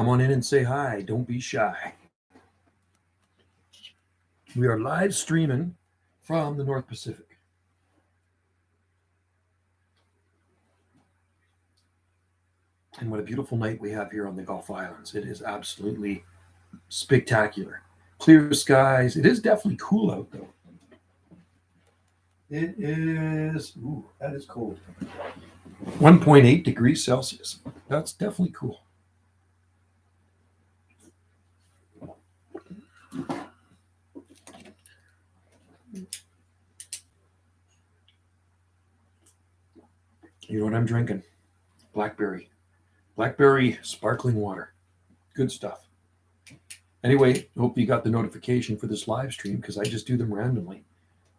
Come on in and say hi. Don't be shy. We are live streaming from the North Pacific. And what a beautiful night we have here on the Gulf Islands. It is absolutely spectacular. Clear skies. It is definitely cool out, though. It is, that is cold. 1.8 degrees Celsius. That's definitely cool. You know what I'm drinking? Blackberry sparkling water. Good stuff. Anyway, hope you got the notification for this live stream because I just do them randomly.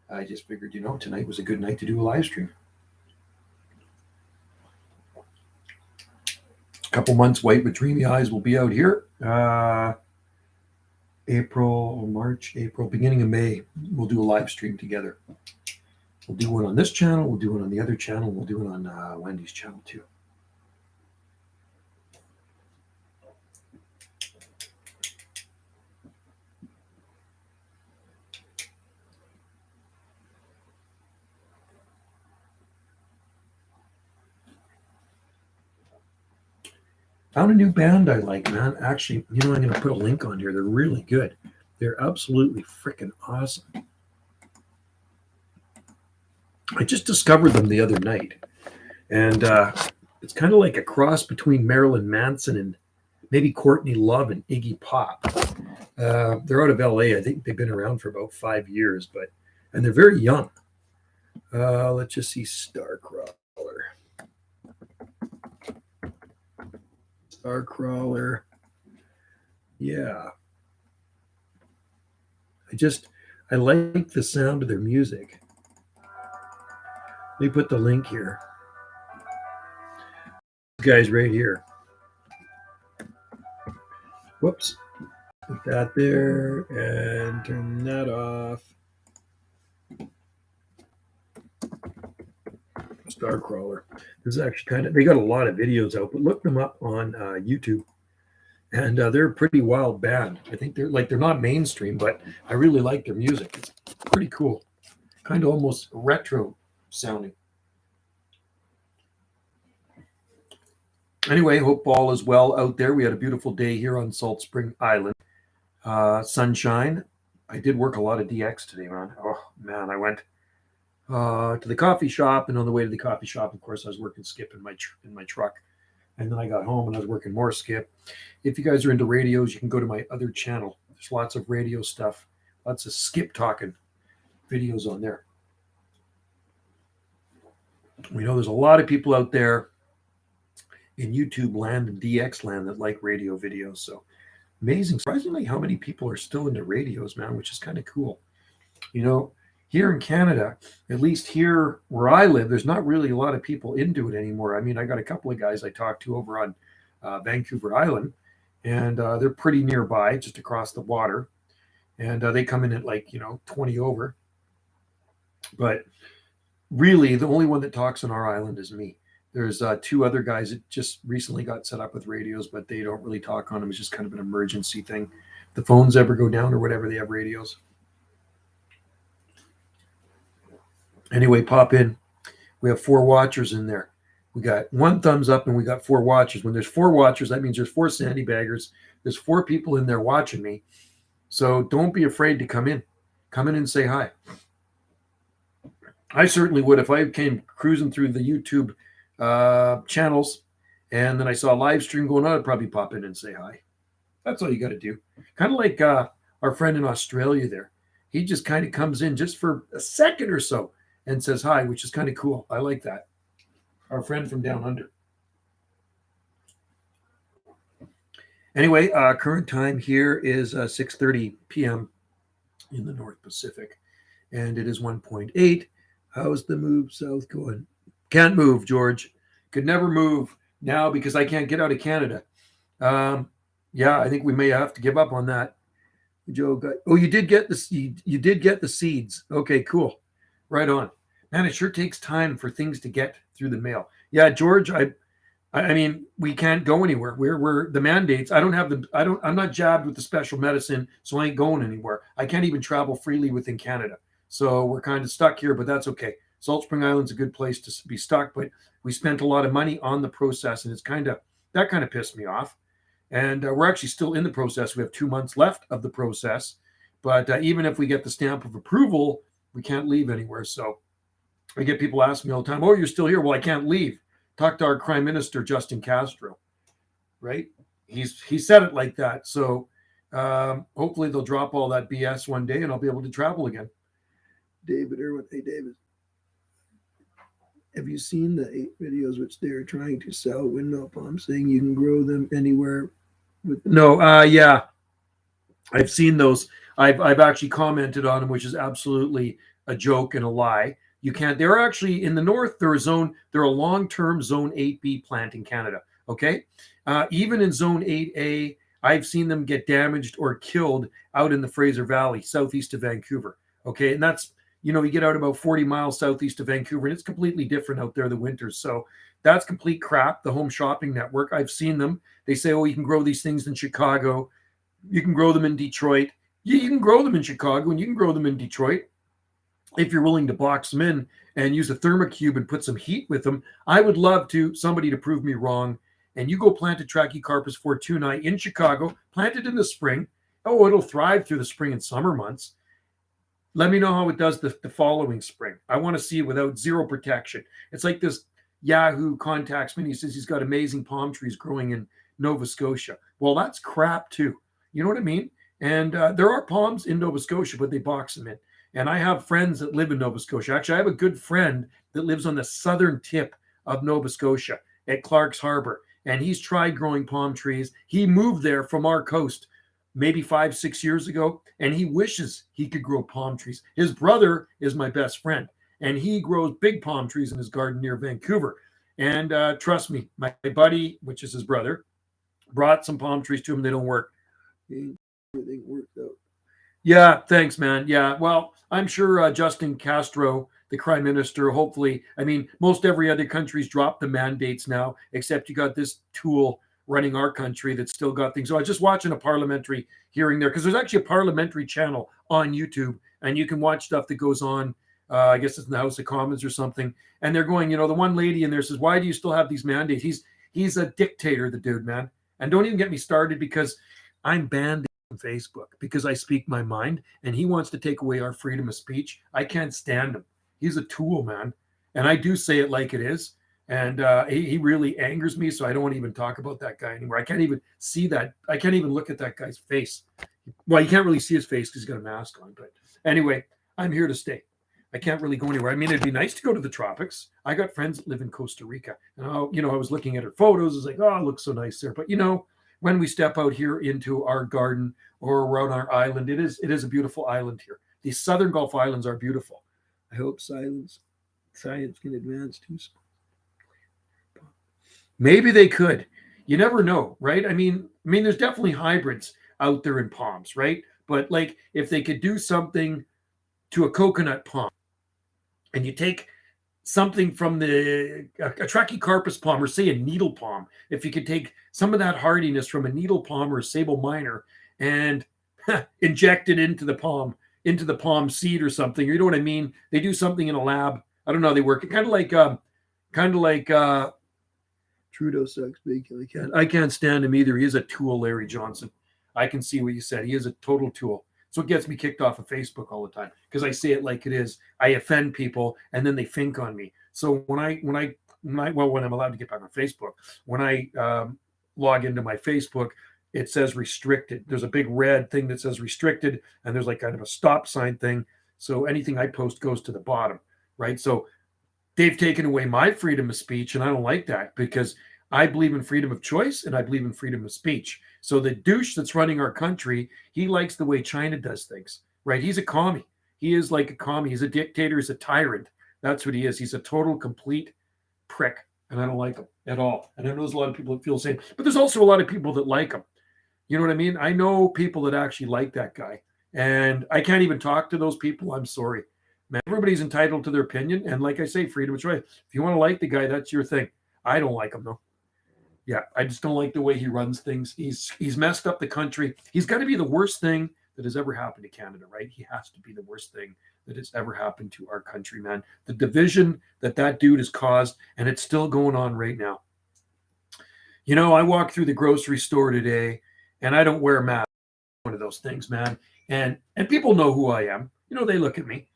I just figured, tonight was a good night to do a live stream. A couple months, White with Dreamy Eyes will be out here. March, April, beginning of May, we'll do a live stream together. We'll do one on this channel. We'll do one on the other channel. We'll do it on Wendy's channel too. Found a new band I like, man. Actually, I'm going to put a link on here. They're really good. They're absolutely freaking awesome. I just discovered them the other night. And it's kind of like a cross between Marilyn Manson and maybe Courtney Love and Iggy Pop. They're out of LA. I think they've been around for about 5 years, and they're very young. Let's just see Starcrawler. Starcrawler. Yeah. I like the sound of their music. Let me put the link here. This guy's right here. Whoops. Put that there and turn that off. Starcrawler. This is actually they got a lot of videos out, but look them up on YouTube. And they're a pretty wild band. I think they're not mainstream, but I really like their music. It's pretty cool. Kind of almost retro sounding. Anyway, hope all is well out there. We had a beautiful day here on Salt Spring Island. Sunshine. I did work a lot of DX today, man. Oh, man, I went to the coffee shop, and on the way to the coffee shop, of course, I was working skip in my truck. And then I got home and I was working more skip. If you guys are into radios, you can go to my other channel. There's lots of radio stuff, lots of skip talking videos on there. We know there's a lot of people out there in YouTube land and DX land that like radio videos. So amazing. Surprisingly, how many people are still into radios, man, which is kind of cool. Here in Canada, at least here where I live, there's not really a lot of people into it anymore. I mean, I got a couple of guys I talked to over on Vancouver Island, and they're pretty nearby, just across the water. And they come in at 20 over. But really, the only one that talks on our island is me. There's 2 other guys that just recently got set up with radios, but they don't really talk on them. It's just kind of an emergency thing. If the phones ever go down or whatever, they have radios. Anyway, pop in. We have 4 watchers in there. We got 1 thumbs up and we got 4 watchers. When there's 4 watchers, that means there's 4 sandy baggers. There's 4 people in there watching me. So don't be afraid to come in. Come in and say hi. I certainly would if I came cruising through the YouTube channels and then I saw a live stream going on, I'd probably pop in and say hi. That's all you got to do. Kind of like our friend in Australia there. He just kind of comes in just for a second or so and says hi, which is kind of cool. I like that. Our friend from down under. Anyway, current time here is 6:30 p.m. in the North Pacific, and it is 1.8. How's the move south going? Can't move, George. Could never move now because I can't get out of Canada. Yeah, I think we may have to give up on that. Joe got, you did get the you did get the seeds. Okay, cool. Right on. Man, it sure takes time for things to get through the mail. Yeah, George, I mean, we can't go anywhere. We're the mandates. I'm not jabbed with the special medicine, so I ain't going anywhere. I can't even travel freely within Canada. So we're kind of stuck here, but that's okay. Salt Spring Island's a good place to be stuck, but we spent a lot of money on the process, and that kind of pissed me off. And we're actually still in the process. We have 2 months left of the process, but even if we get the stamp of approval, we can't leave anywhere. So I get people asking me all the time, "Oh, you're still here?" Well, I can't leave. Talk to our Prime Minister Justin Castro, right? He said it like that. So hopefully they'll drop all that BS one day, and I'll be able to travel again. David Irwin, hey David, have you seen the 8 videos which they're trying to sell windmill palms, saying you can grow them anywhere? Yeah, I've seen those. I've actually commented on them, which is absolutely a joke and a lie. You can't. They're actually in the north. They're a long-term Zone 8B plant in Canada. Okay, even in Zone 8A, I've seen them get damaged or killed out in the Fraser Valley, southeast of Vancouver. Okay, and that's you get out about 40 miles southeast of Vancouver, and it's completely different out there the winters. So that's complete crap. The Home Shopping Network. I've seen them. They say, oh, you can grow these things in Chicago. You can grow them in Detroit. You can grow them in Chicago, and you can grow them in Detroit if you're willing to box them in and use a thermocube and put some heat with them. I would love somebody to prove me wrong. And you go plant a Trachycarpus fortunei in Chicago, plant it in the spring. Oh, it'll thrive through the spring and summer months. Let me know how it does the following spring. I want to see it without zero protection. It's like this Yahoo contacts me and he says he's got amazing palm trees growing in Nova Scotia. Well, that's crap too. You know what I mean? And there are palms in Nova Scotia, but they box them in. And I have friends that live in Nova Scotia. Actually, I have a good friend that lives on the southern tip of Nova Scotia at Clark's Harbor. And he's tried growing palm trees. He moved there from our coast maybe 5-6 years ago, and he wishes he could grow palm trees. His brother is my best friend, and he grows big palm trees in his garden near Vancouver. And trust me, my buddy, which is his brother, brought some palm trees to him. They don't work. Everything worked out. Yeah, thanks, man. Yeah, well, I'm sure Justin Castro, the Prime Minister, hopefully, I mean, most every other country's dropped the mandates now, except you got this tool running our country that's still got things. So I was just watching a parliamentary hearing there, because there's actually a parliamentary channel on YouTube, and you can watch stuff that goes on. I guess it's in the House of Commons or something. And they're going, the one lady in there says, why do you still have these mandates? He's a dictator, the dude, man. And don't even get me started, because I'm banned on Facebook because I speak my mind, and he wants to take away our freedom of speech. I can't stand him. He's a tool, man. And I do say it like it is. And he really angers me, so I don't want to even talk about that guy anymore. I can't even see that. I can't even look at that guy's face. Well, you can't really see his face because he's got a mask on. But anyway, I'm here to stay. I can't really go anywhere. I mean, it'd be nice to go to the tropics. I got friends that live in Costa Rica. And, I was looking at her photos. I was like, oh, it looks so nice there. But, when we step out here into our garden or around our island, it is a beautiful island here. These Southern Gulf Islands are beautiful. I hope science can advance too. Maybe they could. You never know, right? I mean, there's definitely hybrids out there in palms, right? But like, if they could do something to a coconut palm, and you take something from a Trachycarpus palm, or say a needle palm, if you could take some of that hardiness from a needle palm or a sable minor and inject it into the palm seed or something, you know what I mean? They do something in a lab. I don't know how they work. Kind of like Trudeau sucks big. I can't stand him either. He is a tool, Larry Johnson. I can see what you said. He is a total tool. So it gets me kicked off of Facebook all the time because I say it like it is. I offend people, and then they think on me. So when I'm allowed to get back on Facebook, when I log into my Facebook, it says restricted. There's a big red thing that says restricted, and there's like kind of a stop sign thing. So anything I post goes to the bottom, right? So they've taken away my freedom of speech, and I don't like that because I believe in freedom of choice and I believe in freedom of speech. So the douche that's running our country, he likes the way China does things, right? He's a commie. He is like a commie. He's a dictator. He's a tyrant. That's what he is. He's a total, complete prick, and I don't like him at all. And I know there's a lot of people that feel the same, but there's also a lot of people that like him. You know what I mean? I know people that actually like that guy, and I can't even talk to those people. I'm sorry. Man, everybody's entitled to their opinion. And like I say, freedom of choice. If you want to like the guy, that's your thing. I don't like him, though. Yeah, I just don't like the way he runs things. He's messed up the country. He's got to be the worst thing that has ever happened to Canada, right? He has to be the worst thing that has ever happened to our country, man. The division that dude has caused, and it's still going on right now. You know, I walked through the grocery store today, and I don't wear a mask. One of those things, man. And people know who I am. You know, they look at me.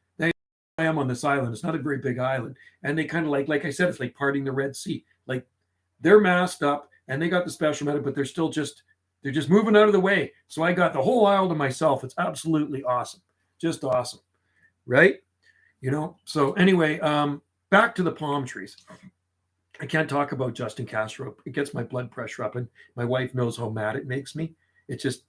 I am on this island. It's not a very big island, and they kind of like I said, it's like parting the Red Sea. Like they're masked up and they got the special medic, but they're just moving out of the way. So I got the whole aisle to myself. It's absolutely awesome, just awesome, right? You know. So anyway, back to the palm trees. I can't talk about Justin Castro. It gets my blood pressure up, and my wife knows how mad it makes me. It just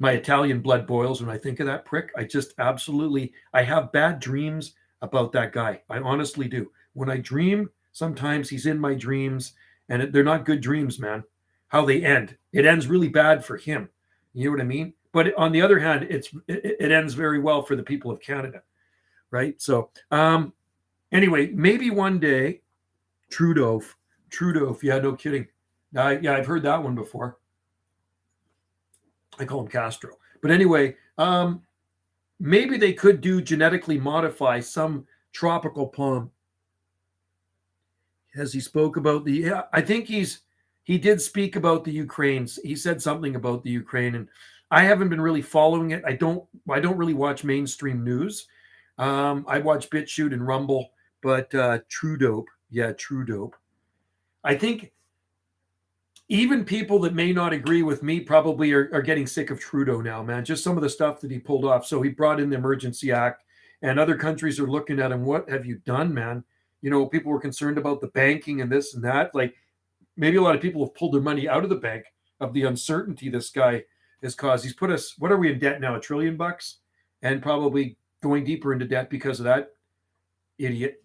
my Italian blood boils when I think of that prick. I just absolutely, I have bad dreams about that guy. I honestly do. When I dream, sometimes he's in my dreams, and they're not good dreams, man. How they end, it ends really bad for him. You know what I mean? But on the other hand, it ends very well for the people of Canada, right? So, anyway, maybe one day, Trudeau, yeah, no kidding. Yeah, I've heard that one before. I call him Castro. But anyway, maybe they could genetically modify some tropical palm. As he spoke about I think he did speak about the Ukraine. He said something about the Ukraine, and I haven't been really following it. I don't really watch mainstream news. I watch BitChute and Rumble, but Trudeau, yeah, Trudeau. I think even people that may not agree with me probably are getting sick of Trudeau now, man. Just some of the stuff that he pulled off. So he brought in the Emergency Act, and other countries are looking at him. What have you done, man? You know, people were concerned about the banking and this and that. Like maybe a lot of people have pulled their money out of the bank of the uncertainty this guy has caused. He's put us, what are we in debt now? $1 trillion, and probably going deeper into debt because of that. Idiot.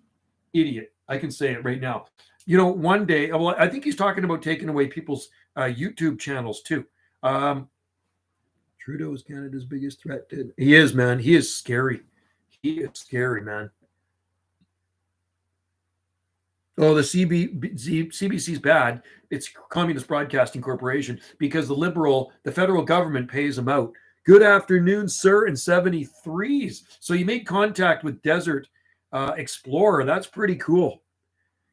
I can say it right now. You know, one day, well, I think he's talking about taking away people's YouTube channels too. Trudeau is Canada's biggest threat. He is, man. He is scary. He is scary, man. Oh, the CBC's bad. It's Communist Broadcasting Corporation because the federal government pays them out. Good afternoon, sir, in 73s. So you make contact with Desert Explorer. That's pretty cool.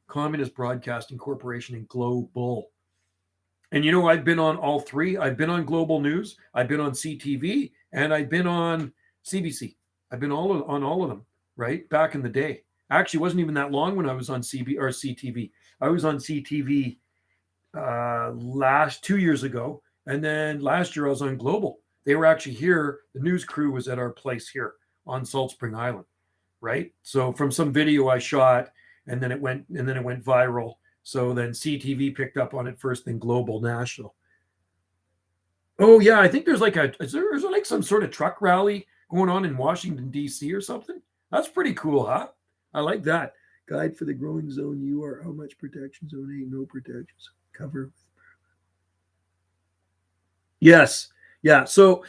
Communist Broadcasting Corporation and Global. And you know, I've been on all three. I've been on Global News, I've been on CTV, and I've been on CBC. I've been on all of them, right? Back in the day. Actually, it wasn't even that long when I was on CTV. I was on CTV last 2 years ago, and then last year I was on Global. They were actually here. The news crew was at our place here on Salt Spring Island, right? So from some video I shot, and then it went viral. So then CTV picked up on it first, then Global National. Oh yeah, I think there's like is there like some sort of truck rally going on in Washington D.C. or something? That's pretty cool, huh? I like that. Guide for the growing zone. You are how much protection? Zone 8, no protections. Cover. Yes. Yeah. So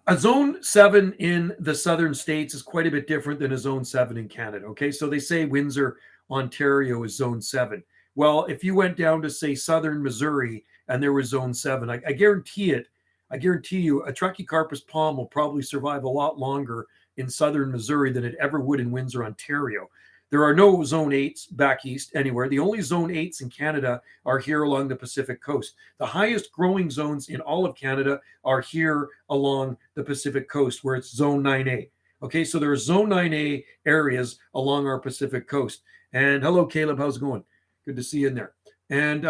a zone 7 in the southern states is quite a bit different than a zone 7 in Canada. Okay. So they say Windsor, Ontario is zone 7. Well, if you went down to say southern Missouri and there was zone 7, I guarantee you a Trachycarpus palm will probably survive a lot longer in southern Missouri than it ever would in Windsor, Ontario. There are no zone 8s back east anywhere. The only zone 8s in Canada are here along the Pacific coast. The highest growing zones in all of Canada are here along the Pacific coast, where it's zone 9A. Okay, so there are zone 9A areas along our Pacific coast. And hello, Caleb, how's it going? Good to see you in there. And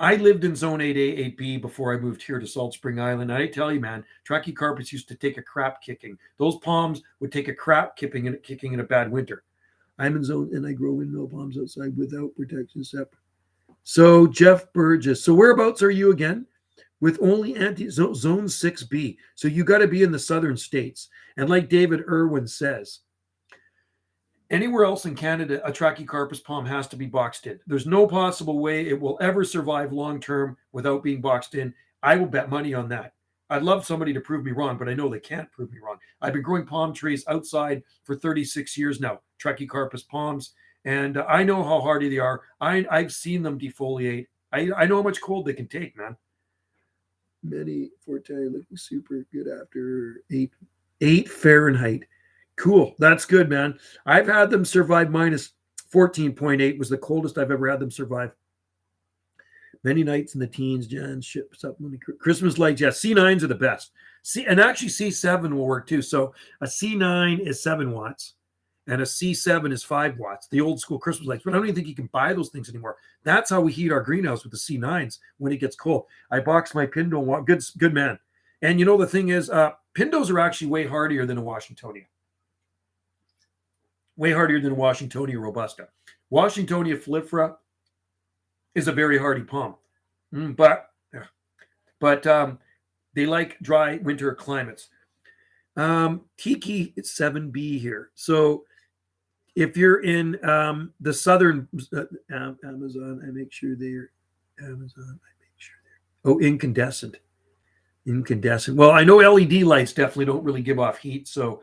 I lived in zone 8A, 8B before I moved here to Salt Spring Island. And I tell you, man, Trachycarpus used to take a crap kicking. Those palms would take a crap kicking in a bad winter. I'm in zone, and I grow windmill palms outside without protection separate. So Jeff Burgess. So whereabouts are you again? With only zone 6B. So you got to be in the southern states. And like David Irwin says, anywhere else in Canada, a Trachycarpus palm has to be boxed in. There's no possible way it will ever survive long-term without being boxed in. I will bet money on that. I'd love somebody to prove me wrong, but I know they can't prove me wrong. I've been growing palm trees outside for 36 years now, Trachycarpus palms, and I know how hardy they are. I've seen them defoliate I know how much cold they can take, man. Many Forte looking super good after 8 Fahrenheit. Cool. That's good, man. I've had them survive minus 14.8 was the coldest I've ever had them survive. Many nights in the teens, Jan, ship supplement, Christmas lights. Yeah, C9s are the best. And actually C7 will work too. So a C9 is 7 watts and a C7 is 5 watts, the old school Christmas lights. But I don't even think you can buy those things anymore. That's how we heat our greenhouse with the C9s when it gets cold. I box my Pindo. Good man. And you know, the thing is, Pindos are actually way hardier than a Washingtonia. Way hardier than a Washingtonia Robusta. Washingtonia Flifera is a very hardy palm, but they like dry winter climates. Tiki, it's 7B here. So if you're in the southern Amazon, I make sure they're Amazon. I make sure they're incandescent. Well, I know LED lights definitely don't really give off heat. So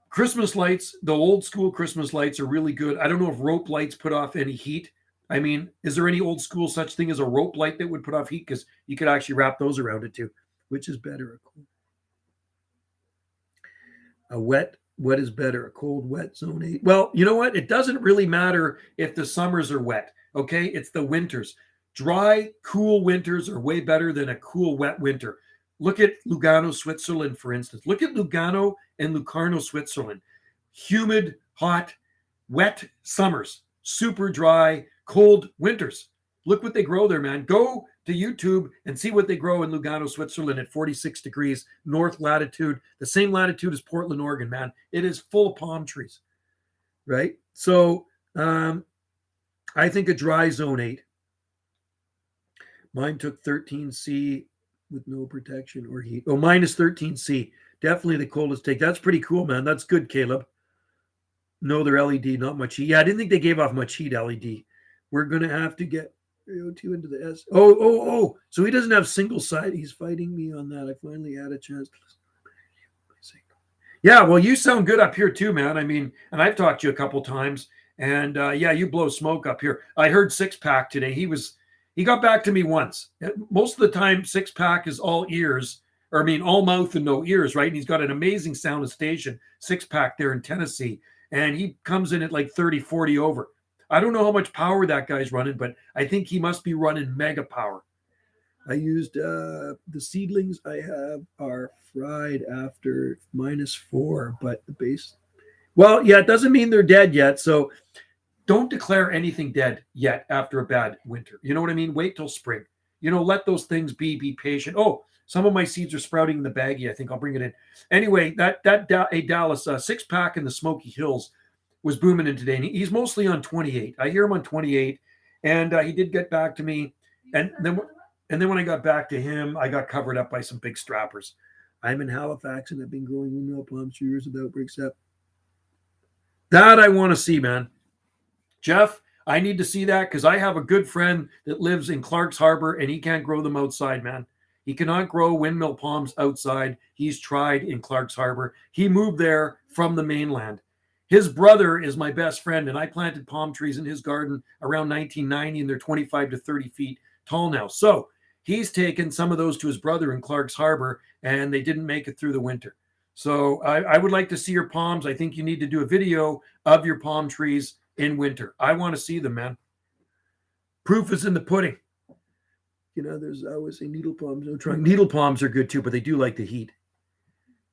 Christmas lights, the old school Christmas lights are really good. I don't know if rope lights put off any heat. I mean, is there any old school such thing as a rope light that would put off heat? Because you could actually wrap those around it too. Which is better? A wet, what is better? A cold, wet zone 8? Well, you know what? It doesn't really matter if the summers are wet, okay? It's the winters. Dry, cool winters are way better than a cool, wet winter. Look at Lugano, Switzerland, for instance. Look at Lugano and Locarno, Switzerland. Humid, hot, wet summers, super dry, cold winters. Look what they grow there, man. Go to YouTube and see what they grow in Lugano, Switzerland at 46 degrees north latitude, the same latitude as Portland, Oregon, man. It is full of palm trees, right? So I think a dry zone 8. Mine took 13C with no protection or heat. Oh, minus 13C. Definitely the coldest take. That's pretty cool, man. That's good, Caleb. No, they're LED, not much heat. Yeah, I didn't think they gave off much heat, LED. We're going to have to get O2 into the S. Oh. So he doesn't have single side. He's fighting me on that. I finally had a chance to listen. Yeah, well, you sound good up here too, man. I mean, and I've talked to you a couple times. And yeah, you blow smoke up here. I heard Six Pack today. He got back to me once. Most of the time, Six Pack is all ears, or I mean, all mouth and no ears, right? And he's got an amazing sound station, Six Pack there in Tennessee. And he comes in at like 30, 40 over. I don't know how much power that guy's running, but I think he must be running mega power. I used the seedlings I have are fried after -4, but the base. Well, yeah, it doesn't mean they're dead yet. So don't declare anything dead yet after a bad winter. You know what I mean? Wait till spring. You know, let those things be patient. Oh, some of my seeds are sprouting in the baggie. I think I'll bring it in. Anyway, a Dallas Six Pack in the Smoky Hills was booming in today. And he's mostly on 28. I hear him on 28. And he did get back to me. And then when I got back to him, I got covered up by some big strappers. I'm in Halifax and I've been growing windmill palms for years without breaks up. That I want to see, man. Jeff, I need to see that because I have a good friend that lives in Clark's Harbor and he can't grow them outside, man. He cannot grow windmill palms outside. He's tried in Clark's Harbor. He moved there from the mainland. His brother is my best friend, and I planted palm trees in his garden around 1990, and they're 25 to 30 feet tall now. So he's taken some of those to his brother in Clark's Harbor, and they didn't make it through the winter. So I would like to see your palms. I think you need to do a video of your palm trees in winter. I want to see them, man. Proof is in the pudding. You know, there's I always say needle palms. No trying. Needle palms are good too, but they do like the heat.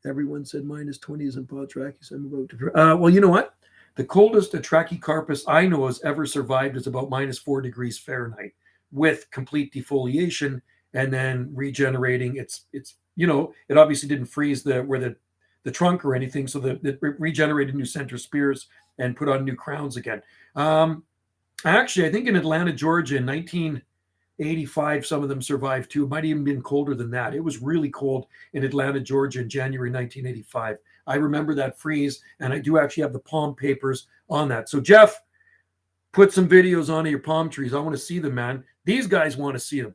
Everyone said -20 is in Potrachis. I'm about to. Well, you know what? The coldest a Trachycarpus I know has ever survived is about -4 degrees Fahrenheit with complete defoliation and then regenerating. It's you know, it obviously didn't freeze the trunk or anything, so that it regenerated new center spears and put on new crowns again. Actually, I think in Atlanta, Georgia, in 1985, some of them survived too. It might even been colder than that. It was really cold in Atlanta, Georgia in January 1985. I remember that freeze, and I do actually have the palm papers on that. So, Jeff, put some videos onto your palm trees. I want to see them, man. These guys want to see them,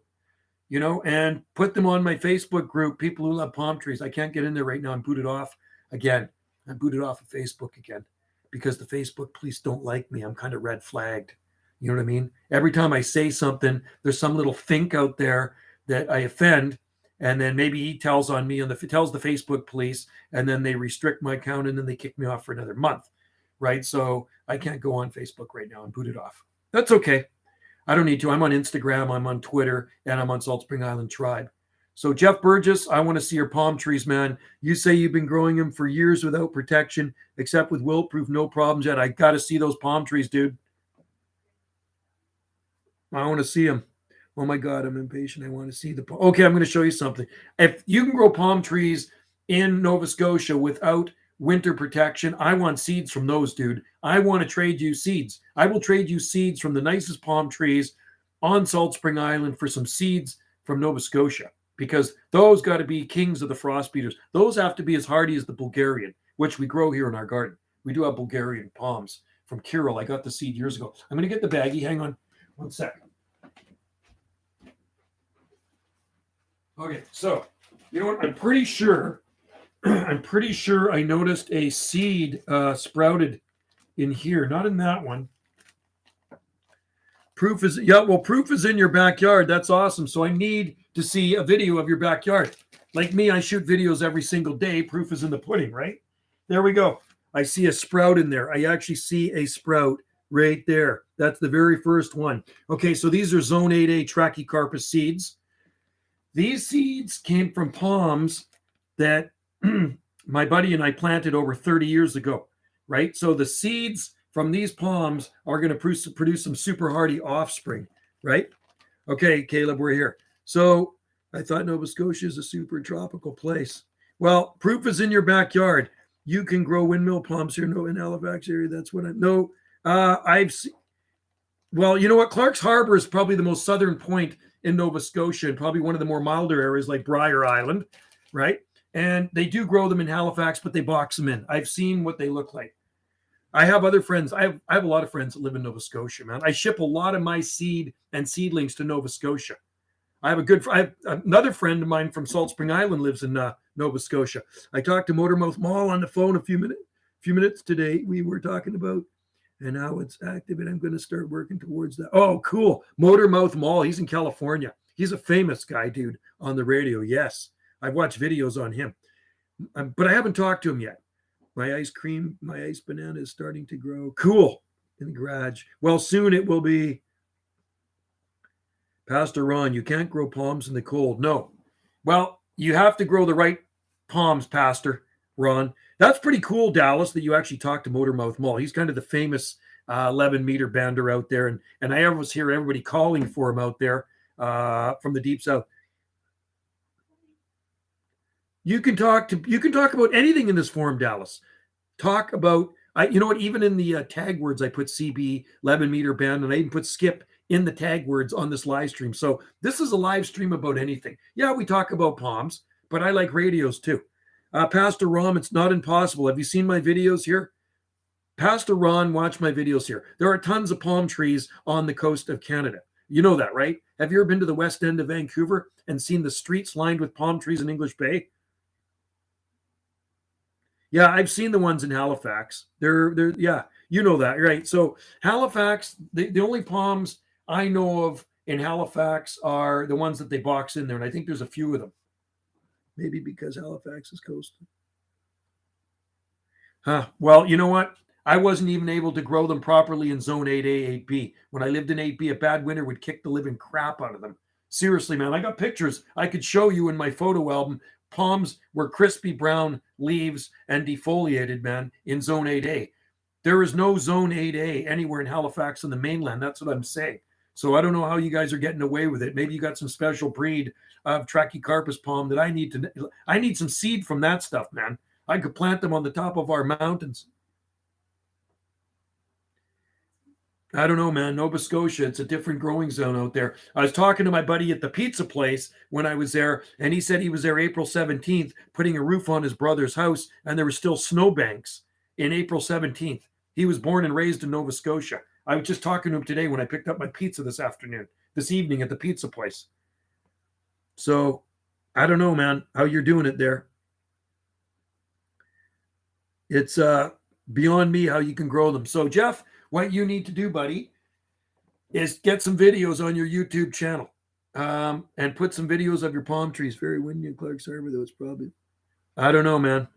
you know, and put them on my Facebook group, People Who Love Palm Trees. I can't get in there right now. I'm booted off again. I'm booted off of Facebook again because the Facebook police don't like me. I'm kind of red flagged. You know what I mean? Every time I say something, there's some little think out there that I offend, and then maybe he tells on me, and tells the Facebook police, and then they restrict my account, and then they kick me off for another month, right? So I can't go on Facebook right now and boot it off. That's okay. I don't need to. I'm on Instagram, I'm on Twitter, and I'm on Salt Spring Island Tribe. So Jeff Burgess, I want to see your palm trees, man. You say you've been growing them for years without protection, except with wilt-proof, no problems yet. I got to see those palm trees, dude. I want to see them. Oh my God, I'm impatient. I want to see the. Okay, I'm going to show you something. If you can grow palm trees in Nova Scotia without winter protection, I want seeds from those, dude. I want to trade you seeds. I will trade you seeds from the nicest palm trees on Salt Spring Island for some seeds from Nova Scotia, because those got to be kings of the frost beaters. Those have to be as hardy as the Bulgarian, which we grow here in our garden. We do have Bulgarian palms from Kirill. I got the seed years ago. I'm going to get the baggie. Hang on 1 second. Okay, so you know what? I'm pretty sure I noticed a seed sprouted in here, not in that one. Proof is in your backyard. That's awesome. So I need to see a video of your backyard. Like me, I shoot videos every single day. Proof is in the pudding, right? There we go. I see a sprout in there. I actually see a sprout right there. That's the very first one. Okay, so these are Zone 8A Trachycarpus seeds. These seeds came from palms that my buddy and I planted over 30 years ago, right? So the seeds from these palms are going to produce some super hardy offspring, right? Okay, Caleb, we're here. So I thought Nova Scotia is a super tropical place. Well, proof is in your backyard. You can grow windmill palms here in Halifax area. That's what I know. I've seen. Well, you know what? Clark's Harbor is probably the most southern point in Nova Scotia, and probably one of the more milder areas like Briar Island, right? And they do grow them in Halifax, but they box them in. I've seen what they look like. I have other friends. I have a lot of friends that live in Nova Scotia, man. I ship a lot of my seed and seedlings to Nova Scotia. I have another friend of mine from Salt Spring Island lives in Nova Scotia. I talked to Motormouth Mall on the phone a few minutes today. We were talking about, and now it's active, and I'm going to start working towards that. Oh, cool. Motormouth Mall. He's in California. He's a famous guy, dude, on the radio. Yes. I've watched videos on him, but I haven't talked to him yet. My ice banana is starting to grow. Cool. In the garage. Well, soon it will be. Pastor Ron, you can't grow palms in the cold. No. Well, you have to grow the right palms, Pastor Ron. That's pretty cool, Dallas, that you actually talked to Motormouth Mall. He's kind of the famous 11-meter bander out there. And I always hear everybody calling for him out there from the Deep South. You can talk about anything in this forum, Dallas. Talk about, you know what, even in the tag words, I put CB 11-meter band, and I even put skip in the tag words on this live stream. So this is a live stream about anything. Yeah, we talk about palms, but I like radios too. Pastor Ron, it's not impossible. Have you seen my videos here? Pastor Ron, watch my videos here. There are tons of palm trees on the coast of Canada. You know that, right? Have you ever been to the west end of Vancouver and seen the streets lined with palm trees in English Bay? Yeah, I've seen the ones in Halifax. They're yeah, you know that, right? So Halifax, the only palms I know of in Halifax are the ones that they box in there, and I think there's a few of them. Maybe because Halifax is coastal. Well, you know what? I wasn't even able to grow them properly in Zone 8A, 8B. When I lived in 8B, a bad winter would kick the living crap out of them. Seriously, man, I got pictures I could show you in my photo album. Palms were crispy brown leaves and defoliated, man, in Zone 8A. There is no Zone 8A anywhere in Halifax on the mainland. That's what I'm saying. So I don't know how you guys are getting away with it. Maybe you got some special breed of Trachycarpus palm that I need some seed from that stuff, man. I could plant them on the top of our mountains. I don't know, man. Nova Scotia, it's a different growing zone out there. I was talking to my buddy at the pizza place when I was there, and he said he was there April 17th, putting a roof on his brother's house, and there were still snowbanks in April 17th. He was born and raised in Nova Scotia. I was just talking to him today when I picked up my pizza this evening at the pizza place. So I don't know, man, how you're doing it there. It's beyond me how you can grow them. So, Jeff, what you need to do, buddy, is get some videos on your YouTube channel, and put some videos of your palm trees. Very windy in Clark's Harbor, though. It's probably, I don't know, man.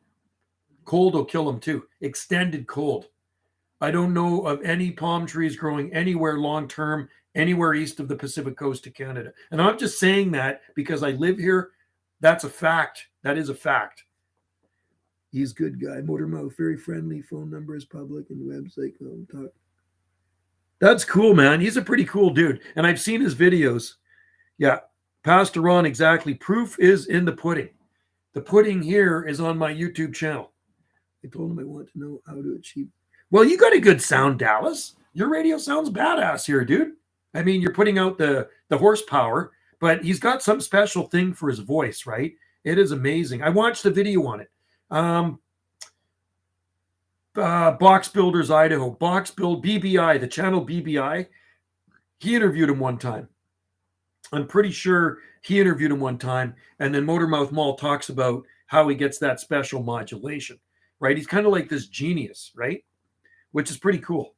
Cold will kill them too. Extended cold. I don't know of any palm trees growing anywhere long term, anywhere east of the Pacific coast of Canada. And I'm just saying that because I live here. That's a fact. That is a fact. He's a good guy. Motormouth, very friendly. Phone number is public and website. Talk. That's cool, man. He's a pretty cool dude. And I've seen his videos. Yeah. Pastor Ron, exactly. Proof is in the pudding. The pudding here is on my YouTube channel. I told him I want to know how to achieve. Well, you got a good sound, Dallas. Your radio sounds badass here, dude. I mean, you're putting out the horsepower, but he's got some special thing for his voice, right? It is amazing. I watched the video on it. Box Builders Idaho, Box Build BBI, the channel BBI. He interviewed him one time. I'm pretty sure he interviewed him one time, and then Motormouth Mall talks about how he gets that special modulation, right? He's kind of like this genius, right? Which is pretty cool.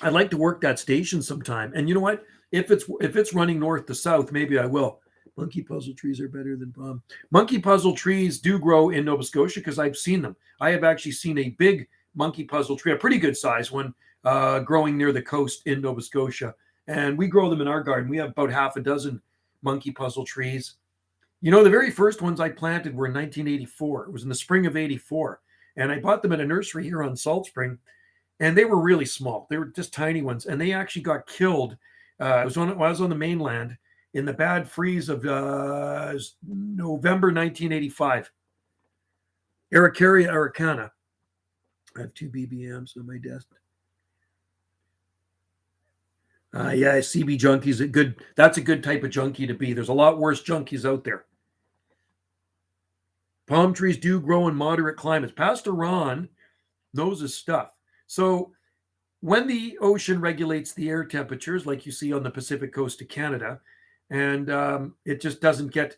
I'd like to work that station sometime. And you know what? If it's running north to south, maybe I will. Monkey puzzle trees are better than palm. Monkey puzzle trees do grow in Nova Scotia because I've seen them. I have actually seen a big monkey puzzle tree, a pretty good size one, growing near the coast in Nova Scotia. And we grow them in our garden. We have about half a dozen monkey puzzle trees. You know, the very first ones I planted were in 1984. It was in the spring of 84. And I bought them at a nursery here on Salt Spring. And they were really small. They were just tiny ones. And they actually got killed. I was on the mainland in the bad freeze of November 1985. Araucaria araucana. I have 2 BBMs on my desk. Yeah, CB junkies. That's a good type of junkie to be. There's a lot worse junkies out there. Palm trees do grow in moderate climates. Pastor Ron knows his stuff. So when the ocean regulates the air temperatures, like you see on the Pacific coast of Canada, and it just doesn't get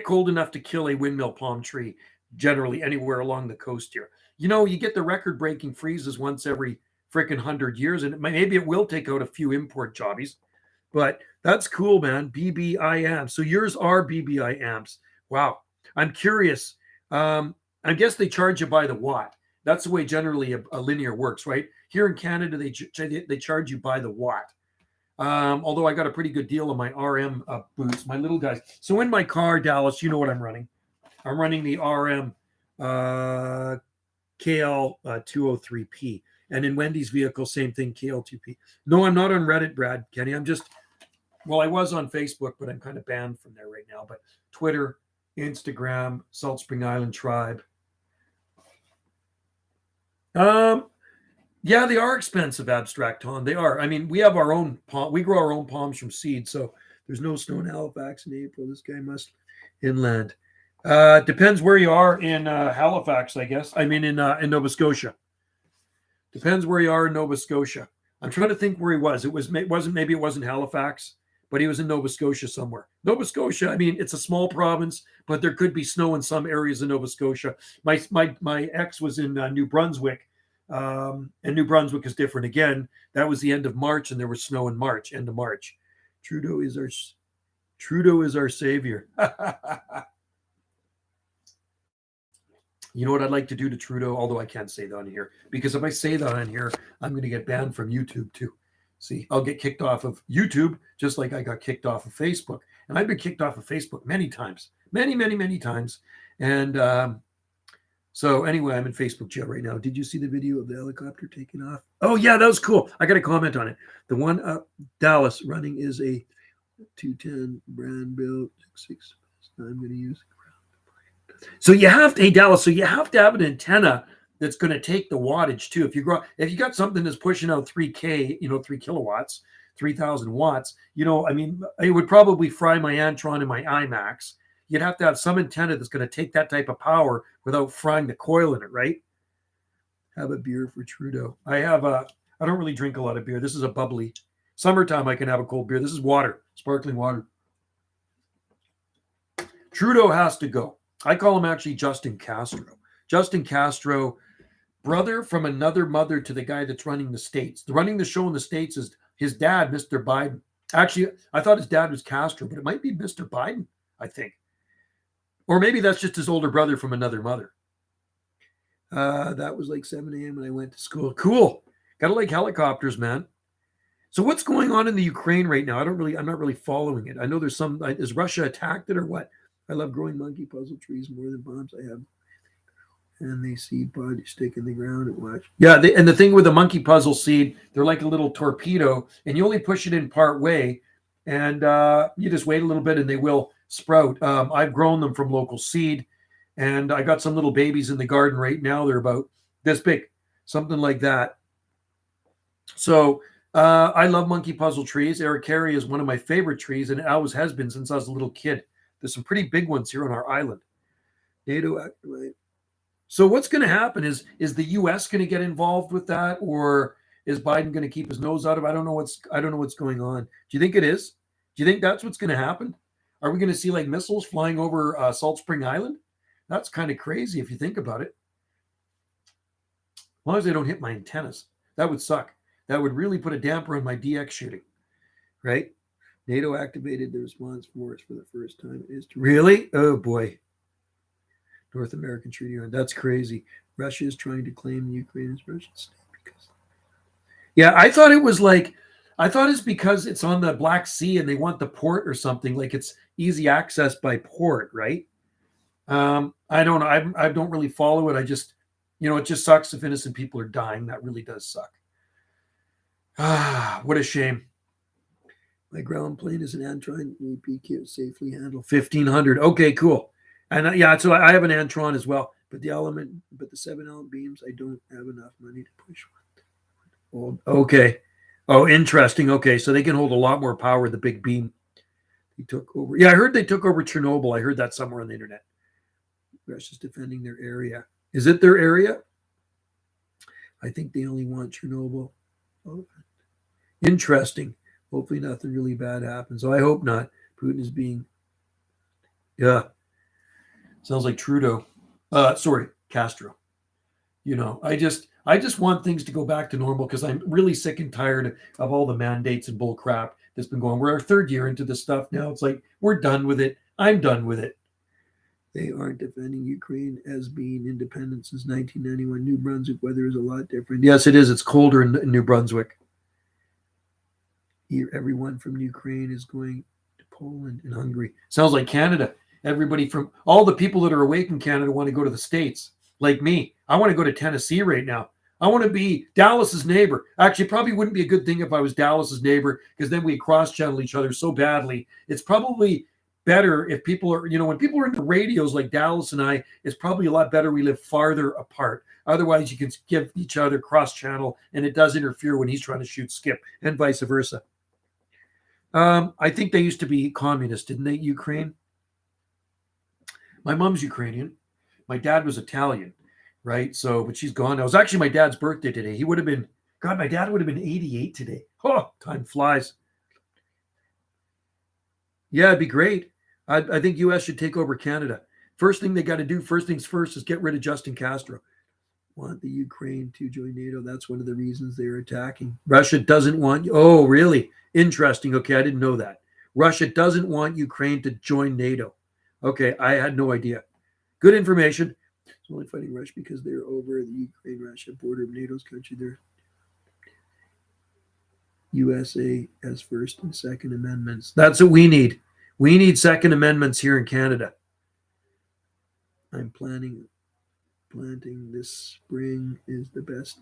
cold enough to kill a windmill palm tree generally anywhere along the coast here. You know, you get the record-breaking freezes once every freaking 100 years, and maybe it will take out a few import jobbies, but that's cool, man. BBI amps. So yours are BBI amps. Wow. I'm curious. I guess they charge you by the watt. That's the way generally a linear works, right? Here in Canada, they charge you by the watt. Although I got a pretty good deal on my RM boots, my little guys. So in my car, Dallas, you know what I'm running. I'm running the RM KL203P. And in Wendy's vehicle, same thing, KL2P. No, I'm not on Reddit, Brad, Kenny. I was on Facebook, but I'm kind of banned from there right now. But Twitter, Instagram, Salt Spring Island Tribe. Yeah, they are expensive, Abstract Tom. They are. I mean, we have our own palm. We grow our own palms from seed, so there's no snow in Halifax in April. This guy must inland. Depends where you are in Halifax, I guess. I mean, in Nova Scotia. Depends where you are in Nova Scotia. I'm trying to think where he was. It wasn't Halifax, but he was in Nova Scotia somewhere. Nova Scotia, I mean, it's a small province, but there could be snow in some areas of Nova Scotia. My ex was in New Brunswick, and New Brunswick is different again. That was the end of March, and there was snow in March, end of March. Trudeau is our savior. You know what I'd like to do to Trudeau, although I can't say that on here, because if I say that on here, I'm going to get banned from YouTube too. See, I'll get kicked off of YouTube just like I got kicked off of Facebook. And I've been kicked off of Facebook many times, many times. And so anyway, I'm in Facebook jail right now. Did you see the video of the helicopter taking off? Oh, yeah, that was cool. I got a comment on it. The one up Dallas running is a 210 brand built 6. I'm going to use. So you have to, hey Dallas, so you have to have an antenna that's going to take the wattage too. If you got something that's pushing out 3K, 3 kilowatts, 3,000 watts, I mean, it would probably fry my Antron and my IMAX. You'd have to have some antenna that's going to take that type of power without frying the coil in it, right? Have a beer for Trudeau. I don't really drink a lot of beer. This is a bubbly. Summertime, I can have a cold beer. This is water, sparkling water. Trudeau has to go. I call him actually Justin Castro. Justin Castro brother from another mother to the guy that's running the States. The running the show in the States is his dad, Mr. Biden. Actually, I thought his dad was Castro, but it might be Mr. Biden, I think. Or maybe that's just his older brother from another mother. That was like 7 a.m. when I went to school. Cool. Gotta like helicopters, man. So what's going on in the Ukraine right now? I'm not really following it. I know there's some, is Russia attacked it or what? I love growing monkey puzzle trees more than bombs. I have, and they seed pod you stick in the ground and watch. Yeah, and the thing with the monkey puzzle seed, they're like a little torpedo, and you only push it in part way, and you just wait a little bit, and they will sprout. I've grown them from local seed, and I got some little babies in the garden right now. They're about this big, something like that. So I love monkey puzzle trees. Ericaria is one of my favorite trees, and it always has been since I was a little kid. There's some pretty big ones here on our island. NATO activate. So what's going to happen is the U.S. going to get involved with that, or is Biden going to keep his nose out of it? I don't know what's going on. Do you think it is? Do you think that's what's going to happen? Are we going to see like missiles flying over Salt Spring Island? That's kind of crazy if you think about it. As long as they don't hit my antennas, that would suck. That would really put a damper on my DX shooting, right? NATO activated the response force for the first time in history. Really? Oh boy. North American Treaty. That's crazy. Russia is trying to claim Ukraine as Russian state because. Yeah, I thought it's because it's on the Black Sea and they want the port or something, like it's easy access by port, right? I don't know. I don't really follow it. I just, it just sucks if innocent people are dying. That really does suck. What a shame. My ground plane is an Antron PQ safely handle 1500. Okay, cool. And yeah, so I have an Antron as well, but the 7 element beams, I don't have enough money to push one. Okay. Oh, interesting. Okay, so they can hold a lot more power. The big beam. He took over. Yeah, I heard they took over Chernobyl. I heard that somewhere on the internet. Russia's defending their area. Is it their area? I think they only want Chernobyl. Oh, interesting. Hopefully nothing really bad happens. So I hope not. Putin is being, yeah. Sounds like Trudeau. Sorry, Castro. I just want things to go back to normal because I'm really sick and tired of all the mandates and bull crap that's been going. We're our third year into this stuff now. It's like we're done with it. I'm done with it. They aren't defending Ukraine as being independent since 1991. New Brunswick weather is a lot different. Yes, it is. It's colder in New Brunswick. Here, everyone from Ukraine is going to Poland and Hungary. Sounds like Canada. Everybody from all the people that are awake in Canada want to go to the States, like me. I want to go to Tennessee right now. I want to be Dallas's neighbor. Actually, it probably wouldn't be a good thing if I was Dallas's neighbor because then we cross-channel each other so badly. It's probably better if people are, when people are into radios like Dallas and I, it's probably a lot better we live farther apart. Otherwise, you can give each other cross-channel and it does interfere when he's trying to shoot Skip and vice versa. I think they used to be communist, didn't they, Ukraine? My mom's Ukrainian. My dad was Italian, right? So, but she's gone. It was actually my dad's birthday today. He would have been, God, my dad would have been 88 today. Oh, time flies. Yeah, it'd be great. I think U.S. should take over Canada. First thing they got to do, first things first, is get rid of Justin Castro. Want the Ukraine to join NATO. That's one of the reasons they're attacking. Russia doesn't want. Oh, really? Interesting. Okay, I didn't know that. Russia doesn't want Ukraine to join NATO. Okay, I had no idea. Good information. It's only fighting Russia because they're over the Ukraine-Russia border of NATO's country. They're USA as First and Second Amendments. That's what we need. We need Second Amendments here in Canada. I'm planting this spring is the best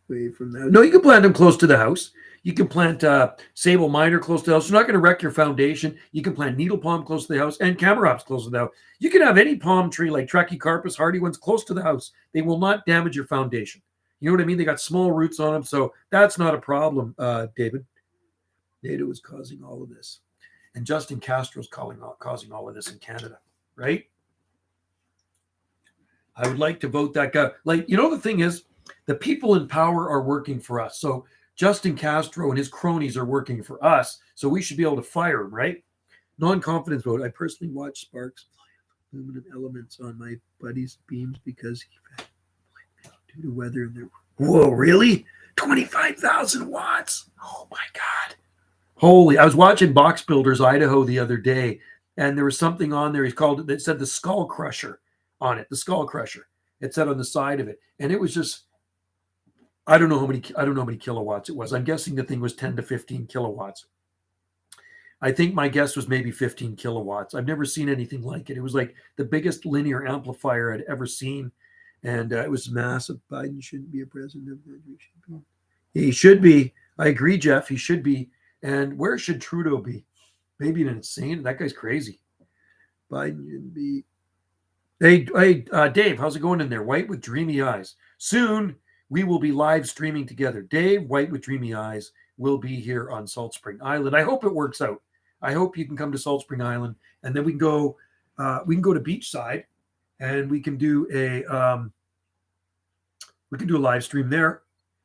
way from that. No, you can plant them close to the house. You can plant sable minor close to the house. You're not going to wreck your foundation. You can plant needle palm close to the house and camarops close to the house. You can have any palm tree like Trachycarpus, hardy ones close to the house. They will not damage your foundation. You know what I mean? They got small roots on them, so that's not a problem, David. NATO is causing all of this. And Justin Castro's causing all of this in Canada, right? I would like to vote that guy. Like, the thing is, the people in power are working for us. So Justin Castro and his cronies are working for us. So we should be able to fire him, right? Non-confidence vote. I personally watched Sparks. aluminum elements on my buddy's beams because he fed due to weather and there. Whoa, really? 25,000 watts. Oh my God. Holy, I was watching Box Builders Idaho the other day, and there was something on there. He's called it, that said the Skull Crusher on it. The Skull Crusher. It said on the side of it. And it was just, I don't know how many kilowatts it was. I'm guessing the thing was 10 to 15 kilowatts. I think my guess was maybe 15 kilowatts. I've never seen anything like it. It was like the biggest linear amplifier I'd ever seen. And it was massive. Biden shouldn't be a president of the country. He should be. I agree, Jeff. He should be. And where should Trudeau be? Maybe an insane. That guy's crazy. Biden shouldn't be. Hey, Dave, how's it going in there? White with dreamy eyes. Soon we will be live streaming together. Dave, White with dreamy eyes, will be here on Salt Spring Island. I hope it works out. I hope you can come to Salt Spring Island, and then we can go to Beachside, and we can do a live stream there,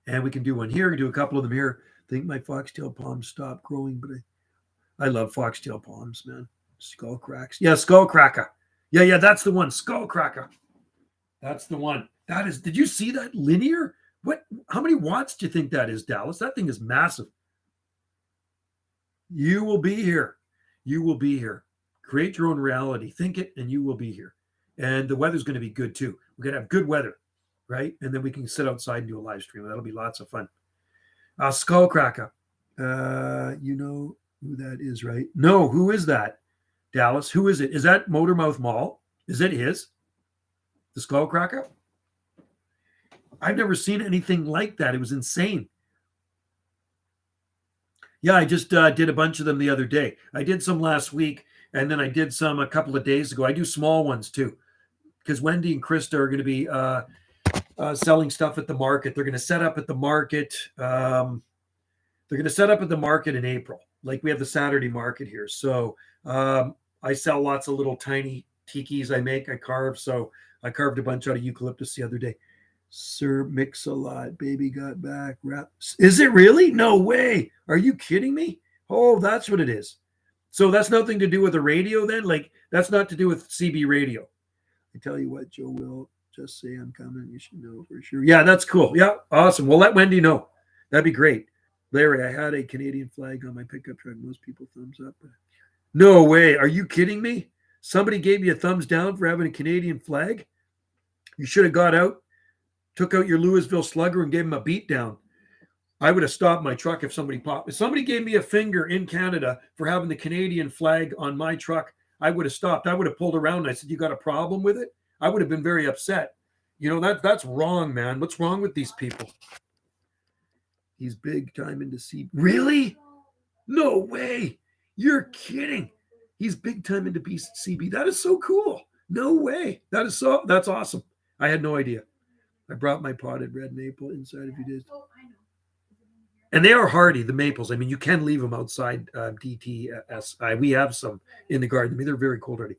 and we can do one here. We can do a couple of them here. I think my foxtail palms stopped growing, but I love foxtail palms, man. Skull cracks. Yeah, skull cracker. Yeah, that's the one. Skull cracker. That's the one. That is. Did you see that linear? What? How many watts do you think that is, Dallas? That thing is massive. You will be here. You will be here. Create your own reality. Think it, and you will be here. And the weather's going to be good too. We're going to have good weather, right? And then we can sit outside and do a live stream. That'll be lots of fun. Skullcracker. You know who that is, right? No, who is that? Dallas, who is it? Is that Motormouth Mall? Is it his? The Skullcracker? I've never seen anything like that. It was insane. Yeah, I just did a bunch of them the other day. I did some last week, and then I did some a couple of days ago. I do small ones too, because Wendy and Krista are going to be selling stuff at the market. They're going to set up at the market. They're going to set up at the market in April. Like we have the Saturday market here. So I sell lots of little tiny tikis I carve. So I carved a bunch out of eucalyptus the other day. Sir Mix-a-Lot, baby got back. Is it really? No way. Are you kidding me? Oh, that's what it is. So that's nothing to do with the radio then? Like that's not to do with CB radio. I tell you what, Joe will just say I'm coming. You should know for sure. Yeah, that's cool. Yeah, awesome. Well, let Wendy know. That'd be great. Larry, I had a Canadian flag on my pickup truck. Most people thumbs up. No way. Are you kidding me? Somebody gave you a thumbs down for having a Canadian flag? You should have got out, took out your Louisville Slugger and gave him a beat down. I would have stopped my truck if somebody popped. If somebody gave me a finger in Canada for having the Canadian flag on my truck, I would have stopped. I would have pulled around and I said, you got a problem with it? I would have been very upset. You know, that's wrong, man. What's wrong with these people? He's big time into CB. Really? No way. You're kidding. He's big time into CB. That is so cool. No way. That's awesome. I had no idea. I brought my potted red maple inside a few days. Oh, I know. And they are hardy, the maples. I mean, you can leave them outside DTS. We have some in the garden. I mean, they're very cold hardy.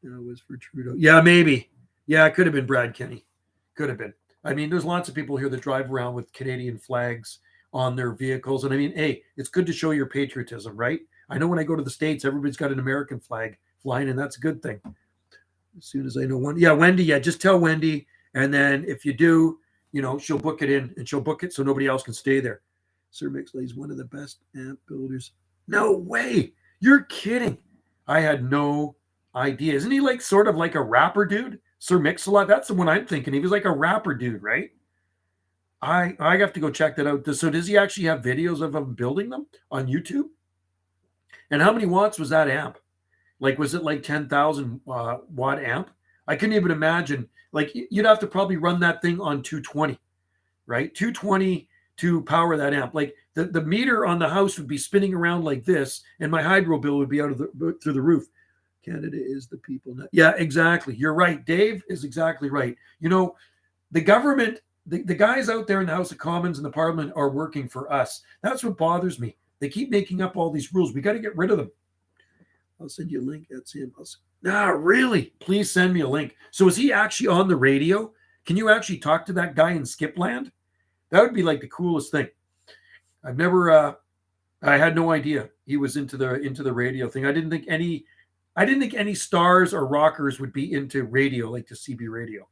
That was for Trudeau. Yeah, maybe. Yeah, it could have been Brad Kenny. Could have been. I mean, there's lots of people here that drive around with Canadian flags on their vehicles. And I mean, hey, it's good to show your patriotism, right? I know when I go to the States, everybody's got an American flag flying, and that's a good thing. As soon as I know one. Yeah, Wendy, yeah, just tell Wendy. And then if you do, you know, she'll book it in and she'll book it so nobody else can stay there. Sir Mixley's one of the best amp builders. No way. You're kidding. I had no idea. Isn't he like sort of like a rapper dude? Sir Mix-a-Lot? That's the one I'm thinking. He was like a rapper dude, right? I have to go check that out. So does he actually have videos of him building them on YouTube? And how many watts was that amp? Like, was it like 10,000 watt amp? I couldn't even imagine. Like, you'd have to probably run that thing on 220, right? 220 to power that amp. Like, the meter on the house would be spinning around like this, and my hydro bill would be through the roof. Canada is the people. Yeah, exactly. You're right. Dave is exactly right. You know, the government, the guys out there in the House of Commons and the Parliament are working for us. That's what bothers me. They keep making up all these rules. We got to get rid of them. I'll send you a link at Sam. Really? Please send me a link. So is he actually on the radio? Can you actually talk to that guy in Skipland? That would be like the coolest thing. I've never, I had no idea he was into the radio thing. I didn't think any I didn't think any stars or rockers would be into radio, like the CB radio.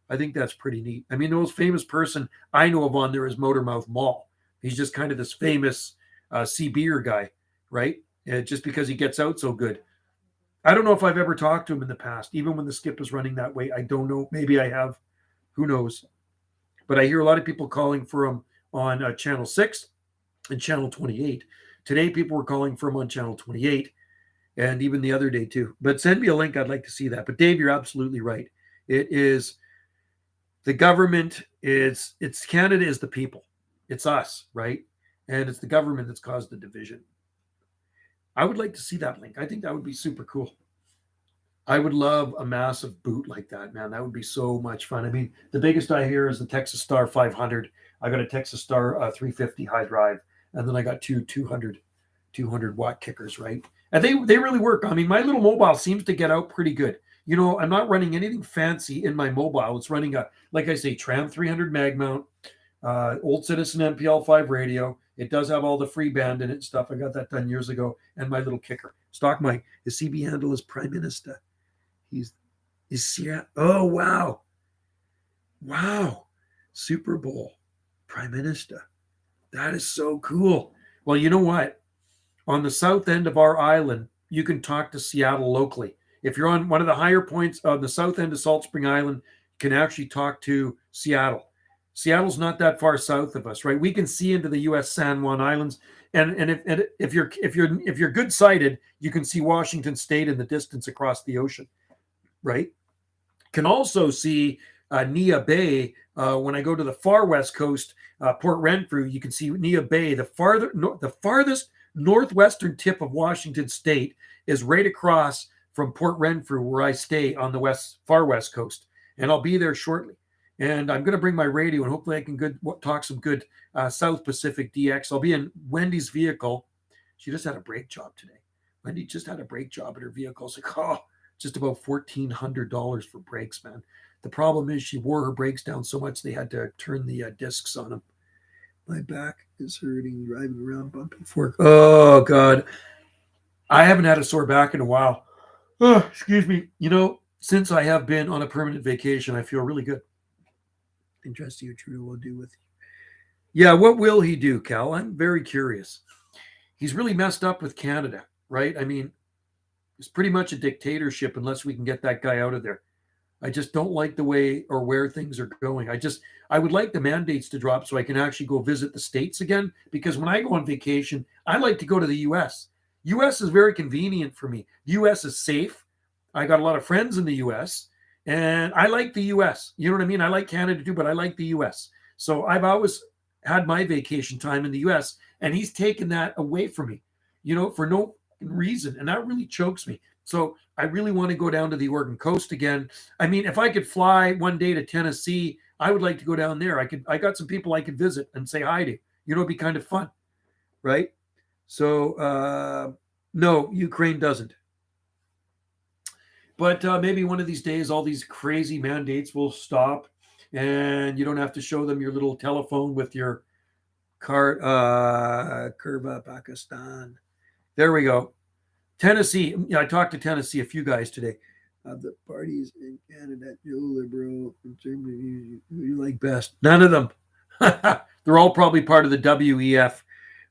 I think that's pretty neat. I mean, the most famous person I know of on there is Motormouth Mall. He's just kind of this famous CBer guy, right? Just because he gets out so good. I don't know if I've ever talked to him in the past, even when the skip is running that way. I don't know. Maybe I have. Who knows? But I hear a lot of people calling for him on Channel 6 and Channel 28. Today, people were calling for him on Channel 28, and even the other day, too. But send me a link. I'd like to see that. But Dave, you're absolutely right. It is the government, it's Canada is the people. It's us, right? And it's the government that's caused the division. I would like to see that link. I think that would be super cool. I would love a massive boot like that, man. That would be so much fun. I mean, the biggest I hear is the Texas Star 500. I got a Texas Star 350 high drive, and then I got two 200 watt kickers, right? And they really work. I mean, my little mobile seems to get out pretty good. You know, I'm not running anything fancy in my mobile. It's running a, like I say, Tram 300 mag mount, old Citizen MPL5 radio. It does have all the free band in it and stuff. I got that done years ago. And my little kicker. Stock mic. His CB handle is Prime Minister. He's Sierra. Oh, wow. Wow. Super Bowl. Prime Minister. That is so cool. Well, you know what? On the south end of our island, you can talk to Seattle locally. If you're on one of the higher points on the south end of Salt Spring Island, you can actually talk to Seattle. Seattle's not that far south of us, right? We can see into the U.S. San Juan Islands, and if you're good sighted, you can see Washington State in the distance across the ocean, right? Can also see Nia Bay. When I go to the far west coast, Port Renfrew, you can see Nia Bay. The farthest northwestern tip of Washington State is right across from Port Renfrew, where I stay on the far west coast, and I'll be there shortly. And I'm going to bring my radio, and hopefully I can talk some good South Pacific DX. I'll be in Wendy's vehicle. She just had a brake job today. Wendy just had a brake job in her vehicle. It's like, oh, just about $1,400 for brakes, man. The problem is she wore her brakes down so much they had to turn the discs on them. My back is hurting driving around bumpy fork. Oh, God. I haven't had a sore back in a while. Oh, excuse me. You know, since I have been on a permanent vacation, I feel really good. Interesting what Trudeau will do with you. Yeah, what will he do, Cal? I'm very curious. He's really messed up with Canada, right? I mean, it's pretty much a dictatorship unless we can get that guy out of there. I just don't like the way or where things are going. I would like the mandates to drop so I can actually go visit the States again, because when I go on vacation, I like to go to the US. US is very convenient for me. The US is safe. I got a lot of friends in the US, and I like the US. You know what I mean? I like Canada too, but I like the US. So I've always had my vacation time in the US, and he's taken that away from me, you know, for no reason. And that really chokes me. So I really want to go down to the Oregon coast again. I mean, if I could fly one day to Tennessee, I would like to go down there. I got some people I could visit and say hi to. You know, it'd be kind of fun, right? So no, Ukraine doesn't. But maybe one of these days, all these crazy mandates will stop, and you don't have to show them your little telephone with your card. Kurva, Pakistan. There we go. Tennessee. Yeah, I talked to Tennessee, a few guys today. The parties in Canada, Joe Liberal, who you like best? None of them. They're all probably part of the WEF.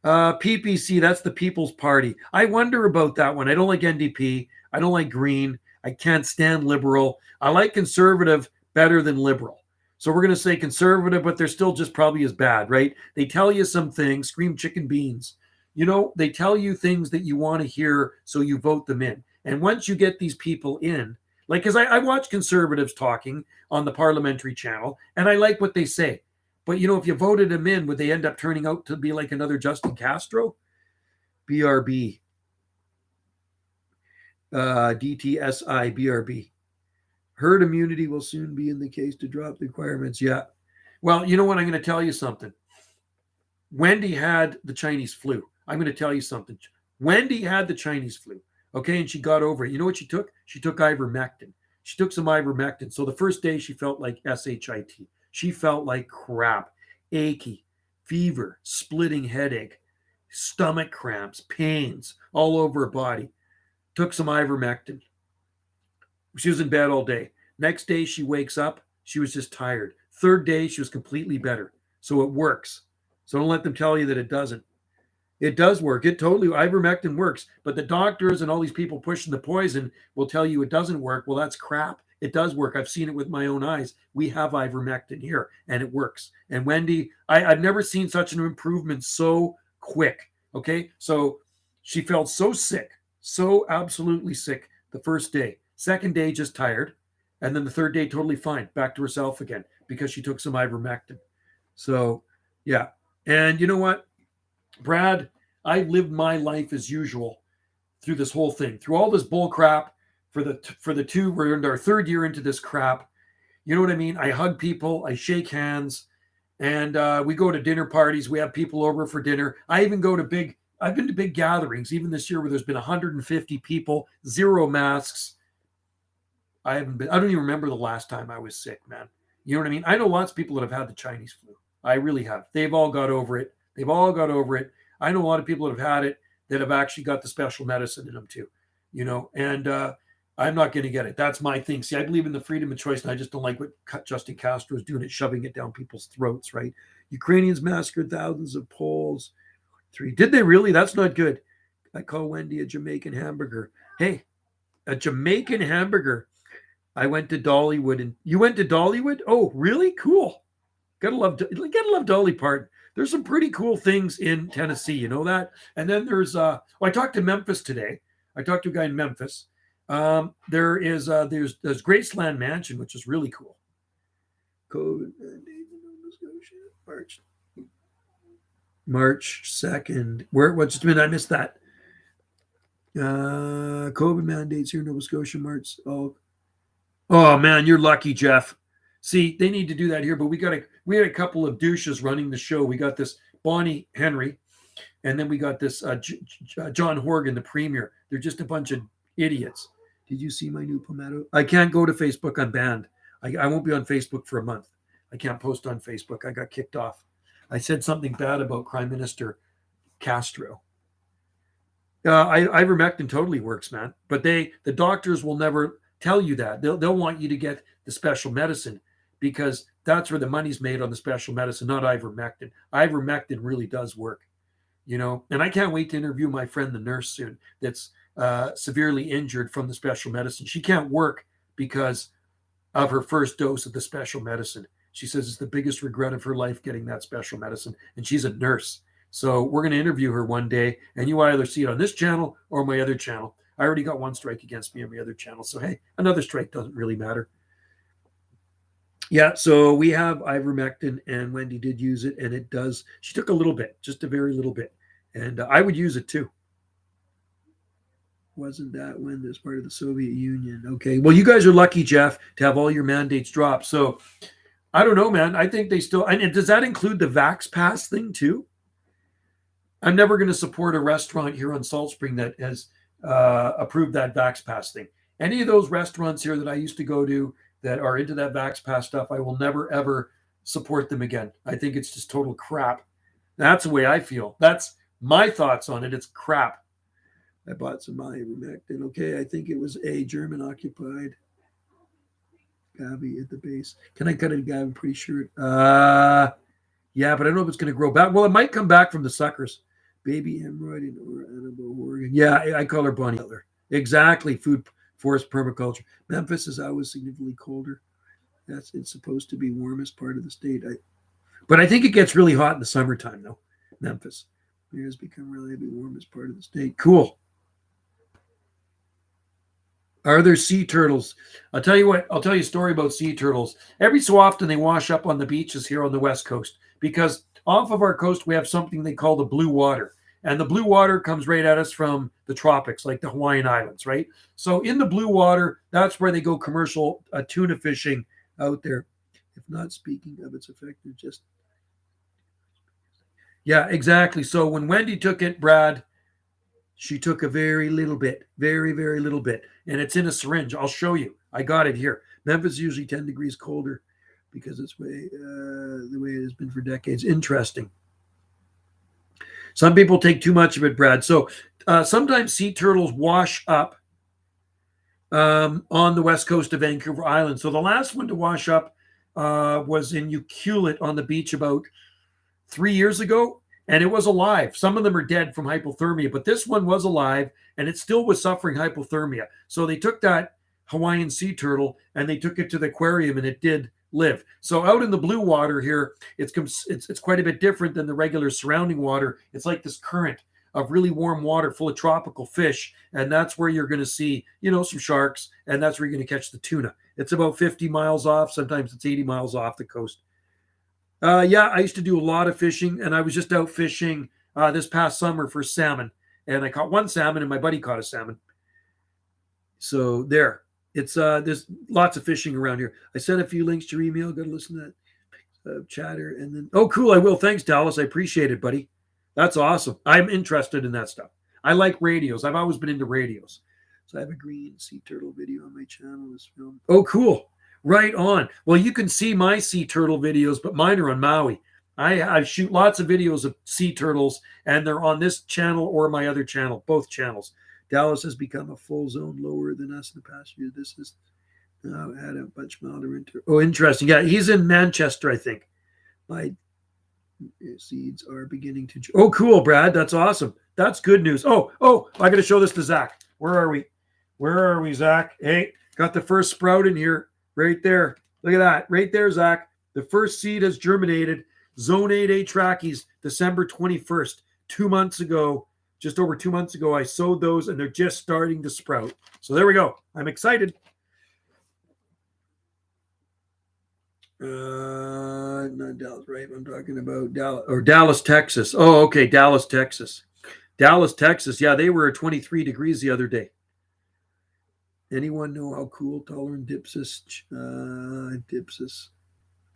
PPC, that's the People's Party. I wonder about that one. I don't like NDP. I don't like Green. I can't stand Liberal. I like Conservative better than Liberal. So we're going to say Conservative, but they're still just probably as bad, right? They tell you some things, scream chicken beans. You know, they tell you things that you want to hear, so you vote them in. And once you get these people in, like, because I watch Conservatives talking on the parliamentary channel, and I like what they say. But, you know, if you voted them in, would they end up turning out to be like another Justin Castro? BRB. DTSI, BRB. Herd immunity will soon be in the case to drop the requirements. Yeah. Well, you know what? I'm going to tell you something. Wendy had the Chinese flu. I'm going to tell you something. Wendy had the Chinese flu. Okay. And she got over it. You know what she took? She took ivermectin. She took some ivermectin. So the first day she felt like SHIT. She felt like crap, achy, fever, splitting headache, stomach cramps, pains all over her body. took some ivermectin. She was in bed all day. Next day, she wakes up. She was just tired. Third day, she was completely better. So it works. So don't let them tell you that it doesn't. It does work. It totally, ivermectin works. But the doctors and all these people pushing the poison will tell you it doesn't work. Well, that's crap. It does work. I've seen it with my own eyes. We have ivermectin here, and it works. And Wendy, I've never seen such an improvement so quick. Okay. So she felt so sick, so absolutely sick the first day. Second day, just tired. And then the third day, totally fine, back to herself again because she took some ivermectin. So, yeah. And you know what, Brad, I lived my life as usual through this whole thing, through all this bull crap. For the two, we're in our third year into this crap. You know what I mean? I hug people, I shake hands, and we go to dinner parties. We have people over for dinner. I've been to big gatherings, even this year where there's been 150 people, 0 masks. I don't even remember the last time I was sick, man. You know what I mean? I know lots of people that have had the Chinese flu. I really have. They've all got over it. I know a lot of people that have had it that have actually got the special medicine in them too, and I'm not going to get it. That's my thing. See, I believe in the freedom of choice, and I just don't like what Justin Castro is doing, it shoving it down people's throats, right? Ukrainians massacred thousands of Poles. 3. Did they really? That's not good. I call Wendy a Jamaican hamburger. Hey, a Jamaican hamburger. I went to Dollywood, and you went to Dollywood? Oh, really? Cool. Gotta love Dolly Parton. There's some pretty cool things in Tennessee, you know that? And then there's I talked to Memphis today. I talked to a guy in Memphis. There's Graceland Mansion, which is really cool. COVID March 2nd. What's been? I missed that. COVID mandates here in Nova Scotia, March. Oh man, you're lucky, Jeff. See, they need to do that here, but we had a couple of douches running the show. We got this Bonnie Henry, and then we got this John Horgan, the premier. They're just a bunch of idiots. Did you see my new palmetto? I can't go to Facebook. I'm banned. I won't be on Facebook for a month. I can't post on Facebook. I got kicked off. I said something bad about Prime Minister Castro. Ivermectin totally works, man. But the doctors will never tell you that. They'll want you to get the special medicine because that's where the money's made on the special medicine, not ivermectin. Ivermectin really does work, and I can't wait to interview my friend, the nurse, soon that's severely injured from the special medicine. She can't work because of her first dose of the special medicine. She says it's the biggest regret of her life getting that special medicine, and she's a nurse. So we're going to interview her one day, and you either see it on this channel or my other channel. I already got one strike against me on my other channel. So, hey, another strike doesn't really matter. Yeah, so we have ivermectin, and Wendy did use it, and it does. She took a little bit, just a very little bit. And I would use it too. Wasn't that when this part of the Soviet Union? Okay, well, you guys are lucky, Jeff, to have all your mandates dropped. So I don't know, man. I think they still, and does that include the Vax Pass thing too? I'm never going to support a restaurant here on Salt Spring that has approved that Vax Pass thing. Any of those restaurants here that I used to go to that are into that Vax Pass stuff, I will never, ever support them again. I think it's just total crap. That's the way I feel. That's my thoughts on it. It's crap. I bought some ivermectin. Okay, I think it was a German-occupied Gavi at the base. Can I cut it, Gavi? I'm pretty sure. Yeah, but I don't know if it's going to grow back. Well, it might come back from the suckers. Baby hemorrhoid or Annabelle Oregon. Yeah, I call her Bonnie Butler. Exactly. Food forest permaculture. Memphis is always significantly colder. It's supposed to be warmest part of the state. But I think it gets really hot in the summertime, though. Memphis. It has become really the warmest part of the state. Cool. Are there sea turtles? I'll tell you what. I'll tell you a story about sea turtles. Every so often they wash up on the beaches here on the West Coast because off of our coast we have something they call the blue water. And the blue water comes right at us from the tropics, like the Hawaiian Islands, right? So in the blue water, that's where they go commercial tuna fishing out there. If not speaking of its effect, just... Yeah, exactly. So when Wendy took it, Brad, she took a very little bit, very, very little bit. And it's in a syringe. I'll show you. I got it here. Memphis is usually 10 degrees colder because it's the way it has been for decades. Interesting. Some people take too much of it, Brad. So sometimes sea turtles wash up on the west coast of Vancouver Island. So the last one to wash up was in Ucluelet on the beach about 3 years ago, and it was alive. Some of them are dead from hypothermia, but this one was alive, and it still was suffering hypothermia. So they took that Hawaiian sea turtle and they took it to the aquarium, and it did live. So out in the blue water here, it's quite a bit different than the regular surrounding water. It's like this current of really warm water full of tropical fish, and that's where you're going to see, some sharks, and that's where you're going to catch the tuna. It's about 50 miles off. Sometimes it's 80 miles off the coast. Yeah, I used to do a lot of fishing, and I was just out fishing this past summer for salmon, and I caught one salmon, and my buddy caught a salmon. So there, there's lots of fishing around here. I sent a few links to your email. Got to listen to that chatter, and then cool, I will. Thanks, Dallas. I appreciate it, buddy. That's awesome. I'm interested in that stuff. I like radios. I've always been into radios. So I have a green sea turtle video on my channel. This film. Oh, cool. Right on. Well, you can see my sea turtle videos, but mine are on Maui. I shoot lots of videos of sea turtles, and they're on this channel or my other channel, both channels. Dallas has become a full zone lower than us in the past year. This is now had a much milder winter. Oh, interesting. Yeah, he's in Manchester, I think. My seeds are beginning to. Oh, cool, Brad. That's awesome. That's good news. Oh, I got to show this to Zach. Where are we, Zach? Hey, got the first sprout in here. Right there. Look at that. Right there, Zach. The first seed has germinated. Zone 8A trackies, December 21st. 2 months ago, just over 2 months ago, I sowed those, and they're just starting to sprout. So there we go. I'm excited. Not Dallas, right? I'm talking about Dallas, Texas. Oh, okay. Dallas, Texas. Yeah, they were at 23 degrees the other day. Anyone know how cool tolerant dipsis?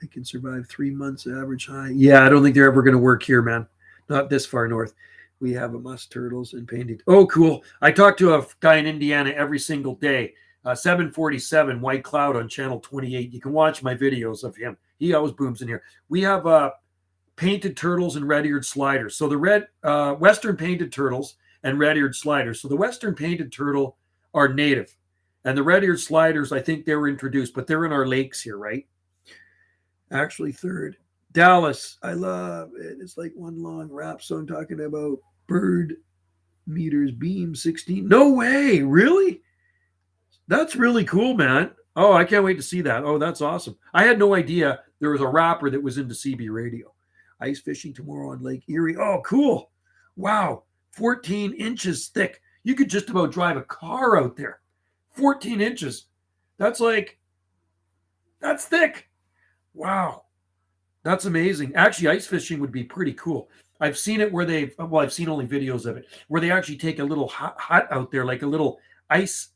I can survive 3 months average high. Yeah, I don't think they're ever going to work here, man. Not this far north. We have a musk turtles and painted. Oh, cool. I talk to a guy in Indiana every single day. 747 White Cloud on channel 28. You can watch my videos of him. He always booms in here. We have painted turtles and red-eared sliders. So the western painted turtles and red-eared sliders. So the western painted turtle are native. And the red-eared sliders, I think they were introduced, but they're in our lakes here, right? Actually, third. Dallas, I love it. It's like one long rap song talking about bird meters, beam 16. No way, really? That's really cool, man. Oh, I can't wait to see that. Oh, that's awesome. I had no idea there was a rapper that was into CB radio. Ice fishing tomorrow on Lake Erie. Oh, cool. Wow. 14 inches thick. You could just about drive a car out there. 14 inches. That's thick. Wow. That's amazing. Actually, ice fishing would be pretty cool. I've seen it where I've seen only videos of it, where they actually take a little hut out there, like a little ice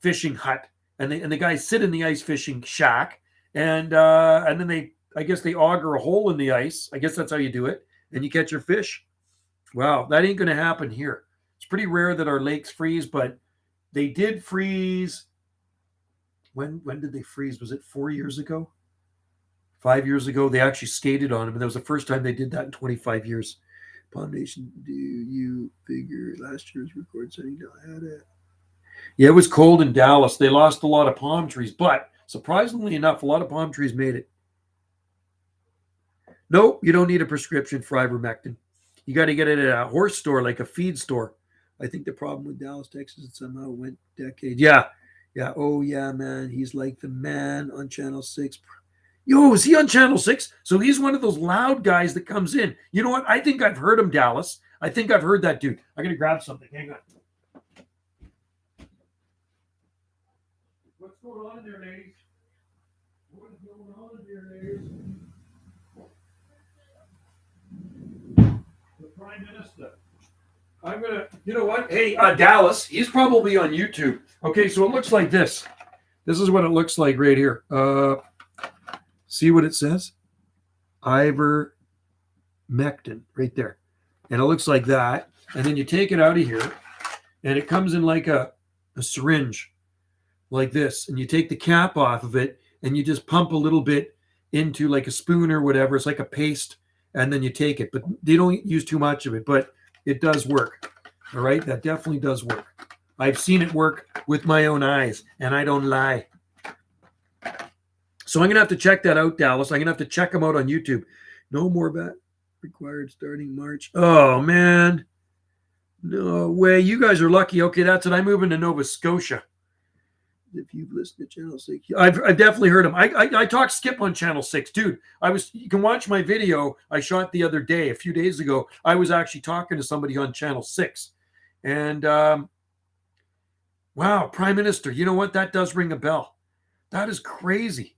fishing hut, and the guys sit in the ice fishing shack, and then I guess they auger a hole in the ice. I guess that's how you do it, and you catch your fish. Wow, that ain't going to happen here. It's pretty rare that our lakes freeze, but they did freeze. When did they freeze? Was it 4 years ago? 5 years ago? They actually skated on them, and that was the first time they did that in 25 years. Palm Nation, do you figure last year's record setting had it? Yeah, it was cold in Dallas. They lost a lot of palm trees, but surprisingly enough, a lot of palm trees made it. No, you don't need a prescription for ivermectin. You got to get it at a horse store, like a feed store. I think the problem with Dallas, Texas, it somehow went decades. Yeah. Oh, yeah, man. He's like the man on Channel 6. Yo, is he on Channel 6? So he's one of those loud guys that comes in. You know what? I think I've heard him, Dallas. I think I've heard that dude. I'm going to grab something. Hang on. What's going on in there, ladies? What is going on in there, ladies? The Prime Minister. I'm going to, you know what? Hey, Dallas, he's probably on YouTube. Okay, so it looks like this. This is what it looks like right here. See what it says? Ivermectin, right there. And it looks like that. And then you take it out of here, and it comes in like a syringe, like this. And you take the cap off of it, and you just pump a little bit into like a spoon or whatever. It's like a paste, and then you take it. But you don't use too much of it, but it does work. All right? That definitely does work. I've seen it work with my own eyes, and I don't lie. So I'm going to have to check that out, Dallas. I'm going to have to check them out on YouTube. No more bat required starting March. Oh, man. No way. You guys are lucky. Okay, that's it. I'm moving to Nova Scotia. If you've listened to Channel 6, I've definitely heard him. I talked Skip on Channel 6, dude. You can watch my video I shot the other day, a few days ago. I was actually talking to somebody on Channel 6. And wow, Prime Minister, you know what? That does ring a bell. That is crazy.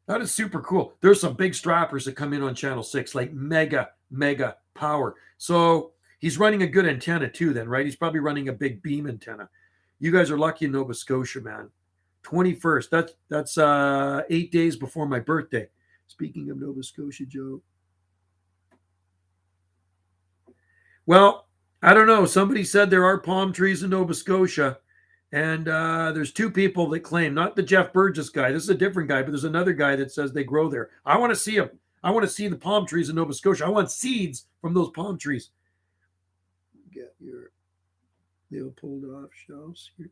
That is super cool. There's some big strappers that come in on Channel 6, like mega power. So he's running a good antenna too then, right? He's probably running a big beam antenna. You guys are lucky in Nova Scotia, man. 21st. That's 8 days before my birthday. Speaking of Nova Scotia, Joe. Well, I don't know. Somebody said there are palm trees in Nova Scotia. And there's two people that claim, not the Jeff Burgess guy. This is a different guy, but there's another guy that says they grow there. I want to see them. I want to see the palm trees in Nova Scotia. I want seeds from those palm trees. Get your, they'll pull it off shelves here.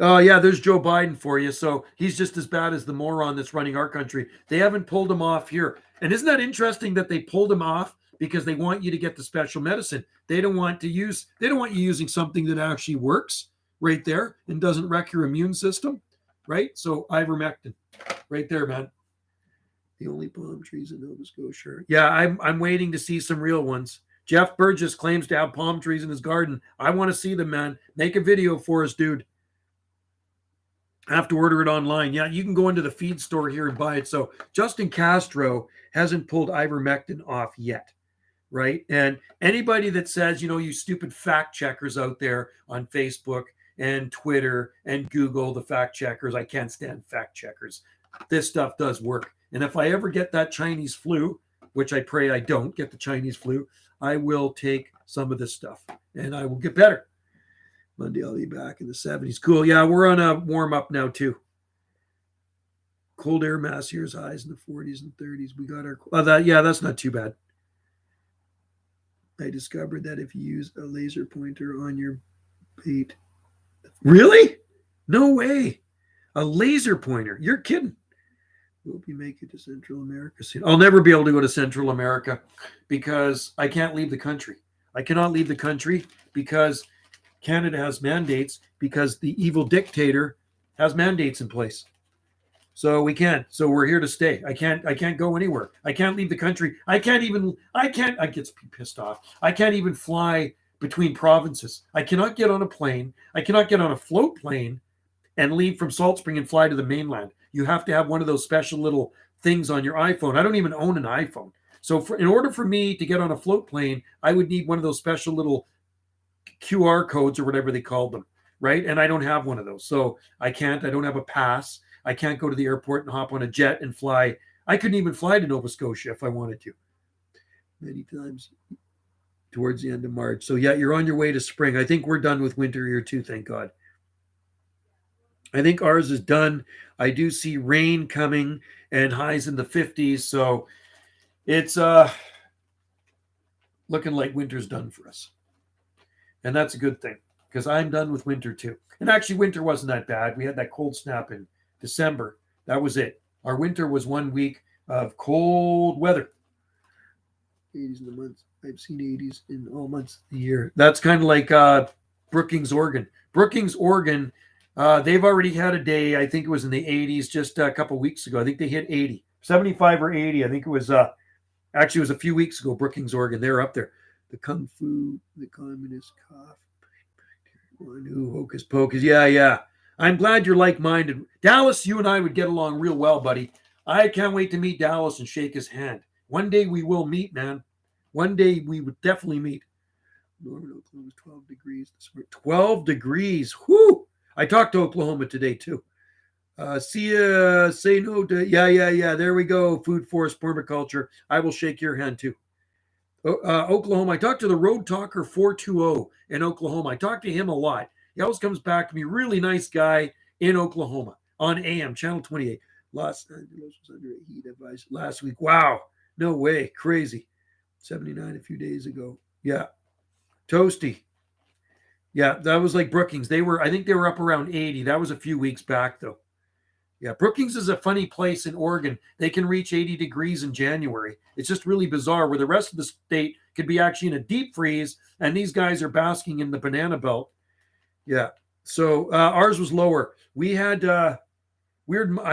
Oh, yeah, there's Joe Biden for you. So he's just as bad as the moron that's running our country. They haven't pulled him off here. And isn't that interesting that they pulled him off because they want you to get the special medicine? They don't want you using something that actually works right there and doesn't wreck your immune system, right? So ivermectin, right there, man. The only palm trees in Nova Scotia. Yeah, I'm waiting to see some real ones. Jeff Burgess claims to have palm trees in his garden. I want to see them, man. Make a video for us, dude. I have to order it online. Yeah, you can go into the feed store here and buy it. So Justin Castro hasn't pulled ivermectin off yet, right? And anybody that says, you stupid fact checkers out there on Facebook and Twitter and Google, the fact checkers, I can't stand fact checkers. This stuff does work. And if I ever get that Chinese flu, which I pray I don't get the Chinese flu, I will take some of this stuff and I will get better. Monday, I'll be back in the 70s. Cool. Yeah, we're on a warm up now, too. Cold air mass here's highs in the 40s and 30s. We got our. That's not too bad. I discovered that if you use a laser pointer on your bait. Really? No way. A laser pointer. You're kidding. Hope you make it to Central America soon. I'll never be able to go to Central America because I can't leave the country. I cannot leave the country because Canada has mandates, because the evil dictator has mandates in place. So we can't. So we're here to stay. I can't go anywhere. I can't leave the country. I get pissed off. I can't even fly between provinces. I cannot get on a plane. I cannot get on a float plane and leave from Salt Spring and fly to the mainland. You have to have one of those special little things on your iPhone. I don't even own an iPhone. So in order for me to get on a float plane, I would need one of those special little QR codes or whatever they called them, right? And I don't have one of those. So I don't have a pass. I can't go to the airport and hop on a jet and fly. I couldn't even fly to Nova Scotia if I wanted to. Many times towards the end of March. So yeah, you're on your way to spring. I think we're done with winter here too, thank God. I think ours is done. I do see rain coming and highs in the 50s. So it's looking like winter's done for us. And that's a good thing because I'm done with winter too. And actually, winter wasn't that bad. We had that cold snap in December. That was it. Our winter was 1 week of cold weather. 80s in the months. I've seen 80s in all months of the year. That's kind of like Brookings, Oregon. Brookings, Oregon, they've already had a day. I think it was in the 80s just a couple weeks ago. I think they hit 80, 75 or 80. I think it was actually it was a few weeks ago. Brookings, Oregon. They're up there. The Kung Fu, the Communist Cough. New Hocus Pocus. Yeah. I'm glad you're like-minded. Dallas, you and I would get along real well, buddy. I can't wait to meet Dallas and shake his hand. One day we will meet, man. One day we would definitely meet. Norman, Oklahoma is 12 degrees. 12 degrees. Whoo! I talked to Oklahoma today, too. See ya. Say no to... Yeah. There we go. Food forest permaculture. I will shake your hand, too. Oklahoma. I talked to the Road Talker 420 in Oklahoma. I talked to him a lot. He always comes back to me. Really nice guy in Oklahoma on AM, Channel 28. Los Angeles was under a heat advice last week. Wow. No way. Crazy. 79 a few days ago. Yeah. Toasty. Yeah, that was like Brookings. I think they were up around 80. That was a few weeks back, though. Yeah, Brookings is a funny place in Oregon. They can reach 80 degrees in January. It's just really bizarre where the rest of the state could be actually in a deep freeze, and these guys are basking in the banana belt. Yeah. So ours was lower. We had I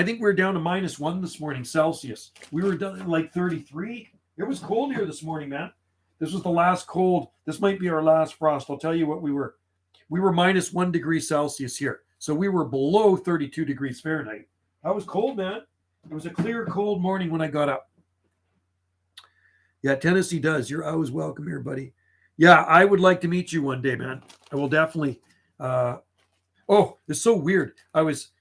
think we were down to -1 this morning Celsius. We were down like 33. It was cold here this morning, man. This was the last cold. This might be our last frost. I'll tell you what we were. We were -1 degree Celsius here. So we were below 32 degrees Fahrenheit. That was cold, man. It was a clear, cold morning when I got up. Yeah, Tennessee does. You're always welcome here, buddy. Yeah, I would like to meet you one day, man. I will definitely. Oh, it's so weird. I was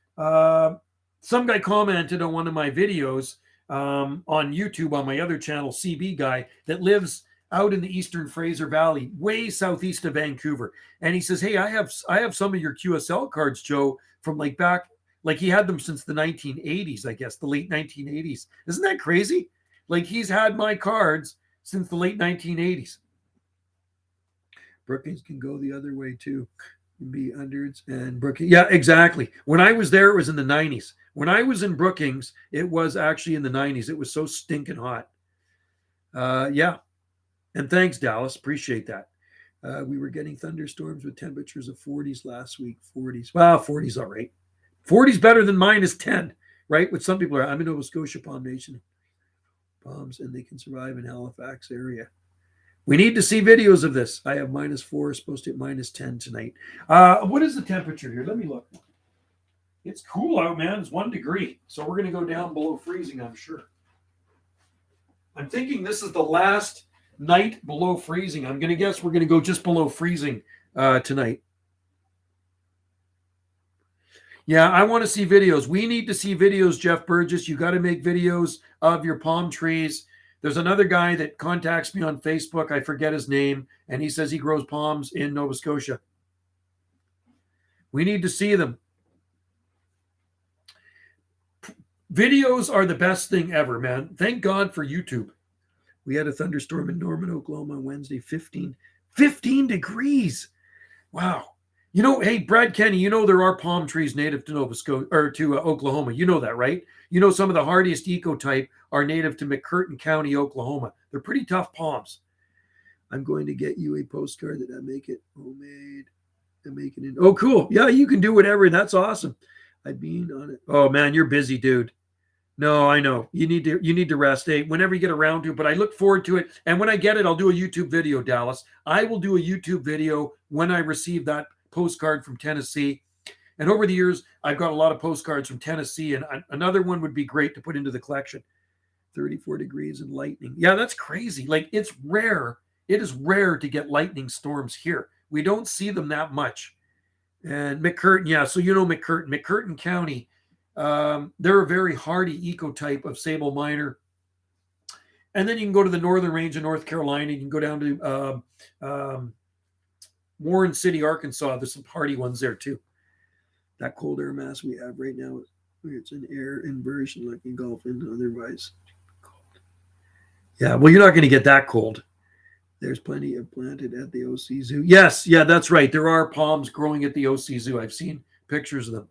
some guy commented on one of my videos on YouTube on my other channel, CB Guy, that lives out in the Eastern Fraser Valley, way southeast of Vancouver. And he says, "Hey, I have some of your QSL cards, Joe, from like back, like he had them since the 1980s, I guess, the late 1980s. Isn't that crazy? Like he's had my cards since the late 1980s. Brookings can go the other way too. Be hundreds and Brookings. Yeah, exactly. When I was there, it was in the 90s. When I was in Brookings, it was actually in the 90s. It was so stinking hot. Yeah. And thanks, Dallas. Appreciate that. We were getting thunderstorms with temperatures of 40s last week. 40s. Well, 40s, all right. 40s better than -10, right? Which some people are. I'm in Nova Scotia, Palm Nation. Palms, and they can survive in Halifax area. We need to see videos of this. I have -4, supposed to hit -10 tonight. What is the temperature here? Let me look. It's cool out, man. It's 1 degree. So we're going to go down below freezing, I'm sure. I'm thinking this is the last night below freezing. I'm going to guess we're going to go just below freezing tonight. Yeah, I want to see videos. We need to see videos, Jeff Burgess. You got to make videos of your palm trees. There's another guy that contacts me on Facebook. I forget his name, and he says he grows palms in Nova Scotia. We need to see them. Videos are the best thing ever, man. Thank God for YouTube. We had a thunderstorm in Norman, Oklahoma on Wednesday, 15 degrees. Wow. You know, hey, Brad Kenny, you know there are palm trees native to Nova Scotia or to Oklahoma. You know that, right? You know some of the hardiest ecotype are native to McCurtain County, Oklahoma. They're pretty tough palms. I'm going to get you a postcard that I make it homemade and make it in. Oh, cool. Yeah, you can do whatever. That's awesome. I've been on it. Oh man, you're busy, dude. No, I know. You need to rest, whenever you get around to it. But I look forward to it. And when I get it, I'll do a YouTube video, Dallas. I will do a YouTube video when I receive that postcard from Tennessee. And over the years, I've got a lot of postcards from Tennessee, and another one would be great to put into the collection. 34 degrees and lightning. Yeah, that's crazy. Like, it's rare. It is rare to get lightning storms here. We don't see them that much. And McCurtain, yeah, so you know McCurtain County, they're a very hardy ecotype of sable miner. And then you can go to the northern range of North Carolina. You can go down to Warren City, Arkansas. There's some hardy ones there too. That cold air mass we have right now, it's an air inversion like engulfing otherwise cold. Yeah, well, you're not going to get that cold. There's plenty of planted at the OC Zoo. Yes, yeah, that's right. There are palms growing at the OC Zoo. I've seen pictures of them.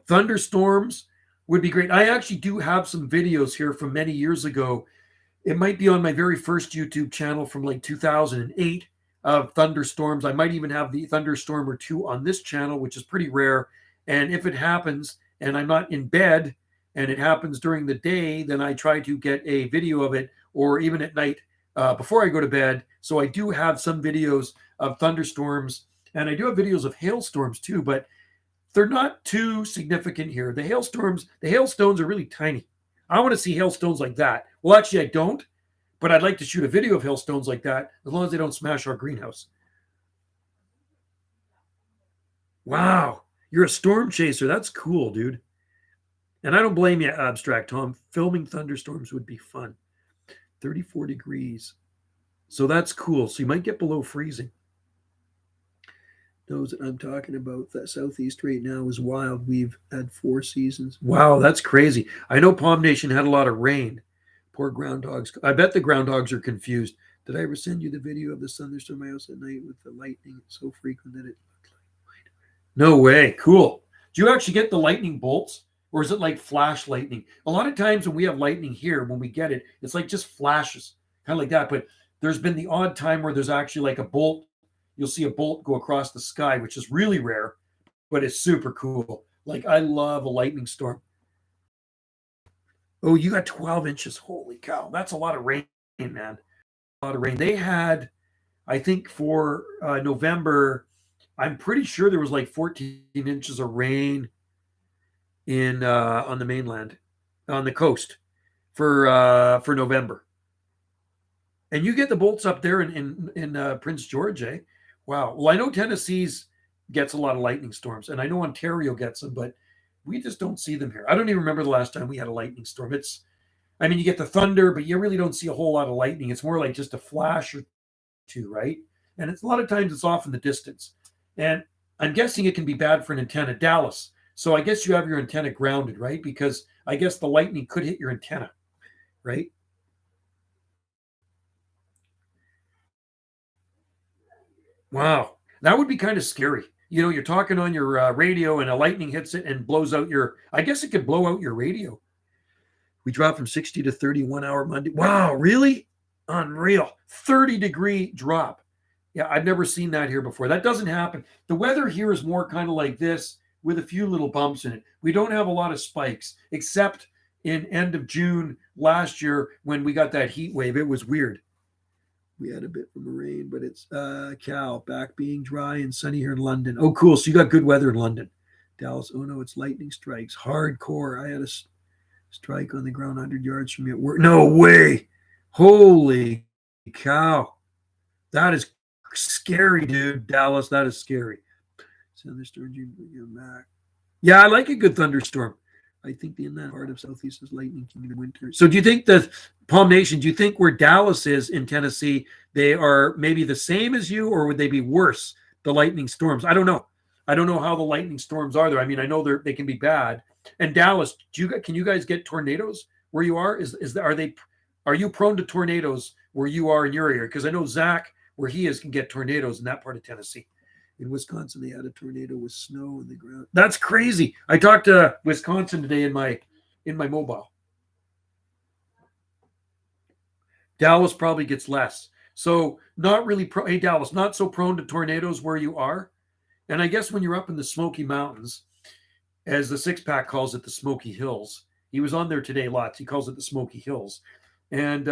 Thunderstorms would be great. I actually do have some videos here from many years ago. It might be on my very first YouTube channel from like 2008 of thunderstorms. I might even have the thunderstorm or two on this channel, which is pretty rare. And if it happens and I'm not in bed and it happens during the day, then I try to get a video of it, or even at night before I go to bed. So I do have some videos of thunderstorms, and I do have videos of hailstorms too, but they're not too significant here. The hailstones are really tiny. I want to see hailstones like that. Well, actually, I don't, but I'd like to shoot a video of hailstones like that as long as they don't smash our greenhouse. Wow, you're a storm chaser. That's cool, dude. And I don't blame you, Abstract Tom. Filming thunderstorms would be fun. 34 degrees. So that's cool. So you might get below freezing. Knows that I'm talking about. That southeast right now is wild. We've had 4 seasons. Wow, that's crazy. I know Palm Nation had a lot of rain. Poor groundhogs. I bet the groundhogs are confused. Did I ever send you the video of the thunderstorm in my house at night with the lightning? It's so frequent that it looked like. No way. Cool. Do you actually get the lightning bolts? Or is it like flash lightning? A lot of times when we have lightning here, when we get it, it's like just flashes, kind of like that. But there's been the odd time where there's actually like a bolt. You'll see a bolt go across the sky, which is really rare, but it's super cool. Like I love a lightning storm. Oh, you got 12 inches. Holy cow. That's a lot of rain, man. A lot of rain. They had, I think for November, I'm pretty sure there was like 14 inches of rain in on the mainland, on the coast for November. And you get the bolts up there in Prince George, eh? Wow. Well, I know Tennessee's gets a lot of lightning storms, and I know Ontario gets them, but we just don't see them here. I don't even remember the last time we had a lightning storm. I mean, you get the thunder, but you really don't see a whole lot of lightning. It's more like just a flash or two, right? And it's a lot of times it's off in the distance. And I'm guessing it can be bad for an antenna. Dallas. So I guess you have your antenna grounded, right? Because I guess the lightning could hit your antenna, right? Wow. That would be kind of scary. You know, you're talking on your radio and a lightning hits it and blows out I guess it could blow out your radio. We dropped from 60 to 31 hour Monday. Wow, really? Unreal. 30-degree drop. Yeah, I've never seen that here before. That doesn't happen. The weather here is more kind of like this with a few little bumps in it. We don't have a lot of spikes, except in end of June last year when we got that heat wave. It was weird. We had a bit from the rain, but it's Cal back being dry and sunny here in London. Oh, cool. So you got good weather in London. Dallas. Oh no, it's lightning strikes. Hardcore. I had a strike on the ground 100 yards from me at work. No way. Holy cow. That is scary, dude. Dallas, that is scary. Thunderstorm, back. Yeah, I like a good thunderstorm. I think the inland part of Southeast is lightning king in winter. So do you think the Palm Nation, do you think where Dallas is in Tennessee, they are maybe the same as you, or would they be worse, the lightning storms? I don't know. I don't know how the lightning storms are there. I mean, I know they can be bad. And Dallas, can you guys get tornadoes where you are? Are you prone to tornadoes where you are in your area? Because I know Zach, where he is, can get tornadoes in that part of Tennessee. In Wisconsin, they had a tornado with snow in the ground. That's crazy. I talked to Wisconsin today in my mobile. Dallas probably gets less. So not really hey Dallas, not so prone to tornadoes where you are. And I guess when you're up in the Smoky Mountains, as the Six Pack calls it, the Smoky Hills. He was on there today lots. He calls it the Smoky Hills. And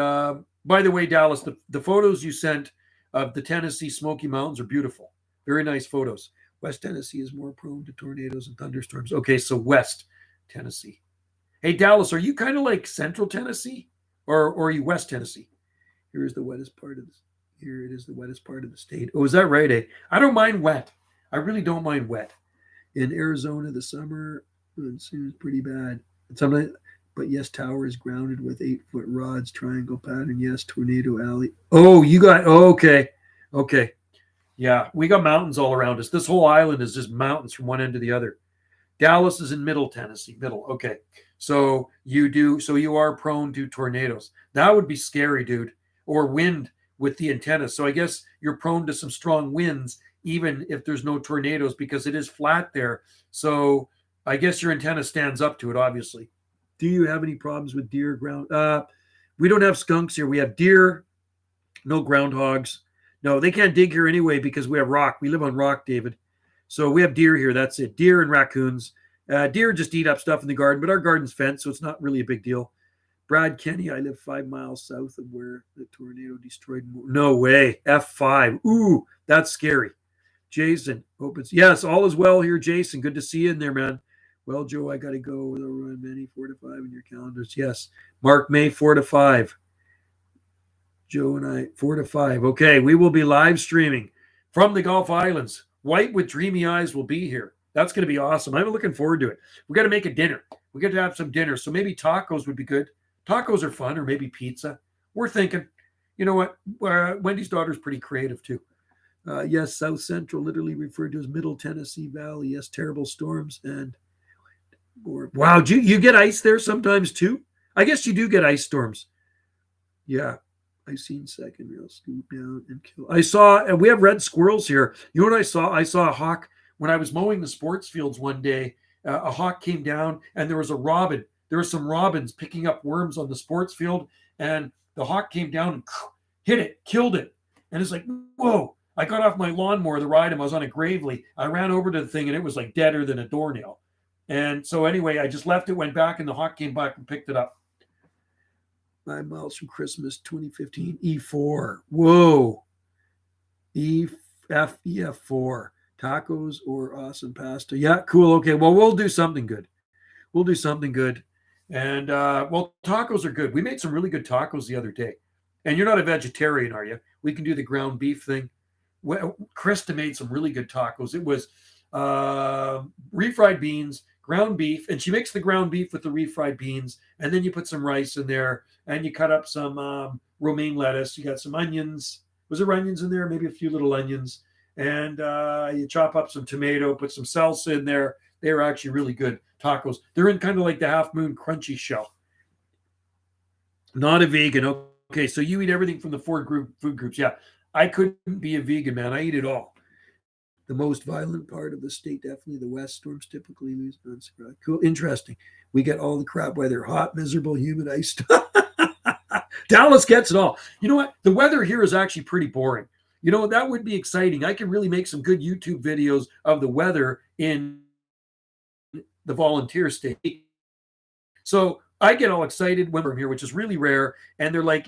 by the way, Dallas, the photos you sent of the Tennessee Smoky Mountains are beautiful. Very nice photos. West Tennessee is more prone to tornadoes and thunderstorms. Okay, so West Tennessee. Hey, Dallas, are you kind of like Central Tennessee, or are you West Tennessee? Here is the wettest part of this. Here it is, the wettest part of the state. Oh, is that right? Eh? I don't mind wet. I really don't mind wet. In Arizona, the summer seems pretty bad. But yes, tower is grounded with 8-foot rods, triangle pattern. Yes, tornado alley. Oh, okay. Yeah, we got mountains all around us. This whole island is just mountains from one end to the other. Dallas is in Middle Tennessee. Middle. Okay. So you are prone to tornadoes. That would be scary, dude. Or wind with the antenna. So I guess you're prone to some strong winds, even if there's no tornadoes, because it is flat there. So I guess your antenna stands up to it, obviously. Do you have any problems with deer ground? We don't have skunks here. We have deer, no groundhogs. No, they can't dig here anyway because we have rock. We live on rock, David. So we have deer here. That's it. Deer and raccoons. Deer just eat up stuff in the garden, but our garden's fenced, so it's not really a big deal. Brad Kenny, I live 5 miles south of where the tornado destroyed. No way. F5. Ooh, that's scary. Jason opens. Yes, all is well here, Jason. Good to see you in there, man. Well, Joe, I got to go. With over many 4 to 5 in your calendars. Yes. Mark May 4 to 5. Joe and I 4 to 5. Okay, we will be live streaming from the Gulf Islands. White with dreamy eyes will be here. That's going to be awesome. I'm looking forward to it. We got to make a dinner. We got to have some dinner. So maybe tacos would be good. Tacos are fun, or maybe pizza. We're thinking. You know what? Wendy's daughter's pretty creative too. Yes, South Central, literally referred to as Middle Tennessee Valley. Yes, terrible storms and wow. Do you get ice there sometimes too? I guess you do get ice storms. Yeah. I seen second rail scoop down and kill. I saw, and we have red squirrels here. You know what I saw? I saw a hawk when I was mowing the sports fields one day. A hawk came down, and there was a robin. There were some robins picking up worms on the sports field, and the hawk came down and hit it, killed it. And it's like, whoa. I got off my lawnmower to ride him. I was on a Gravely. I ran over to the thing, and it was like deader than a doornail. And so anyway, I just left it, went back, and the hawk came back and picked it up. 9 miles from Christmas 2015 E4. Whoa. EF4. Tacos or awesome pasta. Yeah, cool. Okay. Well, we'll do something good. We'll do something good. And well, tacos are good. We made some really good tacos the other day. And you're not a vegetarian, are you? We can do the ground beef thing. Well, Krista made some really good tacos. It was refried beans, ground beef, and she makes the ground beef with the refried beans, and then you put some rice in there, and you cut up some romaine lettuce. You got some onions. Was there onions in there? Maybe a few little onions. And you chop up some tomato, put some salsa in there. They are actually really good tacos. They're in kind of like the Half Moon crunchy shell. Not a vegan. Okay, so you eat everything from the four food groups. Yeah, I couldn't be a vegan, man. I eat it all. The most violent part of the state, definitely the west. Storms typically lose. Cool, interesting. We get all the crap weather: hot, miserable, humid, ice. Dallas gets it all. You know what? The weather here is actually pretty boring. You know, that would be exciting. I could really make some good YouTube videos of the weather in the volunteer state. So I get all excited when I'm here, which is really rare. And they're like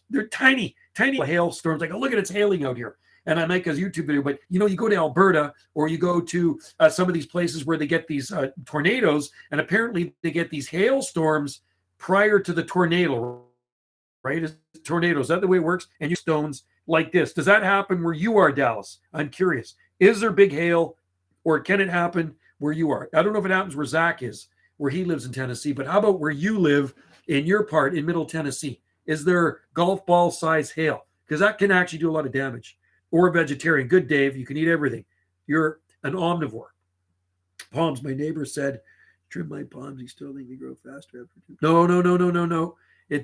they're tiny hailstorms. Like, oh, look at it's hailing out here. And I make a YouTube video. But, you know, you go to Alberta or you go to some of these places where they get these tornadoes. And apparently they get these hailstorms prior to the tornado, right? Is that the way it works? And you stones like this. Does that happen where you are, Dallas? I'm curious. Is there big hail, or can it happen where you are? I don't know if it happens where Zach is, where he lives in Tennessee, but how about where you live in your part in Middle Tennessee? Is there golf ball size hail? Because that can actually do a lot of damage. Or a vegetarian. Good, Dave. You can eat everything. You're an omnivore. Palms. My neighbor said, trim my palms. You still think they grow faster after 2? No.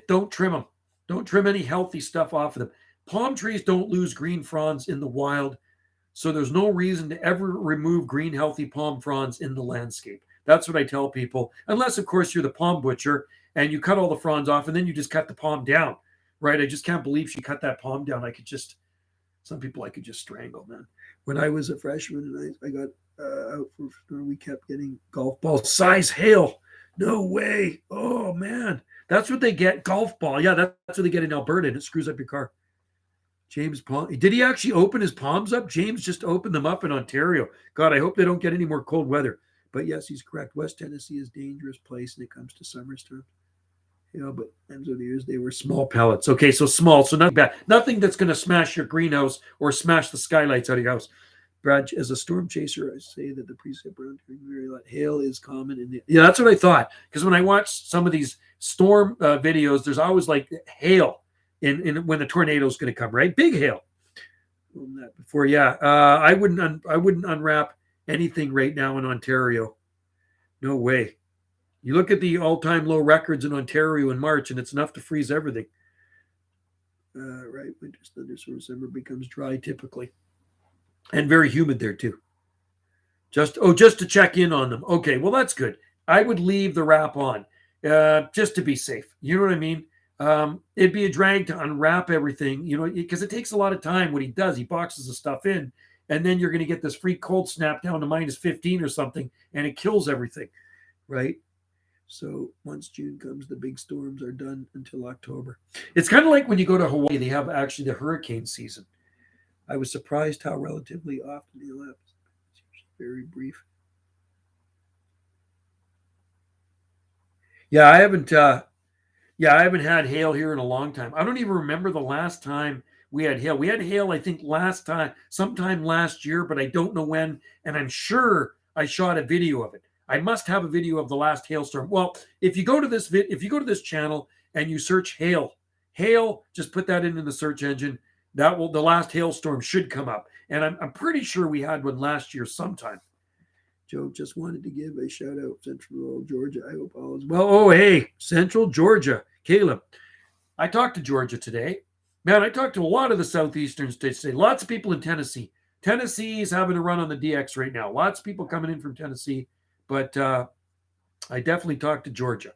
Don't trim them. Don't trim any healthy stuff off of them. Palm trees don't lose green fronds in the wild, so there's no reason to ever remove green, healthy palm fronds in the landscape. That's what I tell people, unless, of course, you're the palm butcher and you cut all the fronds off and then you just cut the palm down, right? I just can't believe she cut that palm down. Some people I could just strangle, man. When I was a freshman and I got out for, we kept getting golf ball size hail. No way. Oh, man. That's what they get, golf ball. Yeah, that's what they get in Alberta, and it screws up your car. James Palm. Did he actually open his palms up? James just opened them up in Ontario. God, I hope they don't get any more cold weather. But yes, he's correct. West Tennessee is a dangerous place when it comes to summertime. You know, but ends of the years they were small pellets. Okay, so small, so not bad. Nothing that's going to smash your greenhouse or smash the skylights out of your house. Brad, as a storm chaser, I say that the precip around very light hail is common. Yeah, that's what I thought. Because when I watch some of these storm videos, there's always like hail in when the tornado is going to come, right? Big hail. Before, yeah, I wouldn't unwrap anything right now in Ontario. No way. You look at the all-time low records in Ontario in March, and it's enough to freeze everything. Right, winter's thunderstorm summer becomes dry typically, and very humid there too. Just to check in on them. Okay, well that's good. I would leave the wrap on, just to be safe. You know what I mean? It'd be a drag to unwrap everything, you know, because it takes a lot of time. What he does, he boxes the stuff in, and then you're going to get this free cold snap down to minus 15 or something, and it kills everything, right? So once June comes, the big storms are done until October. It's kind of like when you go to Hawaii, they have actually the hurricane season. I was surprised how relatively often they elapse. It's very brief. Yeah, I haven't had hail here in a long time. I don't even remember the last time we had hail. We had hail, I think, sometime last year, but I don't know when. And I'm sure I shot a video of it. I must have a video of the last hailstorm. Well, if you go to this channel and you search hail, just put that in the search engine. The last hailstorm should come up. And I'm pretty sure we had one last year sometime. Joe just wanted to give a shout out, Central Georgia. I hope all is well. Oh, hey, Central Georgia, Caleb. I talked to Georgia today. Man, I talked to a lot of the southeastern states today. Lots of people in Tennessee. Tennessee is having a run on the DX right now. Lots of people coming in from Tennessee, but I definitely talked to Georgia.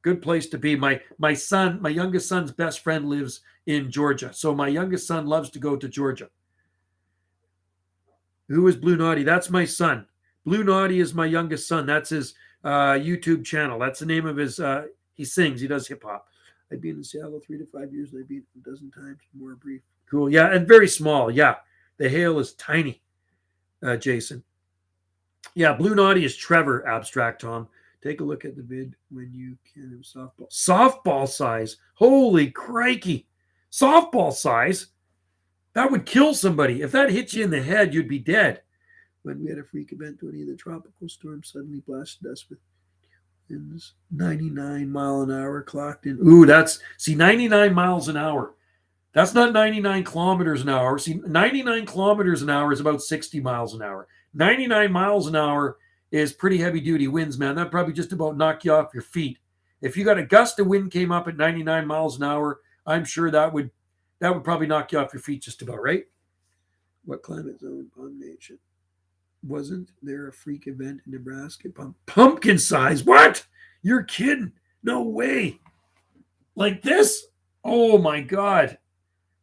Good place to be. My youngest son's best friend lives in Georgia, so my youngest son loves to go to Georgia. Who is Blue Naughty? That's my son. Blue Naughty is my youngest son. That's his YouTube channel. That's the name of his. He sings. He does hip hop. I've been in Seattle 3 to 5 years. I've been a dozen times. More brief. Cool. Yeah, and very small. Yeah, the hail is tiny. Jason. Yeah, Blue Naughty is Trevor. Abstract Tom. Take a look at the vid when you can have softball. Softball size. Holy crikey. Softball size. That would kill somebody. If that hit you in the head, you'd be dead. When we had a freak event, when the tropical storm suddenly blasted us with winds 99 mile an hour clocked in. Ooh, 99 miles an hour. That's not 99 kilometers an hour. See, 99 kilometers an hour is about 60 miles an hour. 99 miles an hour is pretty heavy duty winds, man. That'd probably just about knock you off your feet. If you got a gust of wind came up at 99 miles an hour, I'm sure that would probably knock you off your feet just about, right? What climate zone, Palm Nation? Wasn't there a freak event in Nebraska? Pumpkin size? What? You're kidding. No way. Like this? Oh my God.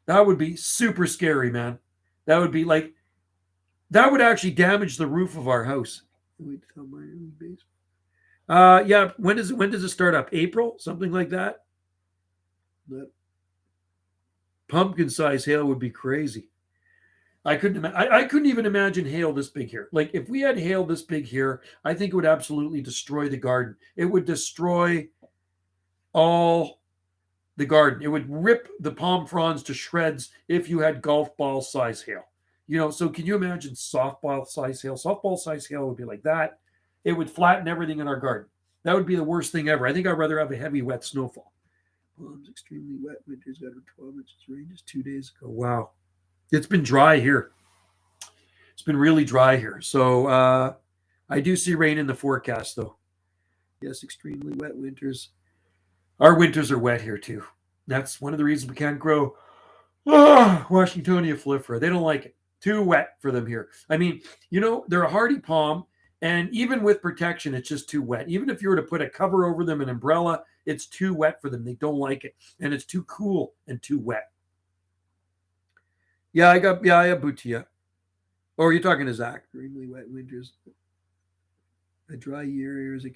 That would be super scary, man. That would be like, that would actually damage the roof of our house. Yeah. When does it start up? April? Something like that? Pumpkin size hail would be crazy. I couldn't even imagine hail this big here. Like if we had hail this big here, I think it would absolutely destroy the garden. It would destroy all the garden. It would rip the palm fronds to shreds if you had golf ball size hail. So can you imagine softball size hail? Softball size hail would be like that. It would flatten everything in our garden. That would be the worst thing ever. I think I'd rather have a heavy, wet snowfall. Palms extremely wet. Winter's got 12 inches of rain just 2 days ago. Wow. It's been dry here. It's been really dry here. So I do see rain in the forecast, though. Yes, extremely wet winters. Our winters are wet here, too. That's one of the reasons we can't grow Washingtonia flifera. They don't like it. Too wet for them here. I mean, they're a hardy palm, and even with protection, it's just too wet. Even if you were to put a cover over them, an umbrella, it's too wet for them. They don't like it. And it's too cool and too wet. Yeah, I have Butia. Or are you talking to Zach? Extremely wet winters. A dry year here is a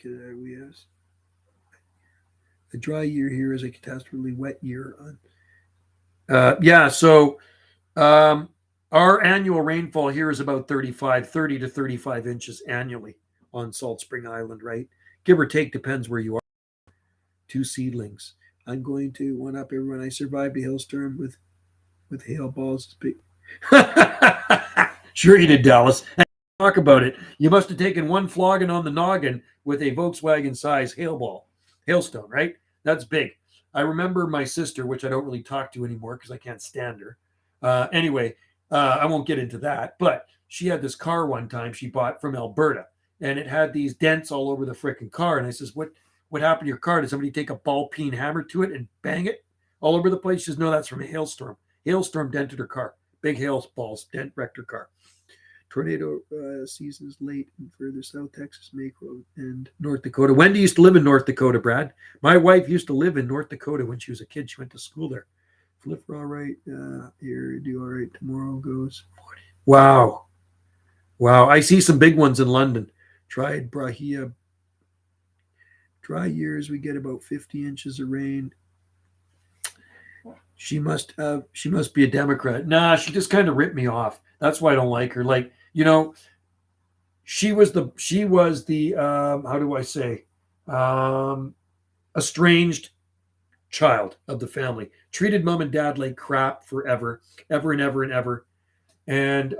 dry year here is a catastrophically wet year. So our annual rainfall here is about 30 to 35 inches annually on Salt Spring Island, right? Give or take, depends where you are. 2 seedlings. I'm going to one up everyone. I survived a hailstorm with hail balls as big. Sure you did, Dallas. Talk about it. You must have taken one flogging on the noggin with a Volkswagen-size hailstone, right? That's big. I remember my sister, which I don't really talk to anymore because I can't stand her. Anyway, I won't get into that, but she had this car one time she bought from Alberta, and it had these dents all over the freaking car. And I says, what happened to your car? Did somebody take a ball peen hammer to it and bang it all over the place? She says, no, that's from a hailstorm. Hailstorm dented her car. Big hail balls wrecked her car. Tornado season is late in further South Texas, Mako, and North Dakota. Wendy used to live in North Dakota, Brad. My wife used to live in North Dakota when she was a kid. She went to school there. Flipper, all right. Here, do all right. Tomorrow goes 40. Wow. I see some big ones in London. Tried Brahia. Dry years, we get about 50 inches of rain. She must be a Democrat. Nah, she just kind of ripped me off. That's why I don't like her. Like, she was the how do I say, estranged child of the family. Treated mom and dad like crap forever, ever and ever and ever. And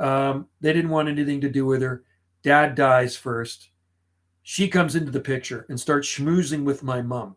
they didn't want anything to do with her. Dad dies first. She comes into the picture and starts schmoozing with my mom.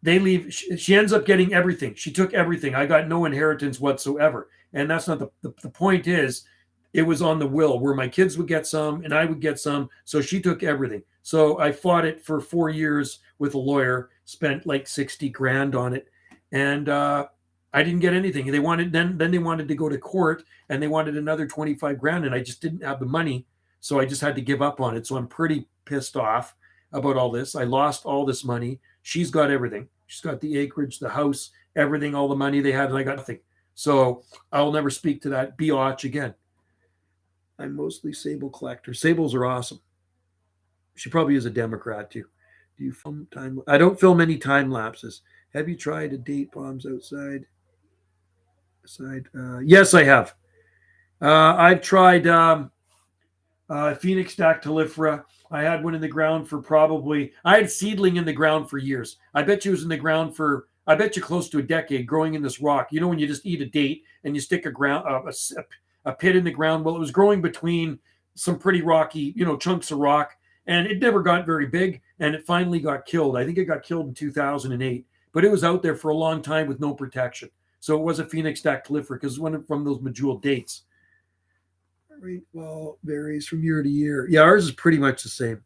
They leave. She ends up getting everything. She took everything. I got no inheritance whatsoever. And that's not the point is, it was on the will where my kids would get some and I would get some. So she took everything. So I fought it for 4 years with a lawyer, spent like 60 grand on it. and I didn't get anything. They wanted then they wanted to go to court, and they wanted another 25 grand, and I just didn't have the money, so I just had to give up on it. So I'm pretty pissed off about all this. I lost all this money. She's got everything. She's got the acreage, the house, everything, all the money they had, and I got nothing. So I'll never speak to that biatch again. I'm mostly sable collector. Sables are awesome. She probably is a Democrat too. Do you film time? I don't film any time lapses. Have you tried to date bombs outside? Yes, I have. I've tried Phoenix dactylifera. I had one in the ground for I had seedling in the ground for years. I bet you it was in the ground for, I bet you close to a decade growing in this rock. You know, when you just eat a date and you stick a pit in the ground? Well, it was growing between some pretty rocky, chunks of rock, and it never got very big, and it finally got killed. I think it got killed in 2008, but it was out there for a long time with no protection. So it was a Phoenix dactylifera because one from those medjool dates. Rainfall varies from year to year. Yeah, ours is pretty much the same.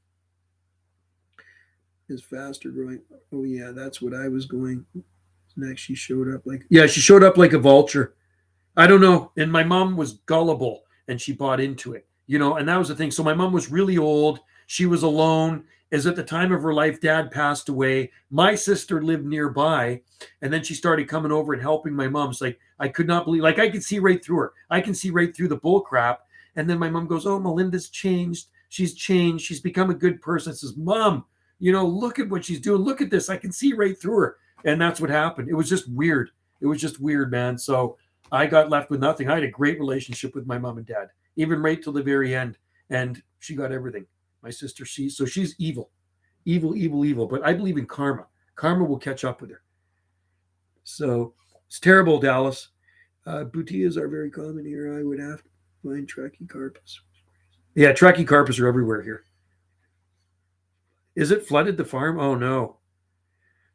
Is faster growing. Oh yeah, that's what I was going. Next, she showed up like a vulture. I don't know. And my mom was gullible, and she bought into it, and that was the thing. So my mom was really old. She was alone. As at the time of her life, dad passed away. My sister lived nearby, and then she started coming over and helping my mom. It's like, I could not believe, like, I could see right through her. I can see right through the bull crap. And then my mom goes, oh, Melinda's changed. She's changed. She's become a good person. I says, Mom, look at what she's doing. Look at this. I can see right through her. And that's what happened. It was just weird. It was just weird, man. So I got left with nothing. I had a great relationship with my mom and dad, even right till the very end. And she got everything. My sister, she's evil. Evil. But I believe in karma. Karma will catch up with her. So it's terrible, Dallas. Butias are very common here. I would have to find trachycarpus. Yeah, trachycarpus are everywhere here. Is it flooded, the farm? Oh, no.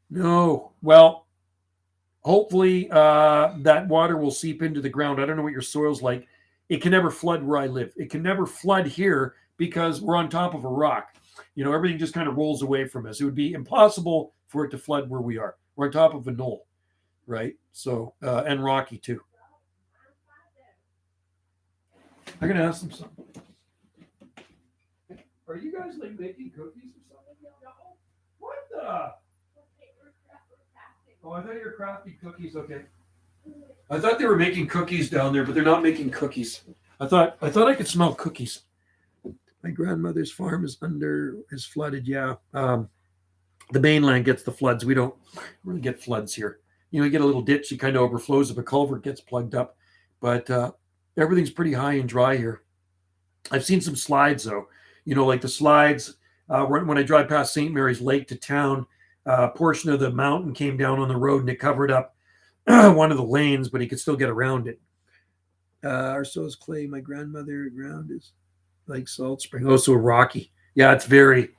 No. Well, hopefully that water will seep into the ground. I don't know what your soil's like. It can never flood where I live. It can never flood here because we're on top of a rock. Everything just kind of rolls away from us. It would be impossible for it to flood where we are. We're on top of a knoll, right? So, and rocky too. I'm going to ask them something. Are you guys like making cookies or something? What the? Oh, I thought you were crafting cookies. Okay. I thought they were making cookies down there, but they're not making cookies. I thought I could smell cookies. My grandmother's farm is flooded. Yeah. The mainland gets the floods. We don't really get floods here. You get a little ditch, it kind of overflows if a culvert gets plugged up. But everything's pretty high and dry here. I've seen some slides, though. Like the slides when I drive past St. Mary's Lake to town, a portion of the mountain came down on the road and it covered up one of the lanes, but he could still get around it. Our soil's clay. My grandmother ground is like Salt Spring. Oh, so rocky. Yeah, it's very.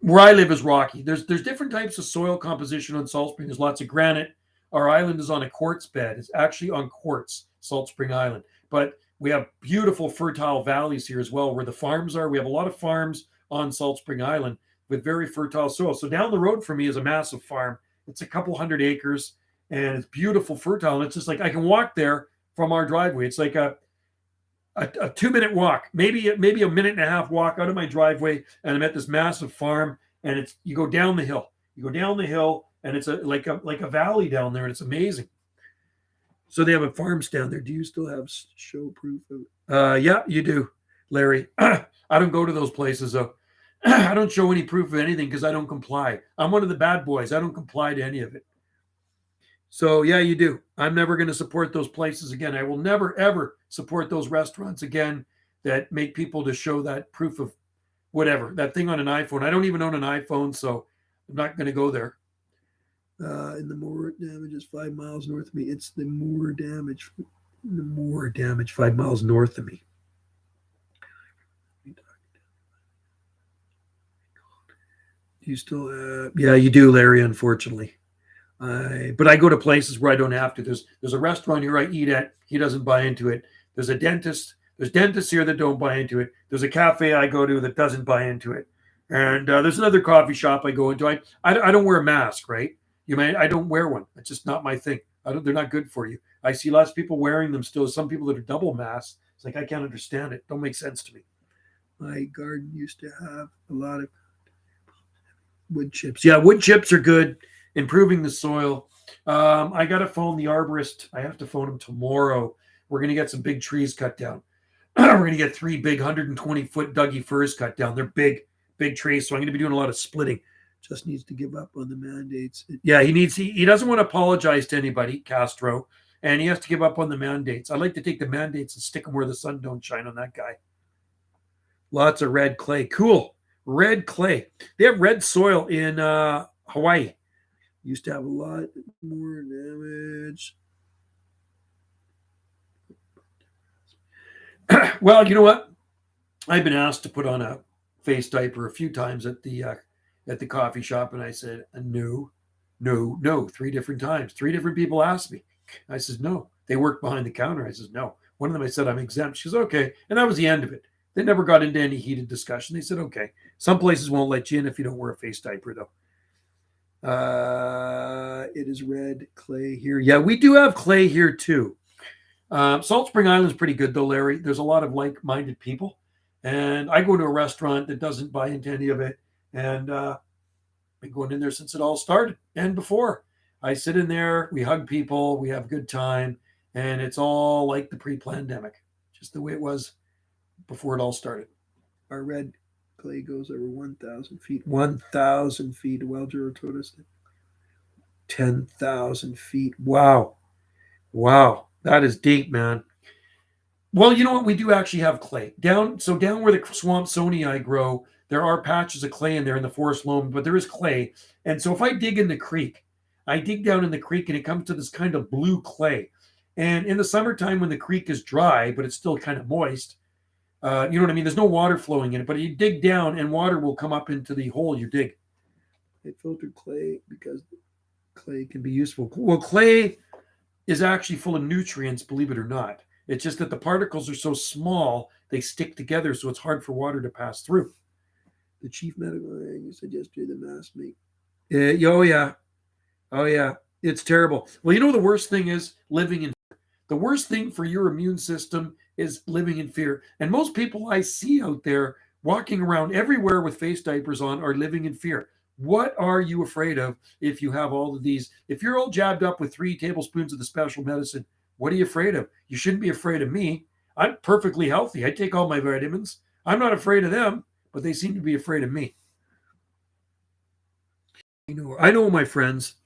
Where I live is rocky. There's different types of soil composition on Salt Spring. There's lots of granite. Our island is on a quartz bed. It's actually on quartz, Salt Spring Island. But we have beautiful fertile valleys here as well where the farms are. We have a lot of farms on Salt Spring Island with very fertile soil. So down the road from me is a massive farm. It's a couple hundred acres and it's beautiful, fertile. And it's just like I can walk there from our driveway. It's like a 2-minute walk, maybe a minute and a half walk out of my driveway, and I'm at this massive farm. And you go down the hill. And it's like a valley down there, and it's amazing. So they have farms down there. Do you still have show proof of it? Yeah, you do, Larry. I don't go to those places though. I don't show any proof of anything because I don't comply. I'm one of the bad boys. I don't comply to any of it. So yeah, you do. I'm never going to support those places again. I will never, ever support those restaurants again that make people to show that proof of whatever, that thing on an iPhone. I don't even own an iPhone, so I'm not going to go there. And the more damage is 5 miles north of me. It's the more damage 5 miles north of me. Do you still yeah, you do, Larry, unfortunately. But I go to places where I don't have to. There's a restaurant here I eat at. He doesn't buy into it. There's a dentist. There's dentists here that don't buy into it. There's a cafe I go to that doesn't buy into it. And there's another coffee shop I go into. I don't wear a mask, right? I don't wear one. It's just not my thing. They're not good for you. I see lots of people wearing them still. Some people that are double mask. It's like I can't understand it. Don't make sense to me. My garden used to have a lot of wood chips. Yeah, wood chips are good. Improving the soil. I got to phone the arborist. I have to phone him tomorrow. We're going to get some big trees cut down. We're going to get 3 big 120-foot Dougie firs cut down. They're big, big trees. So I'm going to be doing a lot of splitting. Just needs to give up on the mandates. Yeah, he doesn't want to apologize to anybody, Castro, and he has to give up on the mandates. I'd like to take the mandates and stick them where the sun don't shine on that guy. Lots of red clay. Cool. Red clay. They have red soil in Hawaii. Used to have a lot more damage. Well, you know what? I've been asked to put on a face diaper a few times at the coffee shop, and I said no, 3 different times. 3 different people asked me. I said no. They work behind the counter. I said no. One of them I said I'm exempt. She says okay, and that was the end of it. They never got into any heated discussion. They said okay. Some places won't let you in if you don't wear a face diaper, though. It is red clay here. Yeah, we do have clay here too. Salt Spring Island's pretty good though, Larry. There's a lot of like-minded people, and I go to a restaurant that doesn't buy into any of it, and I've been going in there since it all started and before. I sit in there, we hug people, we have a good time, and it's all like the pre-pandemic, just the way it was before it all started. Our red clay goes over 1,000 feet. 1,000 feet. Welger told us 10,000 feet. Wow. That is deep, man. Well, you know what? We do actually have clay. Down where the Swampsonii grow, there are patches of clay in there in the forest loam, but there is clay. And so if I dig in the creek, I dig down in the creek and it comes to this kind of blue clay. And in the summertime when the creek is dry, but it's still kind of moist, you know what I mean? There's no water flowing in it, but you dig down and water will come up into the hole you dig. They filtered clay because clay can be useful. Well, clay is actually full of nutrients, believe it or not. It's just that the particles are so small, they stick together, so it's hard for water to pass through. The chief medical you said yesterday the mask make. Oh, yeah. It's terrible. Well, you know the worst thing is living in fear. The worst thing for your immune system is living in fear. And most people I see out there walking around everywhere with face diapers on are living in fear. What are you afraid of if you have all of these? If you're all jabbed up with 3 tablespoons of the special medicine, what are you afraid of? You shouldn't be afraid of me. I'm perfectly healthy. I take all my vitamins. I'm not afraid of them, but they seem to be afraid of me. I know my friends.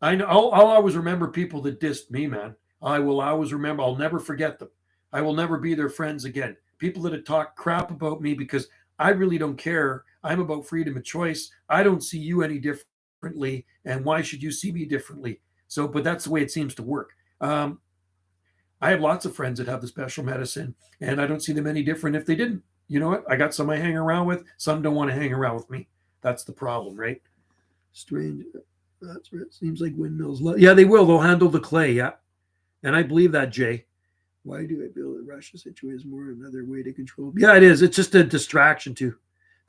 I'll always remember people that dissed me, man. I will always remember. I'll never forget them. I will never be their friends again. People that have talked crap about me because I really don't care. I'm about freedom of choice. I don't see you any differently, and why should you see me differently? So, but that's the way it seems to work. I have lots of friends that have the special medicine, and I don't see them any different if they didn't. You know what? I got some I hang around with. Some don't want to hang around with me. That's the problem, right? Strange. That's right. Seems like windmills. Yeah, they will. They'll handle the clay. Yeah, and I believe that, Jay. Why do I feel that Russia situation is more another way to control? Yeah, it is. It's just a distraction too.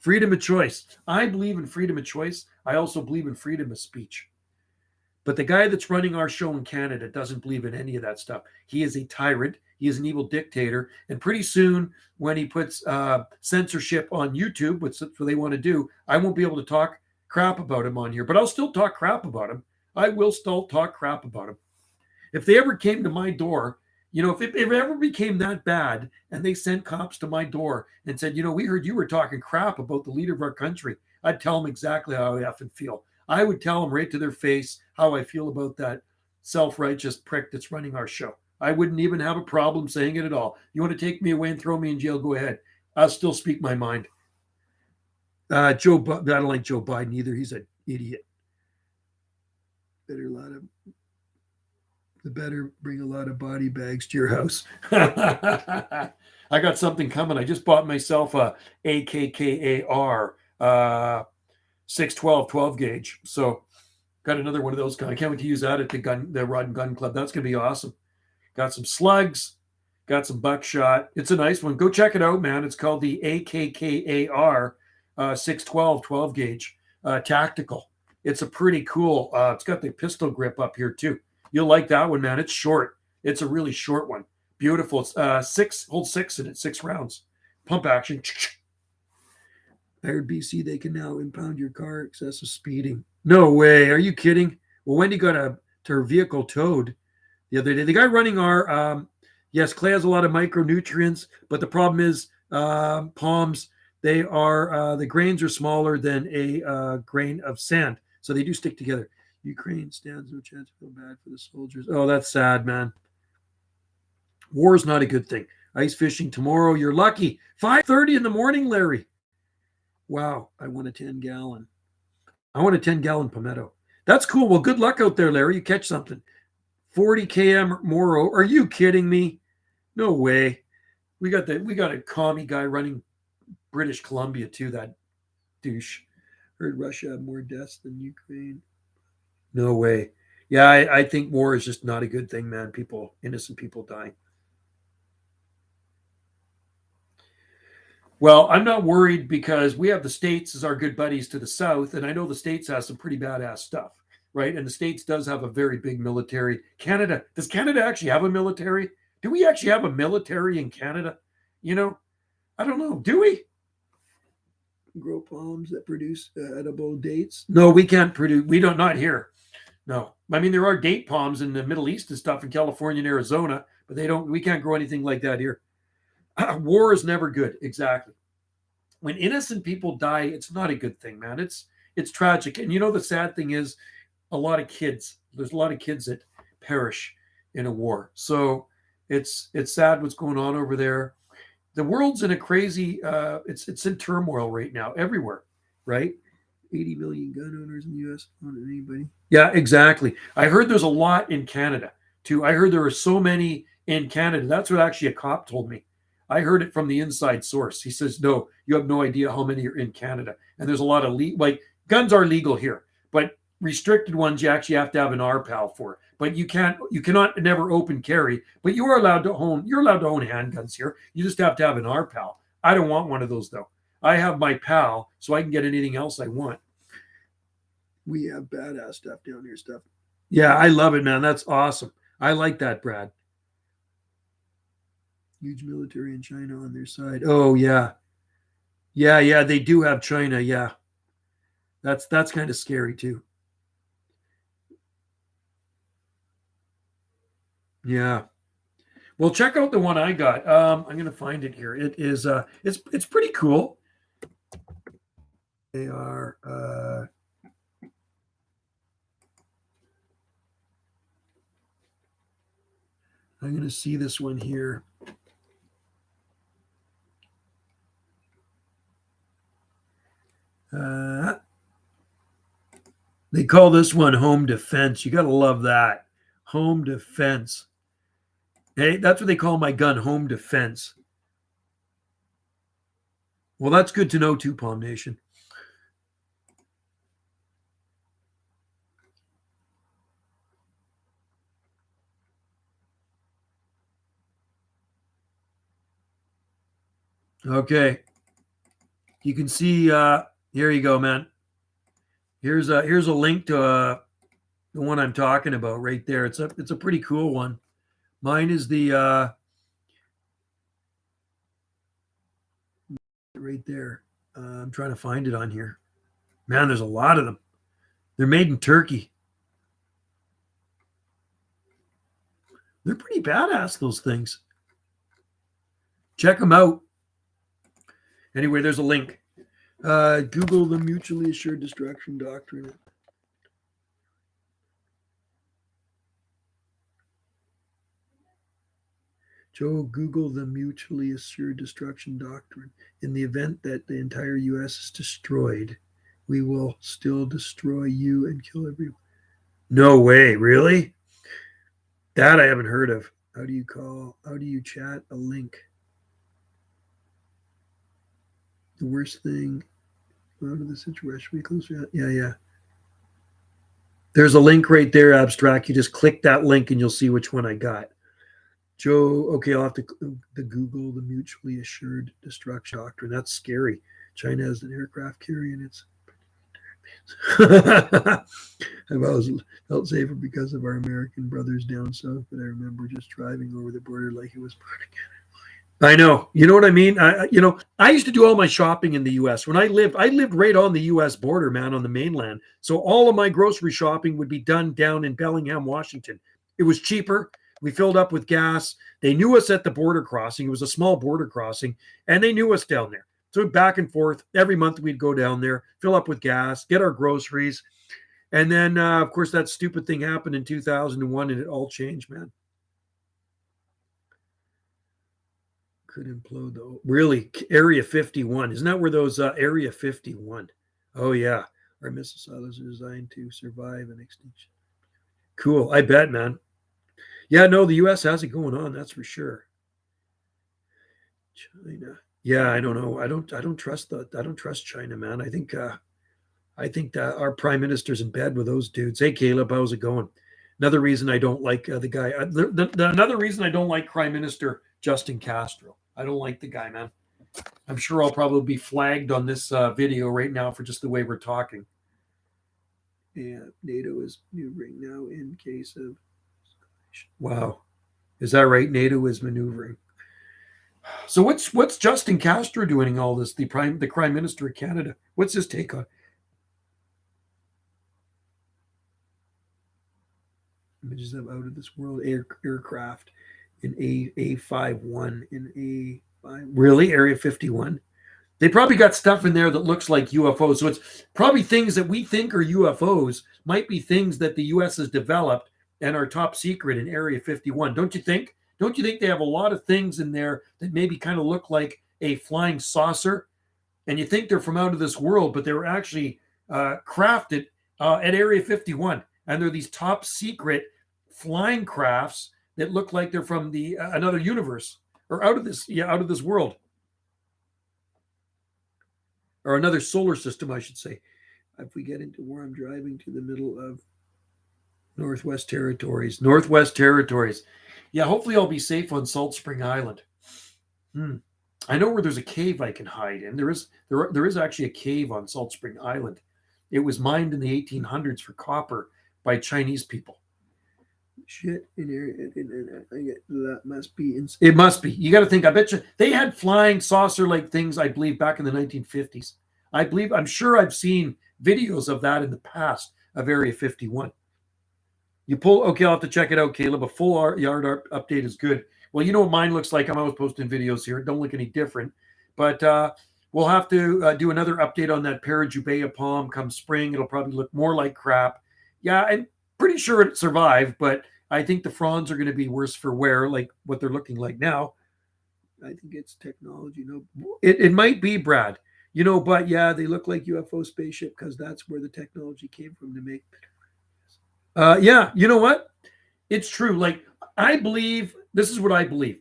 Freedom of choice. I believe in freedom of choice. I also believe in freedom of speech. But the guy that's running our show in Canada doesn't believe in any of that stuff. He is a tyrant. He is an evil dictator. And pretty soon, when he puts censorship on YouTube, which that's what they want to do, I won't be able to talk crap about him on here. But I'll still talk crap about him. I will still talk crap about him. If they ever came to my door, you know, if it ever became that bad and they sent cops to my door and said, you know, we heard you were talking crap about the leader of our country, I'd tell them exactly how I effing feel. I would tell them right to their face how I feel about that self-righteous prick that's running our show. I wouldn't even have a problem saying it at all. You want to take me away and throw me in jail? Go ahead. I'll still speak my mind. I don't like Joe Biden either. He's an idiot. Better bring a lot of body bags to your house. I got something coming. I just bought myself a AKKAR 612 12 gauge. So got another one of those. I can't wait to use that at the Rod and Gun Club. That's going to be awesome. Got some slugs, got some buckshot. It's a nice one. Go check it out, man. It's called the AKKAR 612 12 gauge tactical. It's a pretty cool. It's got the pistol grip up here too. You'll like that one, man. It's short. It's a really short one. Beautiful. It's holds 6 in it, 6 rounds. Pump action. I heard BC they can now impound your car, excessive speeding. No way. Are you kidding? Well, Wendy got her vehicle towed the other day. The guy running our yes, clay has a lot of micronutrients, but the problem is palms. They are the grains are smaller than a grain of sand, so they do stick together. Ukraine stands no chance. Feel bad for the soldiers. Oh, that's sad, man. War is not a good thing. Ice fishing tomorrow. You're lucky. 5:30 in the morning, Larry. Wow, I want a 10-gallon. I want a 10-gallon palmetto. That's cool. Well, good luck out there, Larry. You catch something. 40 km Moro. Are you kidding me? No way. We got a commie guy running British Columbia too. That douche. Heard Russia have more deaths than Ukraine. No way. Yeah, I think war is just not a good thing, man. Innocent people dying. Well, I'm not worried because we have the States as our good buddies to the south, and I know the States has some pretty badass stuff, right? And the States does have a very big military. Does Canada actually have a military? Do we actually have a military in Canada? I don't know. Do we? Grow palms that produce edible dates? No, we can't produce. We don't. Not here. No. I mean, there are date palms in the Middle East and stuff in California and Arizona, but we can't grow anything like that here. War is never good. Exactly. When innocent people die, it's not a good thing, man. It's tragic. And the sad thing is there's a lot of kids that perish in a war. So it's sad what's going on over there. The world's in a crazy it's in turmoil right now everywhere, right? 80 million gun owners in the US. Anybody? Yeah, exactly. I heard there's a lot in Canada too. I heard there are so many in Canada. That's what actually a cop told me. I heard it from the inside source. He says, no, you have no idea how many are in Canada. And there's a lot of guns are legal here, but restricted ones you actually have to have an RPAL for. But you cannot never open carry, but you're allowed to own handguns here. You just have to have an RPAL. I don't want one of those though. I have my PAL so I can get anything else I want. We have badass stuff down here, stuff. Yeah, I love it, man. That's awesome. I like that, Brad. Huge military in China on their side. Oh yeah. Yeah, they do have China. Yeah. That's kind of scary too. Yeah. Well, check out the one I got. I'm going to find it here. It is it's pretty cool. They are I'm going to see this one here. They call this one home defense. You got to love that. Home defense. Hey, that's what they call my gun, home defense. Well, that's good to know too, Palm Nation. Okay. You can see here you go, man. Here's a link to the one I'm talking about right there. It's a pretty cool one. Mine is the right there. I'm trying to find it on here. Man, there's a lot of them. They're made in Turkey. They're pretty badass, those things. Check them out. Anyway, there's a link. Google the mutually assured destruction doctrine. Joe, Google the mutually assured destruction doctrine. In the event that the entire U.S. is destroyed, we will still destroy you and kill everyone. No way, really? That I haven't heard of. How do you chat a link? The worst thing out of the situation. We close. Yeah. There's a link right there, Abstract. You just click that link and you'll see which one I got. Joe, okay, I'll have to Google the mutually assured destruction doctrine. That's scary. China has an aircraft carrier and it's I've always felt safer because of our American brothers down south, but I remember just driving over the border like it was part of Canada. I know. You know what I mean? I used to do all my shopping in the U.S. When I lived right on the U.S. border, man, on the mainland. So all of my grocery shopping would be done down in Bellingham, Washington. It was cheaper. We filled up with gas. They knew us at the border crossing. It was a small border crossing, and they knew us down there. So back and forth every month, we'd go down there, fill up with gas, get our groceries, and then, of course, that stupid thing happened in 2001, and it all changed, man. Could implode though. Really, Area 51. Isn't that where those Area 51? Oh yeah, our missile silos are designed to survive an extinction. Cool. I bet, man. Yeah, no, the U.S. has it going on. That's for sure. China. Yeah, I don't know. I don't trust China, man. I think that our prime minister's in bed with those dudes. Hey, Caleb, how's it going? Another reason I don't like the guy. Another reason I don't like Prime Minister Justin Castro. I don't like the guy, man. I'm sure I'll probably be flagged on this video right now for just the way we're talking. Yeah, NATO is maneuvering now in case of. Wow, is that right? NATO is maneuvering. So what's Justin Castro doing in all this? The prime minister of Canada. What's his take on? Images of out of this world aircraft in A51 in A5. Really? Area 51? They probably got stuff in there that looks like UFOs. So it's probably things that we think are UFOs might be things that the US has developed and are top secret in Area 51. Don't you think? Don't you think they have a lot of things in there that maybe kind of look like a flying saucer? And you think they're from out of this world, but they were actually crafted at Area 51. And they're these top secret flying crafts that look like they're from the another universe or out of this world. Or another solar system, I should say. If we get into where I'm driving to the middle of Northwest Territories. Yeah, hopefully I'll be safe on Salt Spring Island. I know where there's a cave I can hide in. There is actually a cave on Salt Spring Island. It was mined in the 1800s for copper by Chinese people. Shit in area. That must be. It must be. You got to think. I bet you they had flying saucer-like things. I believe back in the 1950s. I'm sure I've seen videos of that in the past of Area 51. You pull. Okay, I'll have to check it out, Caleb. A full yard update is good. Well, you know what mine looks like. I'm always posting videos here. It don't look any different. But we'll have to do another update on that Parajubea palm come spring. It'll probably look more like crap. Yeah, I'm pretty sure it survived, but I think the fronds are going to be worse for wear, like what they're looking like now. I think it's technology. No, it might be, Brad. But yeah, they look like UFO spaceship because that's where the technology came from to make. Yeah, you know what? It's true. Like, I believe, this is what I believe.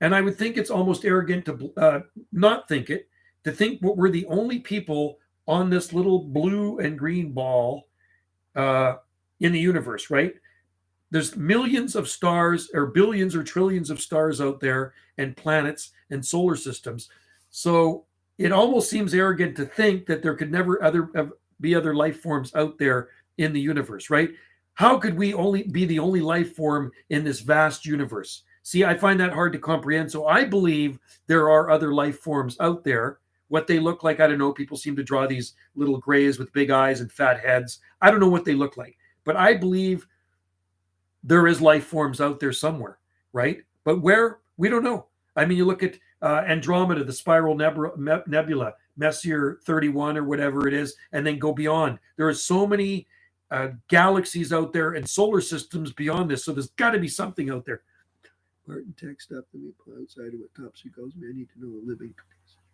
And I would think it's almost arrogant to not think it, to think we're the only people on this little blue and green ball in the universe, right? There's millions of stars or billions or trillions of stars out there and planets and solar systems. So it almost seems arrogant to think that there could never be other life forms out there in the universe, right? How could we only be the only life form in this vast universe? See, I find that hard to comprehend. So I believe there are other life forms out there. What they look like, I don't know. People seem to draw these little grays with big eyes and fat heads. I don't know what they look like, but I believe there is life forms out there somewhere, right? But where? We don't know. I mean, you look at Andromeda, the spiral nebula, Messier 31 or whatever it is, and then go beyond. There are so many galaxies out there and solar systems beyond this. So there's got to be something out there. Martin text up and we pull outside of what Topsy calls me. I need to know a living.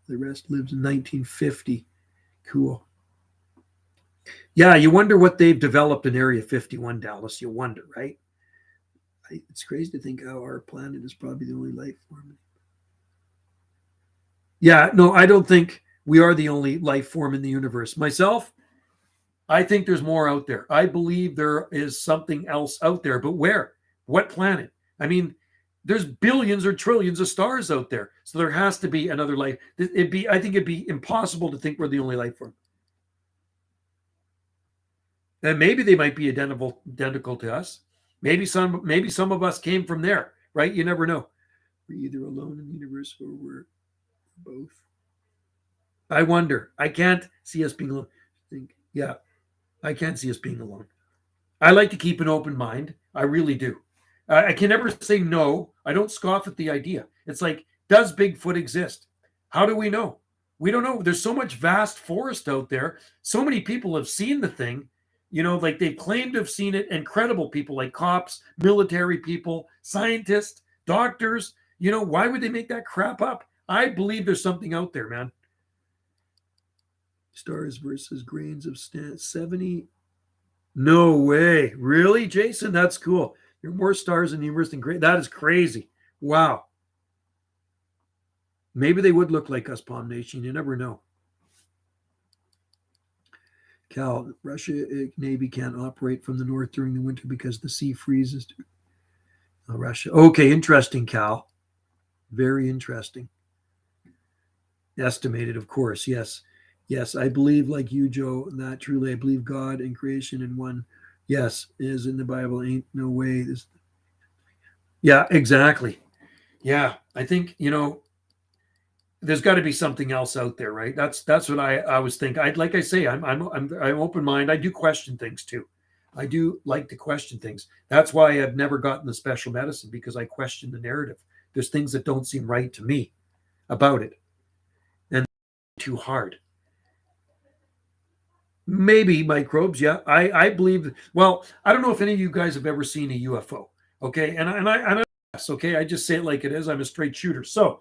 The rest lives in 1950. Cool. Yeah, you wonder what they've developed in Area 51, Dallas. You wonder, right? It's crazy to think how our planet is probably the only life form. Yeah, no, I don't think we are the only life form in the universe. Myself, I think there's more out there. I believe there is something else out there, but where? What planet? I mean, there's billions or trillions of stars out there. So there has to be another life. I think it'd be impossible to think we're the only life form. And maybe they might be identical to us. Maybe some of us came from there, right? You never know. We're either alone in the universe or we're both. I wonder. I can't see us being alone. Yeah, I can't see us being alone. I like to keep an open mind. I really do. I can never say no. I don't scoff at the idea. It's like, does Bigfoot exist? How do we know? We don't know. There's so much vast forest out there. So many people have seen the thing, like they've claimed to have seen it. Incredible people like cops, military people, scientists, doctors. Why would they make that crap up? I believe there's something out there, man. Stars versus grains of 70. No way. Really, Jason? That's cool. There are more stars in the universe than grains. That is crazy. Wow. Maybe they would look like us, Palm Nation. You never know. Cal, Russia Navy can't operate from the north during the winter because the sea freezes. Russia. Okay, interesting, Cal. Very interesting. Estimated, of course. Yes. Yes, I believe, like you, Joe, that truly I believe God and creation in one. Yes, is in the Bible. Ain't no way. Yeah, exactly. Yeah, I think there's got to be something else out there, right? That's what I was thinking. Like I say, I'm open minded. I do question things too. I do like to question things. That's why I've never gotten the special medicine, because I question the narrative. There's things that don't seem right to me about it, and too hard. Maybe microbes, yeah. I believe. Well, I don't know if any of you guys have ever seen a UFO. Okay, and I yes, okay. I just say it like it is. I'm a straight shooter. So,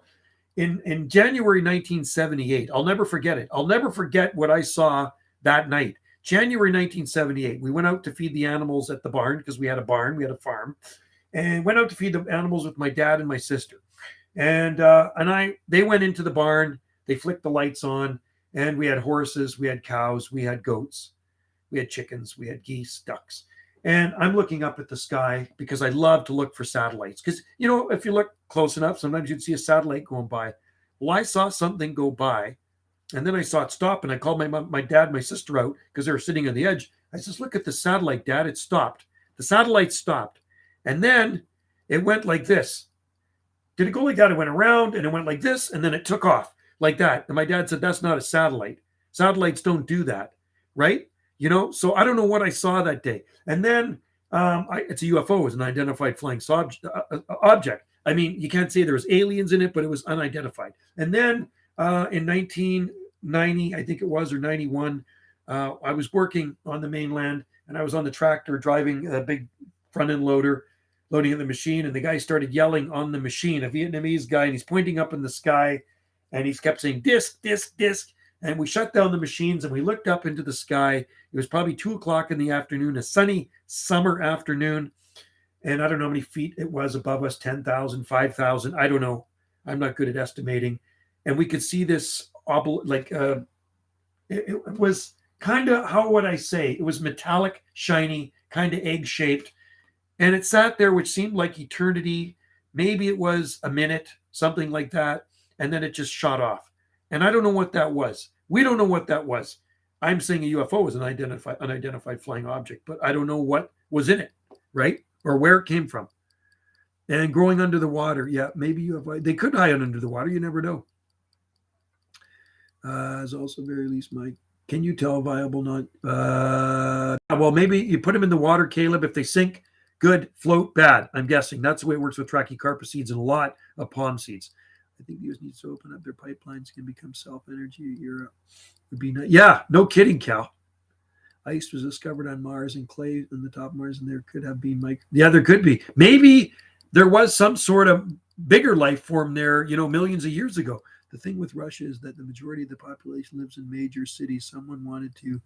in January 1978, I'll never forget it. I'll never forget what I saw that night. January 1978. We went out to feed the animals at the barn, because we had a barn, we had a farm, and went out to feed the animals with my dad and my sister. And they went into the barn. They flicked the lights on. And we had horses, we had cows, we had goats, we had chickens, we had geese, ducks. And I'm looking up at the sky because I love to look for satellites. Because, if you look close enough, sometimes you'd see a satellite going by. Well, I saw something go by, and then I saw it stop, and I called my dad and my sister out because they were sitting on the edge. I says, look at the satellite, Dad. It stopped. The satellite stopped. And then it went like this. Did it go like that? It went around, and it went like this, and then it took off like that. And my dad said, that's not a satellite. Satellites don't do that, right? So I don't know what I saw that day. And then it's a UFO, it's an unidentified flying object. I mean, you can't say there was aliens in it, but it was unidentified. And then in 1990, I think it was, or 91, I was working on the mainland, and I was on the tractor driving a big front end loader, loading in the machine, and the guy started yelling on the machine, a Vietnamese guy, and he's pointing up in the sky. And he kept saying, disc, disc, disc. And we shut down the machines and we looked up into the sky. It was probably 2:00 in the afternoon, a sunny summer afternoon. And I don't know how many feet it was above us, 10,000, 5,000. I don't know. I'm not good at estimating. And we could see this, it was kind of, how would I say? It was metallic, shiny, kind of egg-shaped. And it sat there, which seemed like eternity. Maybe it was a minute, something like that. And then it just shot off. And I don't know what that was. We don't know what that was. I'm saying a UFO is an unidentified flying object, but I don't know what was in it, right? Or where it came from. And growing under the water, yeah, maybe UFO. They could hide under the water. You never know. Is also very least Mike. Can you tell viable not? Well, maybe you put them in the water, Caleb. If they sink, good. Float, bad. I'm guessing that's the way it works with trachycarpa seeds and a lot of palm seeds. I think the U.S. needs to open up their pipelines, can become self-energy. Europe would be nice. Yeah, no kidding, Cal. Ice was discovered on Mars and clay on the top of Mars, and there could have been Yeah, there could be. Maybe there was some sort of bigger life form there, millions of years ago. The thing with Russia is that the majority of the population lives in major cities. Someone wanted to,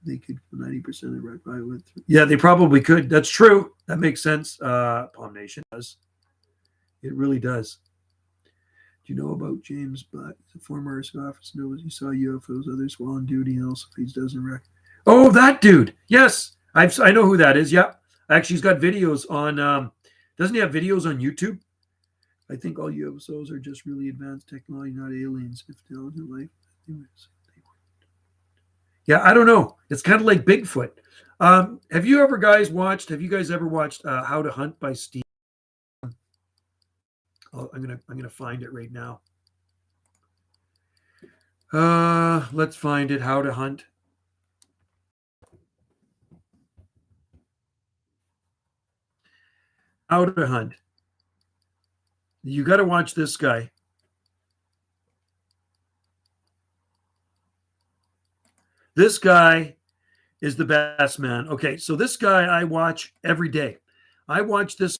they could 90% of the right by with. Yeah, they probably could. That's true. That makes sense. Palm Nation does. It really does. Do you know about James Butt? He's a former officer. Knows he saw UFOs. Others while on duty, and also feeds dozen wreck. Oh, that dude. Yes, I know who that is. Yeah, actually, he's got videos on. Doesn't he have videos on YouTube? I think all UFOs are just really advanced technology, not aliens. If intelligent life, Yeah, I don't know. It's kind of like Bigfoot. Have you ever watched How to Hunt by Steve? Oh, I'm gonna find it right now. Let's find it. How to Hunt. How to Hunt. You got to watch this guy. This guy is the best, man. Okay, so this guy I watch every day. I watch this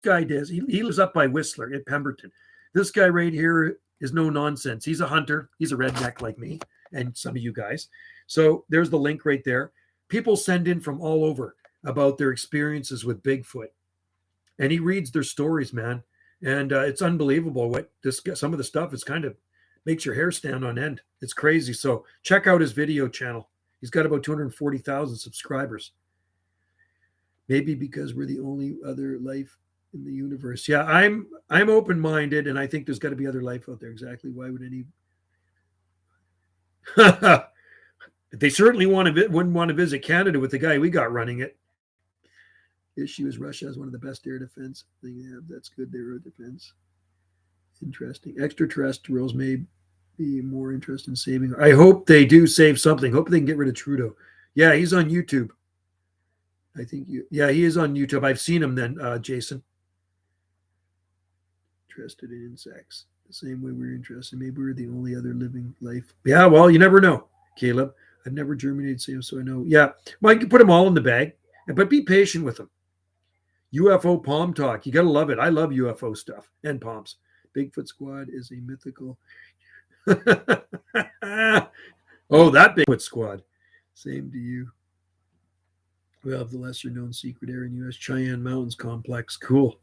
guy does. He lives up by Whistler at Pemberton. This guy right here is no nonsense. He's a hunter. He's a redneck like me and some of you guys. So there's the link right there. People send in from all over about their experiences with Bigfoot, and he reads their stories, man. And it's unbelievable what some of the stuff is kind of makes your hair stand on end. It's crazy. So check out his video channel. He's got about 240,000 subscribers. Maybe because we're the only other life in the universe. Yeah, I'm open-minded, and I think there's got to be other life out there. Exactly. Why would any? They certainly wouldn't want to visit Canada with the guy we got running it. Issue is Russia has one of the best air defense. Yeah, that's good. Their air defense. Interesting. Extraterrestrials may be more interested in saving. I hope they do save something. Hope they can get rid of Trudeau. Yeah, he's on YouTube. I think yeah, he is on YouTube. I've seen him then, Jason. Interested in insects. The same way we're interested. Maybe we're the only other living life. Yeah, well, you never know, Caleb. I've never germinated same, so I know. Yeah, well, you can put them all in the bag, but be patient with them. UFO palm talk. You got to love it. I love UFO stuff and palms. Bigfoot Squad is a mythical. Oh, that Bigfoot Squad. Same to you. We have the lesser known secret area in U.S. Cheyenne Mountains Complex. Cool.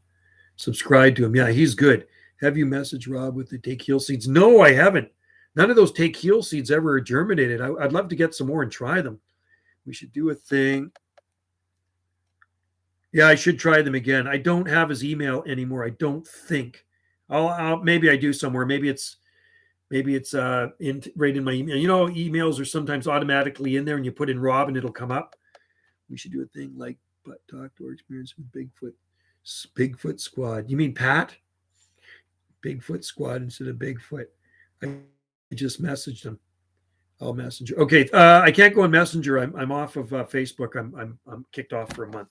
Subscribe to him. Yeah, he's good. Have you messaged Rob with the take heel seeds? No, I haven't. None of those take heel seeds ever germinated. I'd love to get some more and try them. We should do a thing. Yeah, I should try them again. I don't have his email anymore. I don't think. I'll maybe I do somewhere. Maybe it's in right in my email. You know, emails are sometimes automatically in there, and you put in Rob, and it'll come up. We should do a thing like butt talk or experience with Bigfoot Squad. You mean Pat? Bigfoot Squad instead of Bigfoot. I just messaged him. I'll Messenger. Okay, I can't go on Messenger. I'm off of Facebook. I'm kicked off for a month.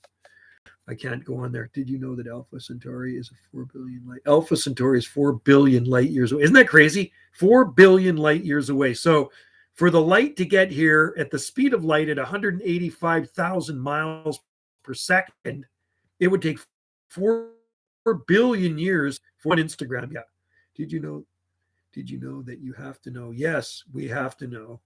I can't go on there. Did you know that Alpha Centauri is a 4 billion light? Alpha Centauri is 4 billion light years away. Isn't that crazy? 4 billion light years away. So for the light to get here at the speed of light at 185,000 miles per second, it would take 4 billion years for an Instagram. Yeah. Did you know that you have to know? Yes, we have to know.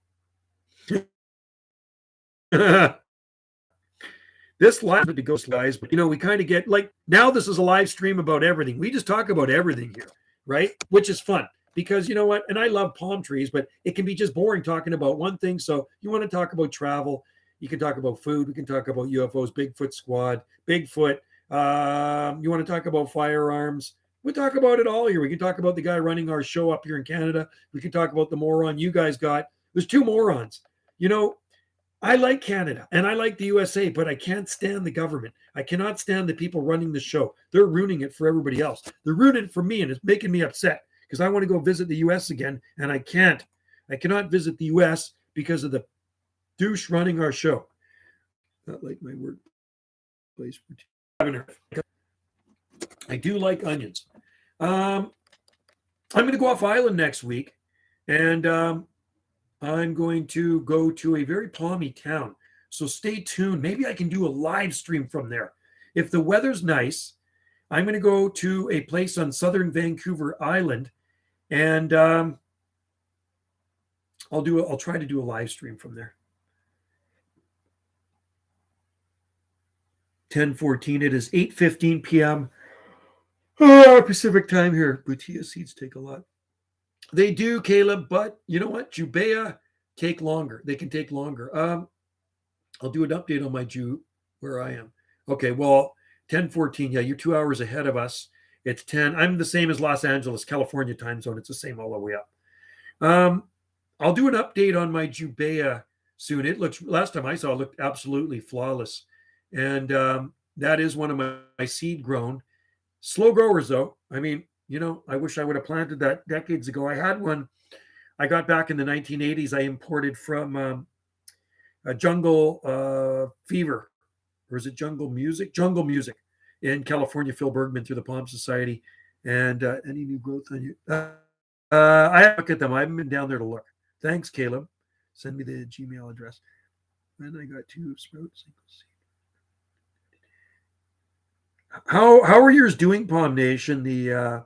This live to Ghost Lies, but we kind of get like now this is a live stream about everything. We just talk about everything here, right? Which is fun because you know what? And I love palm trees, but it can be just boring talking about one thing. So you want to talk about travel, you can talk about food, we can talk about UFOs, Bigfoot Squad, Bigfoot. You want to talk about firearms? We talk about it all here. We can talk about the guy running our show up here in Canada. We can talk about the moron you guys got. There's two morons. I like Canada and I like the USA, but I can't stand the government. I cannot stand the people running the show. They're ruining it for everybody else. They're ruining it for me, and it's making me upset because I want to go visit the US again, and I can't. I cannot visit the US because of the douche running our show. Not like my workplace. I do like onions. I'm going to go off island next week, and I'm going to go to a very palmy town. So stay tuned. Maybe I can do a live stream from there. If the weather's nice, I'm going to go to a place on southern Vancouver Island, and I'll try to do a live stream from there. 10:14. It is 8:15 p.m. Pacific time here. Butia seeds take a lot. They do, Caleb, but you know what? Jubea take longer. They can take longer. I'll do an update on my Jew where I am. Okay, well, 10:14. Yeah, you're 2 hours ahead of us. It's 10. I'm the same as Los Angeles, California time zone. It's the same all the way up. I'll do an update on my Jubea soon. It looks, last time I saw it looked absolutely flawless. And that is one of my seed grown. Slow growers, though. I mean, I wish I would have planted that decades ago. I had one I got back in the 1980s. I imported from a Jungle Fever, or is it Jungle Music? Jungle Music in California. Phil Bergman through the Palm Society. And any new growth on you? I have to look at them. I haven't been down there to look. Thanks, Caleb. Send me the Gmail address. And I got 2 sprouts. How are yours doing, Palm Nation? The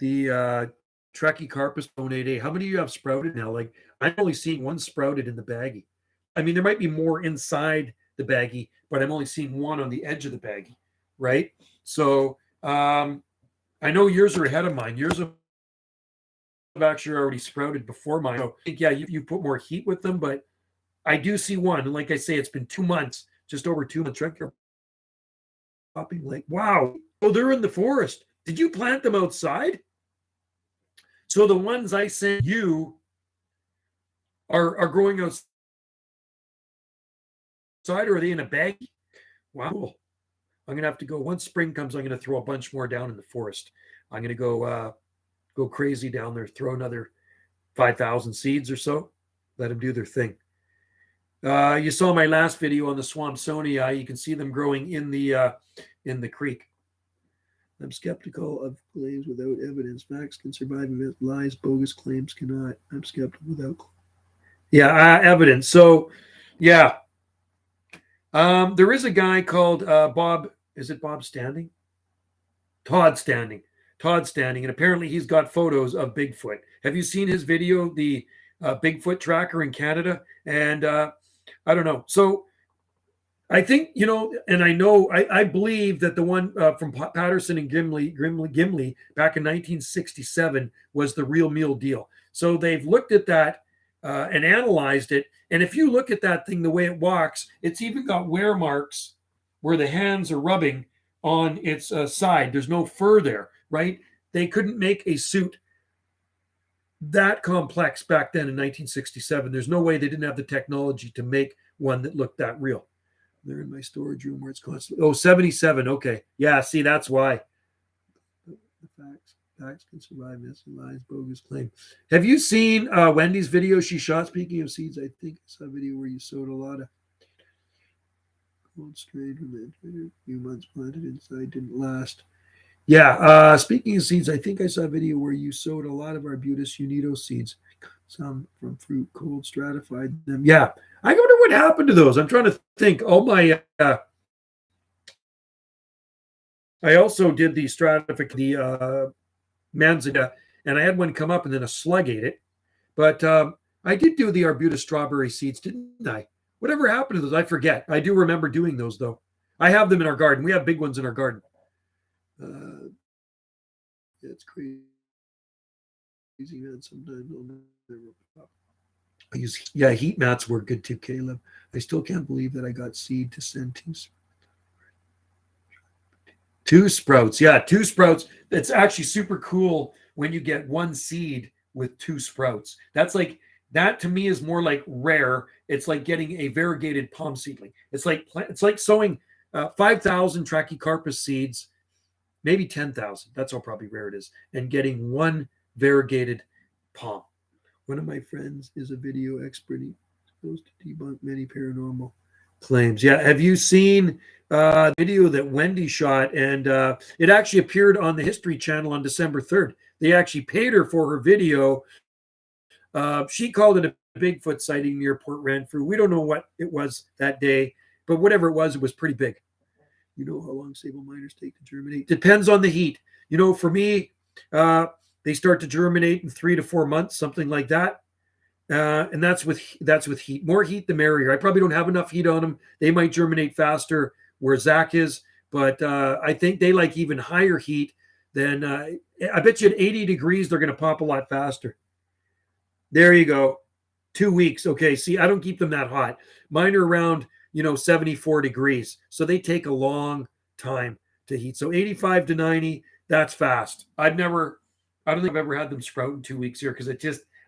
Trachycarpus bonae. How many of you have sprouted now? Like, I'm only seeing one sprouted in the baggie. I mean, there might be more inside the baggie, but I'm only seeing one on the edge of the baggie, right? So I know yours are ahead of mine. Yours have actually already sprouted before mine. So I think, yeah, you put more heat with them, but I do see one. And like I say, it's been 2 months, just over 2 months. Popping like, wow. Oh, they're in the forest. Did you plant them outside? So the ones I sent you are growing outside, or are they in a bag? Wow. I'm gonna have to go, once spring comes, I'm gonna throw a bunch more down in the forest. I'm gonna go crazy down there, throw another 5,000 seeds or so, let them do their thing. You saw my last video on the Swampsonia. You can see them growing in the creek. I'm skeptical of claims without evidence. Facts can survive myth. Lies, bogus claims cannot. I'm skeptical without. Yeah, evidence. So, yeah, there is a guy called Bob. Is it Bob Standing? Todd Standing. Todd Standing, and apparently he's got photos of Bigfoot. Have you seen his video, the Bigfoot tracker in Canada? And I don't know. So I think, and I believe that the one from Patterson and Gimli back in 1967 was the real meal deal. So they've looked at that and analyzed it. And if you look at that thing, the way it walks, it's even got wear marks where the hands are rubbing on its side. There's no fur there, right? They couldn't make a suit that complex back then in 1967. There's no way they didn't have the technology to make one that looked that real. They're in my storage room where it's constantly. Oh, 77. Okay. Yeah, see, that's why. The facts can survive this and lies, bogus claim. Have you seen Wendy's video she shot? Speaking of seeds, I think I saw a video where you sowed a lot of cold strain from the a few months planted inside, didn't last. Yeah, speaking of seeds, I think I saw a video where you sowed a lot of Arbutus unido seeds, some from fruit, cold stratified them. Yeah, I wonder what happened to those. I'm trying to think. Oh my! I also did the the Manzada, and I had one come up, and then a slug ate it. But I did do the Arbutus strawberry seeds, didn't I? Whatever happened to those? I forget. I do remember doing those though. I have them in our garden. We have big ones in our garden. It's crazy, man. Sometimes I'll never pop. Heat mats were good too, Caleb. I still can't believe that I got seed to send two sprouts. Yeah, 2 sprouts. It's actually super cool when you get one seed with 2 sprouts. That's like, that to me is more like rare. It's like getting a variegated palm seedling. It's like sowing 5,000 Trachycarpus seeds, maybe 10,000. That's how probably rare it is, and getting one variegated palm. One of my friends is a video expert. He's supposed to debunk many paranormal claims. Yeah, have you seen the video that Wendy shot? And it actually appeared on the History Channel on December 3rd. They actually paid her for her video. She called it a Bigfoot sighting near Port Renfrew. We don't know what it was that day, but whatever it was pretty big. You know how long sable miners take to germinate? Depends on the heat. For me, they start to germinate in 3 to 4 months, something like that. And that's with heat. More heat, the merrier. I probably don't have enough heat on them. They might germinate faster where Zach is, but I think they like even higher heat than. I bet you at 80 degrees they're going to pop a lot faster. There you go. 2 weeks. Okay. See, I don't keep them that hot. Mine are around 74 degrees, so they take a long time to heat. So 85 to 90, that's fast. I don't think I've ever had them sprout in 2 weeks here, because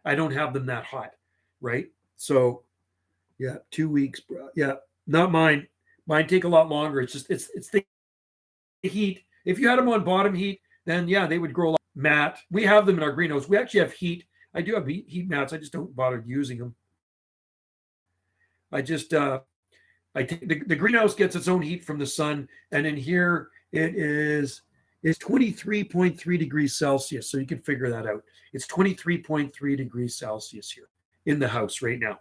I don't have them that hot, right? So yeah, 2 weeks, bro. Yeah, not mine. Mine take a lot longer. It's just it's the heat. If you had them on bottom heat, then yeah, they would grow a lot. Mat. We have them in our greenhouse. We actually have heat. I do have heat mats. I just don't bother using them. I just I take the greenhouse gets its own heat from the sun, and in here it's 23.3 degrees Celsius. So you can figure that out. It's 23.3 degrees Celsius here in the house right now.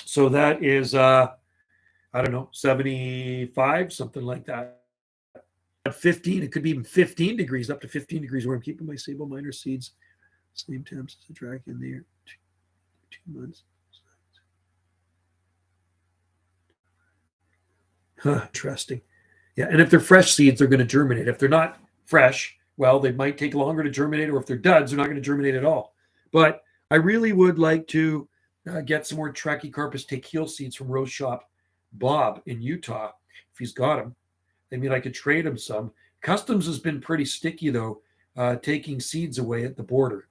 So that is I don't know, 75, something like that. 15, it could be even 15 degrees, up to 15 degrees where I'm keeping my sable minor seeds. Same temps as the track in there. 2 months. Huh, interesting. Yeah, and if they're fresh seeds, they're going to germinate. If they're not fresh, well, they might take longer to germinate, or if they're duds, they're not going to germinate at all. But I really would like to get some more Trachycarpus takeel seeds from Rose Shop Bob in Utah, if he's got them. I mean, I could trade him some. Customs has been pretty sticky, though, taking seeds away at the border.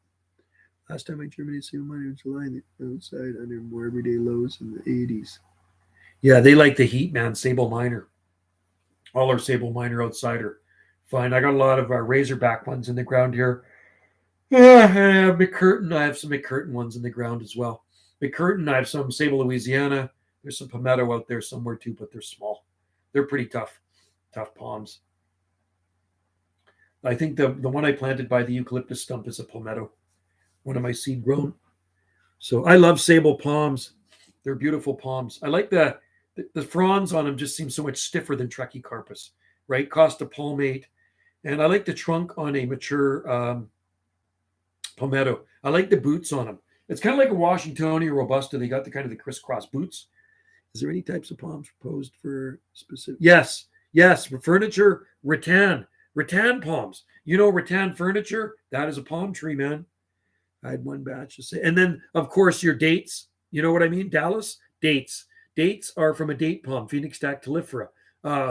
Last time I germinated sable minor in July, outside under more everyday lows in the 80s. Yeah, they like the heat, man. Sable minor. All our sable minor outside are fine. I got a lot of razorback ones in the ground here. I have McCurtain. I have some McCurtain ones in the ground as well. McCurtain, I have some sable Louisiana. There's some palmetto out there somewhere too, but they're small. They're pretty tough palms. I think the one I planted by the eucalyptus stump is a palmetto, one of my seed grown. So I love sable palms. They're beautiful palms. I like the fronds on them just seem so much stiffer than Trachycarpus, right? Costa palmate. And I like the trunk on a mature palmetto. I like the boots on them. It's kind of like a Washingtonia Robusta. They got the kind of the crisscross boots. Is there any types of palms proposed for specific? Yes. For furniture, rattan palms. You know, rattan furniture, that is a palm tree, man. I had one batch to say. And then, of course, your dates. You know what I mean? Dallas? Dates. Dates are from a date palm, Phoenix dactylifera.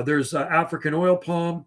There's African oil palm.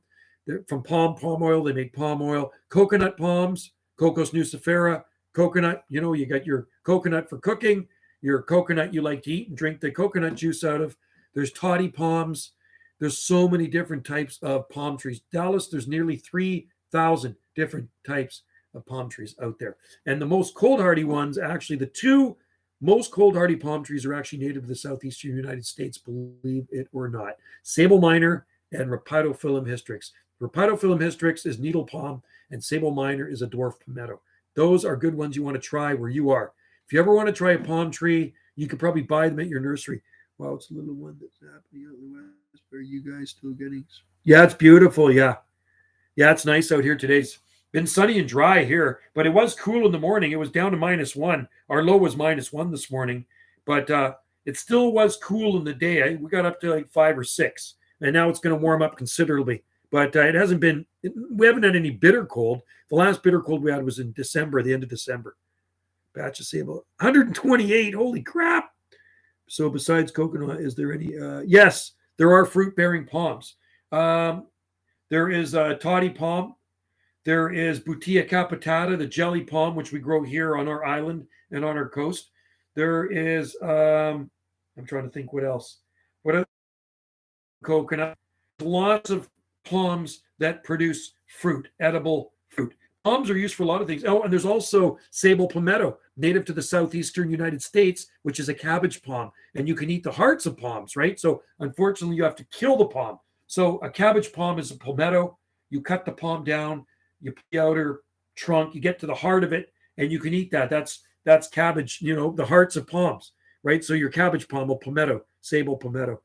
From palm oil, they make palm oil. Coconut palms, Cocos nucifera. Coconut, you know, you got your coconut for cooking, your coconut you like to eat and drink the coconut juice out of. There's toddy palms. There's so many different types of palm trees. Dallas, there's nearly 3,000 different types of palm trees out there. And the most cold hardy ones, actually, the two most cold hardy palm trees are actually native to the southeastern United States, believe it or not. Sable minor and Rhipidophyllum hystrix. Rhipidophyllum hystrix is needle palm, and sable minor is a dwarf palmetto. Those are good ones you want to try where you are. If you ever want to try a palm tree, you could probably buy them at your nursery. Wow, it's a little one that's happening out in the west. Are you guys still getting? Yeah, it's beautiful. Yeah, it's nice out here today. It's been sunny and dry here, but it was cool in the morning. It was down to -1. Our low was -1 this morning, but it still was cool in the day. We got up to like 5 or 6, and now it's going to warm up considerably. But it hasn't been. We haven't had any bitter cold. The last bitter cold we had was in December, the end of December. Batch of sable, 128. Holy crap! So besides coconut, is there any? Yes, there are fruit-bearing palms. There is toddy palm. There is Butea capitata, the jelly palm, which we grow here on our island and on our coast. There is, I'm trying to think what else. What else? Coconut. Lots of palms that produce fruit, edible fruit. Palms are used for a lot of things. Oh, and there's also sable palmetto, native to the southeastern United States, which is a cabbage palm. And you can eat the hearts of palms, right? So unfortunately, you have to kill the palm. So a cabbage palm is a palmetto. You cut the palm down, you put the outer trunk, you get to the heart of it, and you can eat that. That's cabbage, you know, the hearts of palms, right? So your cabbage palm, a palmetto, sable palmetto.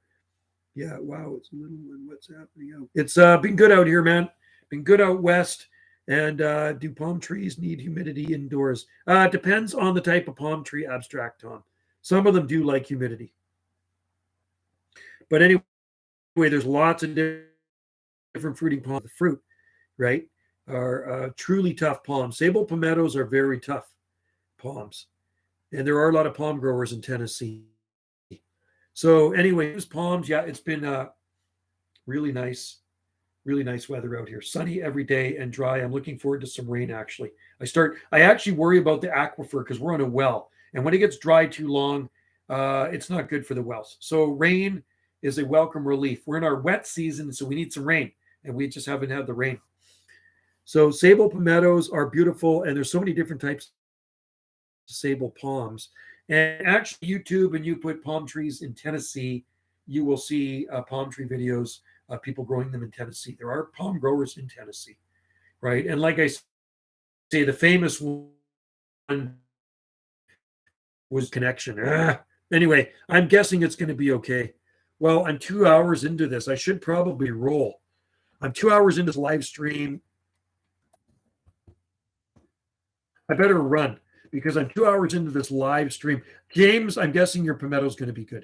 Yeah, wow, it's a little one. What's happening out? It's been good out here, man. Been good out west. And do palm trees need humidity indoors? Depends on the type of palm tree, abstract Tom. Some of them do like humidity. But anyway, there's lots of different fruiting palms. The fruit, right, are truly tough palms. Sable palmettos are very tough palms. And there are a lot of palm growers in Tennessee. So anyway, palms, yeah, it's been really nice. Really nice weather out here. Sunny every day and dry. I'm looking forward to some rain, actually. I actually worry about the aquifer because we're on a well. And when it gets dry too long, it's not good for the wells. So rain is a welcome relief. We're in our wet season, so we need some rain. And we just haven't had the rain. So sable palmettos are beautiful. And there's so many different types of sable palms. And actually, YouTube, and you put palm trees in Tennessee, you will see palm tree videos of people growing them in Tennessee. There are palm growers in Tennessee, right? And like I say, the famous one was Connection. Anyway, I'm guessing it's going to be okay. Well, I'm 2 hours into this. I should probably roll. I'm 2 hours into this live stream. I better run because I'm 2 hours into this live stream. James, I'm guessing your palmetto is going to be good.